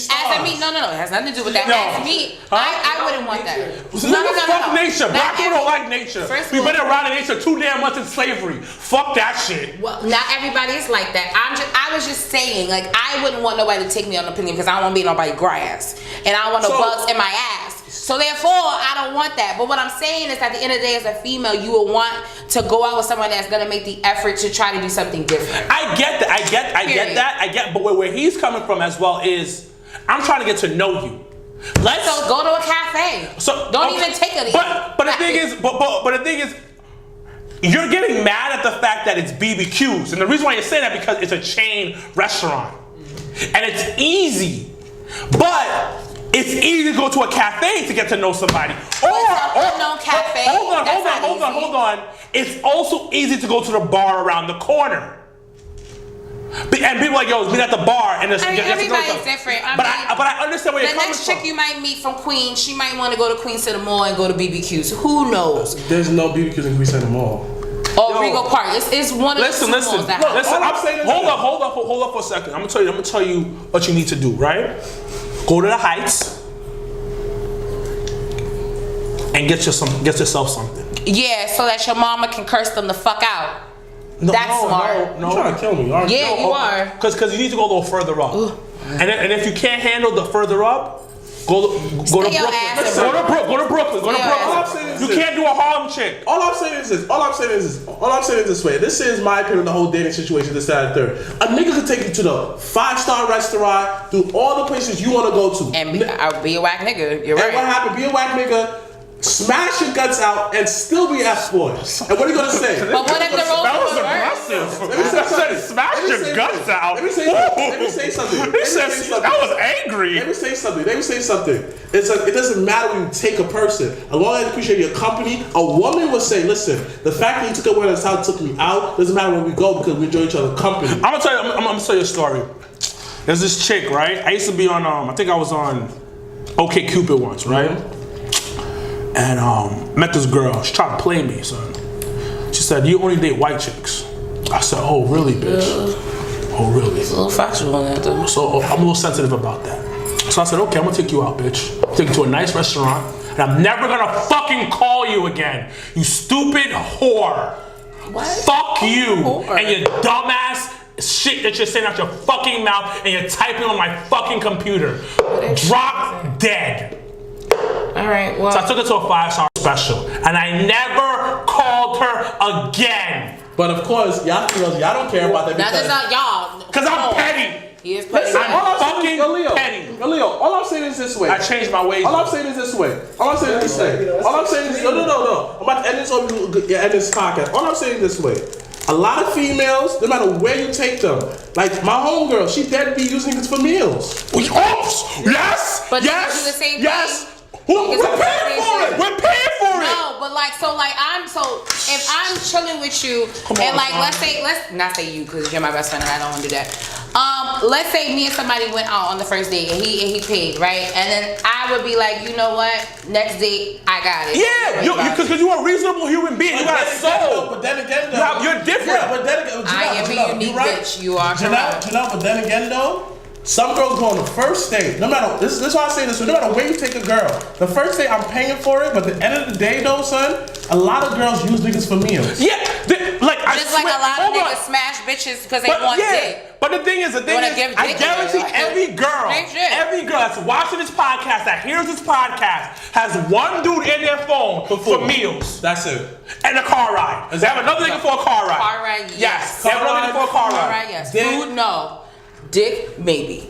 As a me, no, it has nothing to do with that. No. As me, I wouldn't want that. Fuck nature. Black people don't like nature. First of We've all- been around nature 2 damn months in slavery. Fuck that shit. Well, not everybody is like that. I was just saying, like, I wouldn't want nobody to take me on the picnic because I don't want to be in nobody's grass, and I don't want no bugs in my ass. So therefore, I don't want that. But what I'm saying is, at the end of the day, as a female, you will want to go out with someone that's gonna make the effort to try to do something different. I get that. I get. But where he's coming from as well is, I'm trying to get to know you. So go to a cafe. So don't even take it. But the thing is, you're getting mad at the fact that it's BBQs, and the reason why you're saying that because it's a chain restaurant, and it's easy. But it's easy to go to a cafe to get to know somebody. Or unknown cafe. Hold on. It's also easy to go to the bar around the corner. And people like, yo, meet at the bar and everybody's different. But I understand where you're coming from. The next chick you might meet from Queens, she might want to go to Queens to the mall and go to BBQs. Who knows? There's no BBQs in Queens Center Mall. Oh, Regal Park. It's one of the two malls that have. Listen. Hold up for a second. I'm gonna tell you what you need to do. Right? Go to the Heights and get yourself something. Yeah, so that your mama can curse them the fuck out. That's smart. No. You're trying to kill me, aren't you? Yeah, you are. Because you need to go a little further up. And if you can't handle the further up, go to Brooklyn. Go to Brooklyn. You can't do a Harlem chick. All I'm saying is this way. This is my opinion of the whole dating situation, this, that, and third. A nigga could take you to the 5-star restaurant, do all the places you want to go to. And I'll be a whack nigga. You're right. And what happened? Be a whack nigga, smash your guts out, and still be F-boy. And what are you going to say? But what if the roles That was reversed? aggressive. Smash your guts out. Let me say something. He said that was angry. Let me say something. It doesn't matter when you take a person. As long as I appreciate your company, a woman will say, listen, the fact that you took away the time took me out doesn't matter when we go because we enjoy each other's company. I'm gonna tell you a story. There's this chick, right? I used to be on I think I was on OK Cupid once, right? And met this girl. She tried to play me, son. She said, "You only date white chicks." I said, "Oh, really, bitch? Oh, really?" It's a little factual on that, though. So I'm a little sensitive about that. So I said, "Okay, I'm gonna take you out, bitch. Take you to a nice restaurant, and I'm never gonna fucking call you again. You stupid whore. What? Fuck you Whore. and your dumbass shit that you're saying out your fucking mouth and you're typing on my fucking computer. Drop dead." All right, well. So I took her to a 5-star special, and I never called her again. But of course, y'all don't care about that That's not y'all. Cause I'm petty. He is petty. I'm fucking petty. Leo, all I'm saying is this way. I changed my ways. All I'm saying is this way. No. I'm about to end this podcast. All I'm saying is this way. A lot of females, no matter where you take them, like my homegirl, she dead be using niggas for meals. Yes. But yes. do the same yes. thing. We're paying for it. We're paying for it. No, but like, if I'm chilling with you, and like, let's not say you, because you're my best friend and I don't want to do that. Let's say me and somebody went out on the first date and he paid, right? And then I would be like, you know what? Next date, I got it. Yeah, because you're a reasonable human being. You got a soul. But then again, though, you're different. Yeah, but then again, I am a unique bitch. You are correct. Janelle, but then again, though. Some girls go on the first date, no matter, this is why I say this, no matter where you take a girl, the first date I'm paying for it, but at the end of the day though, son, a lot of girls use niggas for meals. Yeah, like I Just swear, like a lot of niggas smash bitches because they want dick. But the thing is, I guarantee every girl that's watching this podcast, that hears this podcast, has one dude in their phone for meals. That's it. And a car ride. They have another nigga for a car ride. Car ride, yes. They have another nigga for a car ride. Yes. Dick. Food, no. Dick, maybe.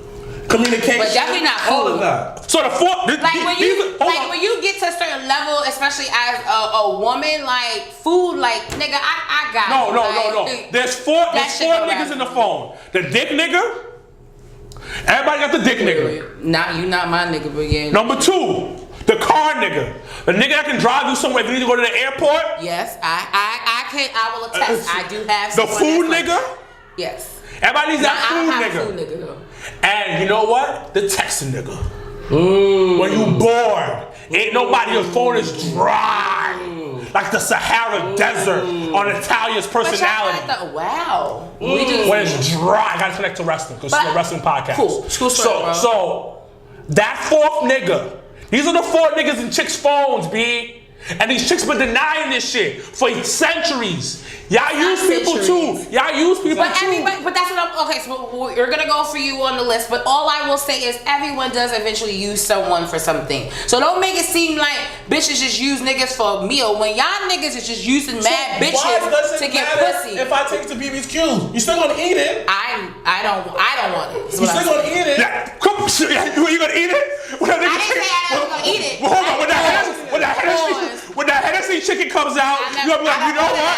Communication. But definitely not food. All of that. So the fourth, when you get to a certain level, especially as a woman, like food, like nigga, I got No. There's four niggas in the phone. The dick nigga. Everybody got the dick nigga. You not my nigga, but yeah. Number 2, the car nigga. The nigga that can drive you somewhere if you need to go to the airport. Yes, I will attest. I do have the food nigga. Yes. Everybody needs that food I nigga. have food nigga though. And you know what? The texting nigga. When you bored, ain't nobody, your phone is dry. Like the Sahara Desert on Italia's personality. Wow. When it's dry, I gotta connect to wrestling because it's a wrestling podcast. Cool. So that fourth nigga, these are the 4 niggas in chicks' phones, B. And these chicks been denying this shit for centuries. Y'all use people too. But that's what okay, so we're gonna go for you on the list, but all I will say is everyone does eventually use someone for something. So don't make it seem like bitches just use niggas for a meal when y'all niggas is just using mad bitches to get pussy. If I take it to BBQ, you still gonna eat it? I don't want it. You still gonna eat it? Yeah, you gonna eat it? I didn't say I was gonna eat it. Well, hold on, when that Hennessy chicken comes out, you're gonna be like, you know what?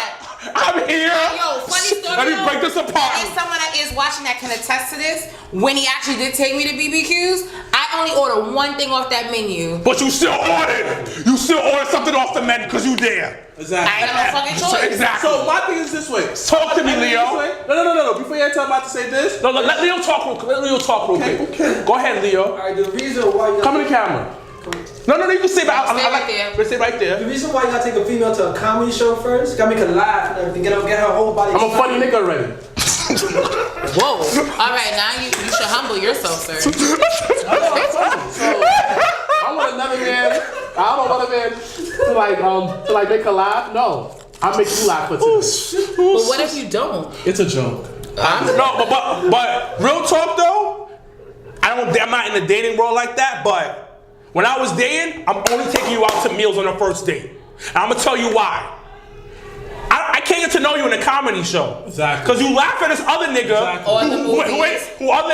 I'm here. Yo, funny story. Let me break this apart. There's someone that is watching that can attest to this. When he actually did take me to BBQs, I only ordered one thing off that menu. But you still ordered. You still ordered something off the menu because you there. Exactly. I ain't got no fucking choice. Exactly. So my thing is this way. Talk to me, Leo. No. Before you tell me to say this. No, let Leo talk real quick. Okay. Go ahead, Leo. Alright, the reason why you Come in the camera. No, you can say that. Stay right there. The reason why you gotta take a female to a comedy show first, gotta make her laugh and everything, get her whole body. I'm a funny nigga already. Whoa. Alright, now you should humble yourself, sir. I want another man. I don't want a man to make her laugh. No. I'll make you laugh for today. But what if you don't? It's a joke. But real talk though, I'm not in the dating world like that, but when I was dating, I'm only taking you out to meals on the first date. And I'm gonna tell you why. I can't get to know you in a comedy show. Exactly. Because you laugh at this other nigga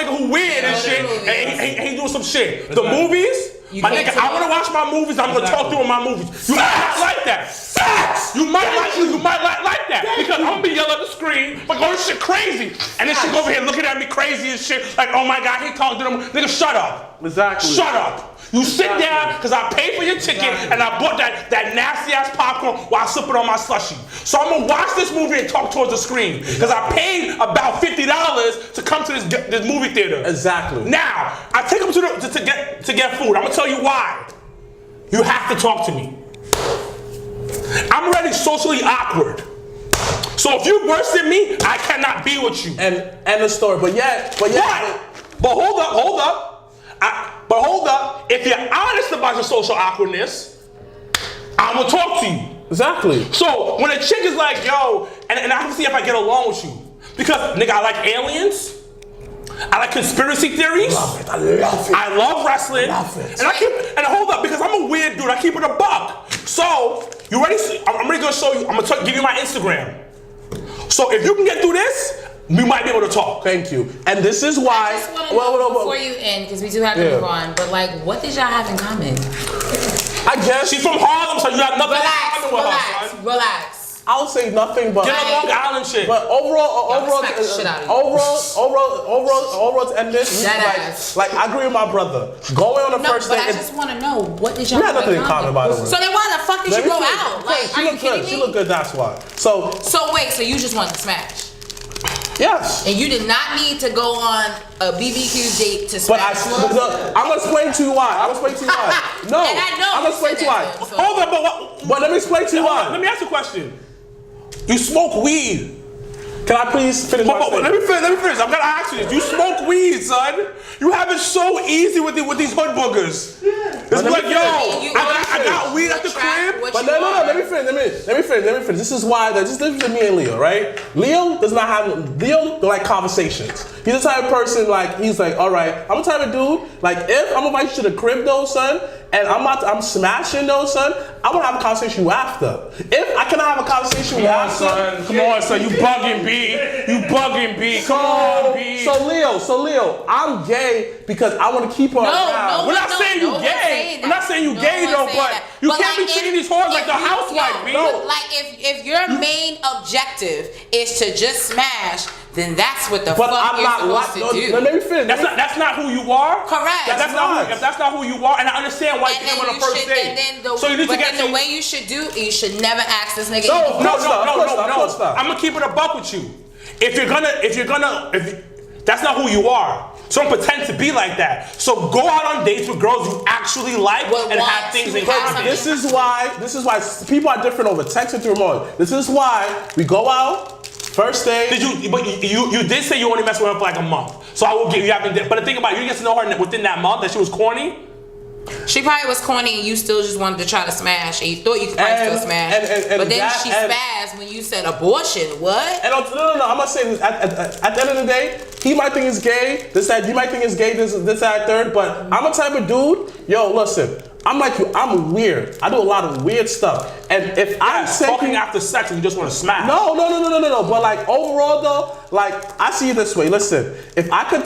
who weird and shit, and he doing some shit. The movies, my nigga, I wanna watch my movies, I'm gonna talk through my movies. You might not like that. Facts! You might like that. Because I'm gonna be yelling at the screen, like, oh, this shit crazy. And this shit over here looking at me crazy and shit, like, oh my God, he talking to them. Nigga, shut up. Exactly. Shut up. You sit down because I paid for your ticket and I bought that nasty ass popcorn while sipping on my slushie. So I'm gonna watch this movie and talk towards the screen because I paid about $50 to come to this movie theater. Exactly. Now I take them to get food. I'm gonna tell you why. You have to talk to me. I'm already socially awkward. So if you're worse than me, I cannot be with you. And the story, but hold up. But hold up, if you're honest about your social awkwardness, I'm gonna talk to you. Exactly. So when a chick is like, yo, and I have to see if I get along with you. Because, nigga, I like aliens. I like conspiracy theories. I love it. I love wrestling. Love it. And hold up, because I'm a weird dude, I keep it a buck. So, you ready? I'm ready to show you, I'm gonna give you my Instagram. So if you can get through this, we might be able to talk. Thank you. And this is why. I just want to know before you end, because we do have to move on. But like, what did y'all have in common? I guess she's from Harlem, so you have nothing in common with her, son. Relax. I'll say nothing but. Get on Long Island shit. But overall, smack the shit out of you. overall, to end this, like I agree with my brother. Going on the first but date. I just want to know, what did y'all We had nothing in common, by the way. So then why the fuck did you go out? Like, she are you looked kidding good. me? She looked good. That's why. So wait, so you just wanted to smash? yes. And you did not need to go on a BBQ date to But smash. I'm gonna explain to you why. No, And I know I'm gonna explain to you why. so. Hold on, But let me explain to you why. Let me ask you a question. You smoke weed. Can I please finish my Let statement? me finish. I'm gonna ask you this. You smoke weed, son. You have it so easy with these hood boogers. It's like, yo, I got weed at the crib. But no, let me finish. This is why this is different than me and Leo, right? Leo don't like conversations. He's the type of person, like, he's like, all right, I'm the type of dude, like, if I'm inviting you to the crib though, son, and I'm smashing though, son, I want to have a conversation with you after. If I cannot have a conversation with you after. Come on, son. You bugging, B. Come on, B. So Leo, I'm gay because I want to keep her around. We're not saying you gay. We're not saying you gay though, but you can't be treating these whores like the housewife, B. Like if your main objective is to just smash, then that's what the fuck you're supposed to do. Let me finish. That's not who you are. Correct. If that's not who you are, and I understand why you came on the first date. So you need to get the way you should do, you should never ask this nigga. No. I'm gonna keep it a buck with you. If that's not who you are. So don't pretend to be like that. So go out on dates with girls you actually like and have things in common. This is why people are different over text and through remote. This is why we go out. First day. But you did say you only messed with her for like a month. So I will give you but the thing about it, you get to know her within that month that she was corny. She probably was corny and you still just wanted to try to smash and you thought you could probably still smash. But then she spazzed when you said abortion. What? No, I'm not saying this. At the end of the day, he might think it's gay, you might think it's gay, this, that, third, but I'm a type of dude, yo, listen, I'm like you, I'm weird. I do a lot of weird stuff. And if I'm talking after sex and you just want to smash. No. But like overall though, like I see it this way. Listen, if I could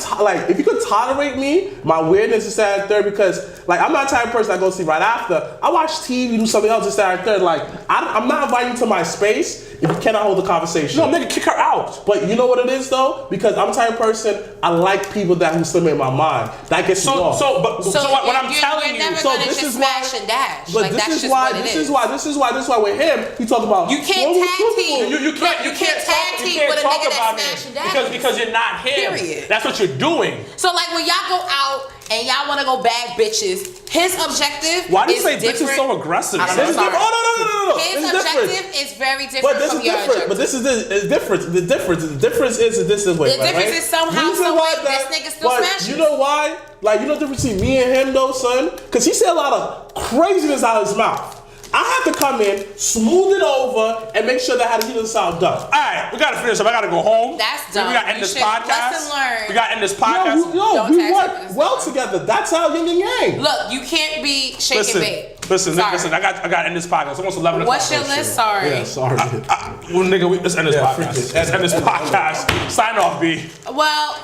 if you could tolerate me, my weirdness is that third, because like I'm not the type of person that goes to sleep right after. I watch TV, do something else, this, that, third. Like I'm not inviting you to my space if you cannot hold the conversation. No, nigga, kick her out. But you know what it is though? Because I'm the type of person, I like people that who stimulate my mind. That gets me off. So what I'm telling you, so this is smash and dash. But like, this that's is just why. what This is why with him, he talk about you can't tag team. You can't tag team with a nigga that's smash and dash. Because you're not him. Period. That's what you're doing. So like when y'all go out and y'all want to go bag bitches, his objective. Why do you say different. bitches so aggressive? I don't know, This is sorry. no. His objective is very different But this from is your different. objective. But this is the difference. The difference is this way. The difference is somehow, some way, this nigga still smashing. You know why? Like, you know the difference between me and him though, son? Because he said a lot of craziness out of his mouth. I have to come in, smooth it over, and make sure that he doesn't sound dumb. All right, we gotta finish up. I gotta go home. That's dumb. We gotta end this podcast. Lesson learned. We gotta end this podcast. We work well together. That's how yin and yang. Look, you can't be shake and bake. Listen. I gotta end this podcast. It's almost 11 o'clock. What's your list? Sorry. Yeah, sorry. Well, nigga, let's end this podcast. Let's end this podcast. Sign off, B. Well,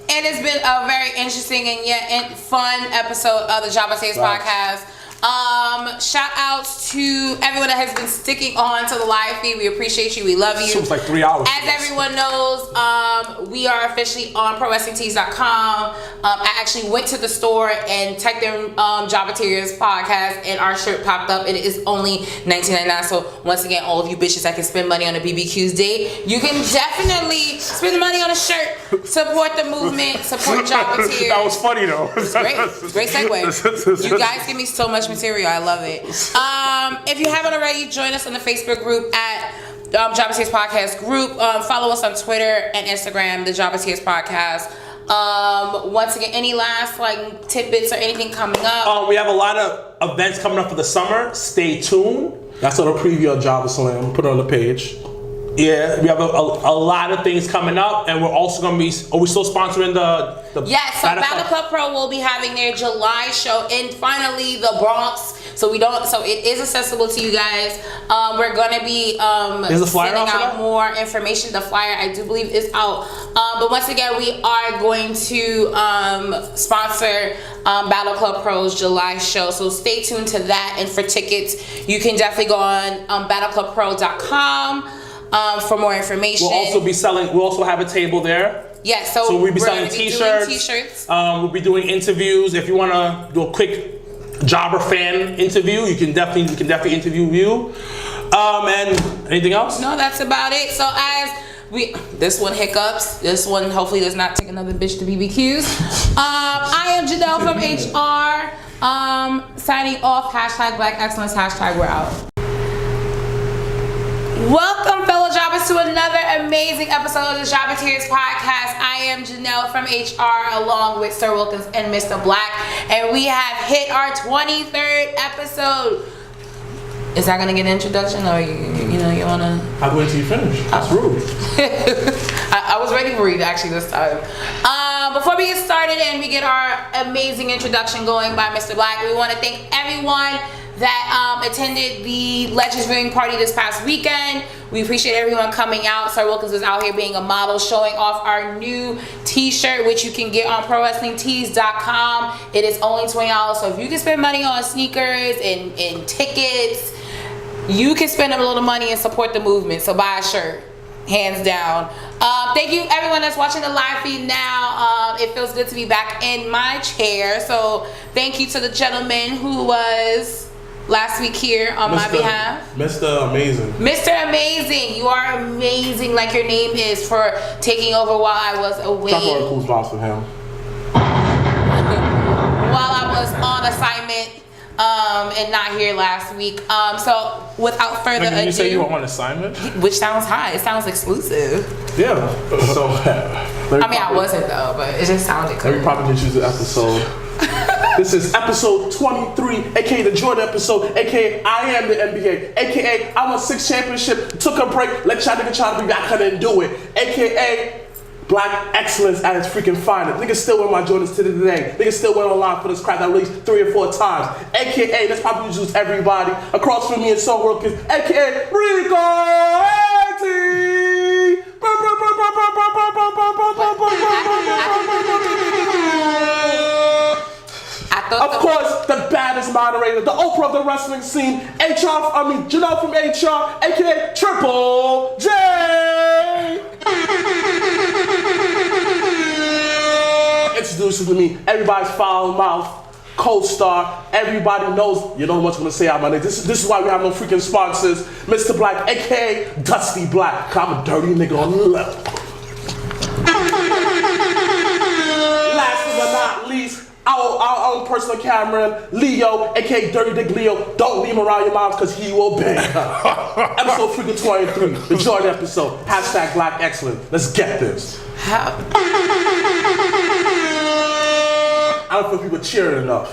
it has been a very interesting and yet fun episode of the Job I Taste podcast. Shout outs to everyone that has been sticking on to the live feed. We appreciate you. We love you. It was like 3 hours. As everyone knows, we are officially on ProWrestlingTees.com. I actually went to the store and typed in Jobberteers podcast, and our shirt popped up. It is only $19.99. So once again, all of you bitches that can spend money on a BBQ's date, you can definitely spend money on a shirt. Support the movement. Support Jobberteers. That was funny though. It's great. Great segue. You guys give me so much material. I love it. If you haven't already, join us on the Facebook group at Jobberteers Podcast Group. Follow us on Twitter and Instagram, the Jobberteers Podcast. Once again, any last like tidbits or anything coming up? We have a lot of events coming up for the summer. Stay tuned. That's on a preview of Java Slam. Put it on the page. Yeah, we have a lot of things coming up, and we're also going to be. Are we still sponsoring the? Yes, so Battle Club Pro will be having their July show, and finally the Bronx. So it is accessible to you guys. We're gonna be sending out more information. The flyer, I do believe, is out. But once again, we are going to sponsor Battle Club Pro's July show. So stay tuned to that. And for tickets, you can definitely go on battleclubpro.com for more information. We'll also be selling. We'll also have a table there. Yes, so we'll be selling t-shirts. We'll be doing interviews. If you want to do a quick jobber fan interview, you can definitely interview you. And anything else? No, that's about it. So this one hiccups. This one hopefully does not take another bitch to BBQs. I am Janelle from HR. Signing off. #Black Excellence. #we're out. Welcome, fellow jobbers, to another amazing episode of the Jobberteers podcast. I am Janelle from HR, along with Sir Wilkins and Mr. Blacc, and we have hit our 23rd episode. Is that gonna get an introduction, or you wanna? I'll wait till you finish. That's rude. I was ready for you actually this time. Before we get started and we get our amazing introduction going by Mr. Blacc, we want to thank everyone that attended the Legends viewing party this past weekend. We appreciate everyone coming out. Sir Wilkins is out here being a model, showing off our new t-shirt, which you can get on ProWrestlingTees.com. It is only $20, so if you can spend money on sneakers and tickets, you can spend a little money and support the movement. So buy a shirt, hands down. Thank you everyone that's watching the live feed now. It feels good to be back in my chair. So thank you to the gentleman who was last week here on my behalf. Mr. Amazing. Mr. Amazing. You are amazing, like your name is, for taking over while I was away. Talk about a cool spots for him. While I was on assignment and not here last week. So without further ado. Did you say you were on assignment? Which sounds high. It sounds exclusive. Yeah. So I wasn't though, but it just sounded cool. Let me probably introduce the episode. This is episode 23, aka the Jordan episode, aka I am the NBA, aka I won 6 championships, took a break, let y'all nigga try to be back, couldn't do it, aka Black excellence at its freaking finest. Niggas still wear my Jordans to today. Niggas still went online for this crap at least 3 or 4 times. AKA, that's probably just everybody. Across from me and Sir Wilkins, AKA Rico AT. Of course, the baddest moderator, the Oprah of the wrestling scene, Janelle from HR, AKA Triple J. Introducing to me, everybody's foul mouth, co-star, everybody knows, you don't know what I'm gonna say out my name. This is why we have no freaking sponsors. Mr. Blacc, aka Dusty Black, 'cause I'm a dirty nigga on the left. Last but not least, our own personal cameraman, Leo, aka Dirty Dick Leo. Don't leave him around your mouth because he will bang. Episode freaking 23, the Jordan episode. #Black Excellent. Let's get this. I don't feel people cheering enough.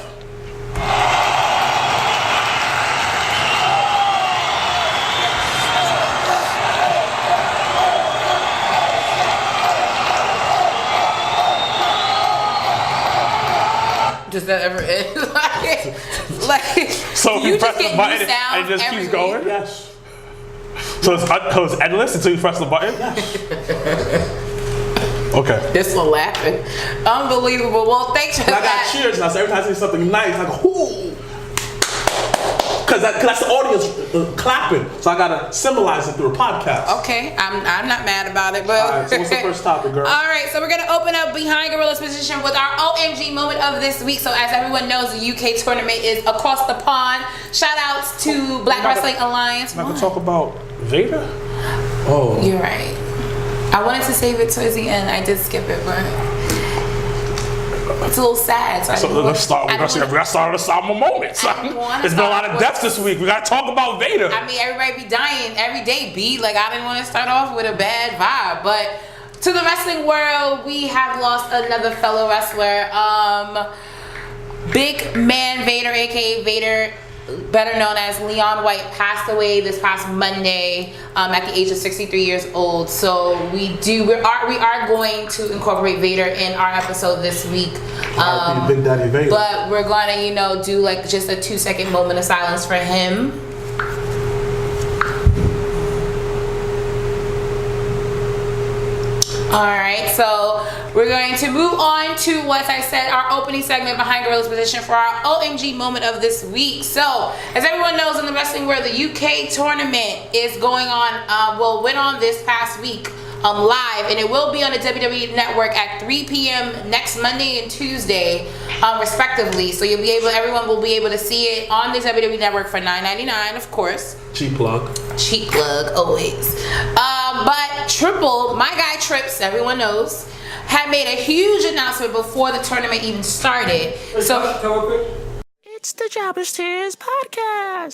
Does that ever end? like so you press the button and it just keeps going? Yes. So it's endless until you press the button? Yes. Okay. This one laughing. Unbelievable. Well, thanks for that. I got cheers now, so every time I say something nice, I go, whoo! Because that's the audience clapping, so I gotta symbolize it through a podcast. Okay, I'm not mad about it, but. All right, so what's the first topic, girl? All right, so we're gonna open up Behind Gorilla's position with our OMG moment of this week. So as everyone knows, the UK tournament is across the pond. Shout outs to Black Wrestling Alliance. I'm not gonna talk about Vader? Oh. You're right. I wanted to save it towards the end. I did skip it, but it's a little sad. So let's start. We gotta start with a somber moment. There's been a lot of deaths this week. We gotta talk about Vader. I mean, everybody be dying every day, B. Like, I didn't want to start off with a bad vibe, but to the wrestling world, we have lost another fellow wrestler. Big Man Vader, aka Vader, better known as Leon White, passed away this past Monday at the age of 63 years old. So we are going to incorporate Vader in our episode this week. R.I.P. Big Daddy Vader. But we're gonna, do like just a 2-second moment of silence for him. Alright, so we're going to move on to what I said, our opening segment behind Gorilla's position for our OMG moment of this week. So, as everyone knows in the wrestling world, the UK tournament is going on, went on this past week live, and it will be on the WWE Network at 3 p.m. next Monday and Tuesday, respectively. So everyone will be able to see it on the WWE Network for $9.99, of course. Cheap plug. Cheap plug, always. But Triple, my guy Trips, everyone knows, had made a huge announcement before the tournament even started. It's the Jobbers Tears Podcast.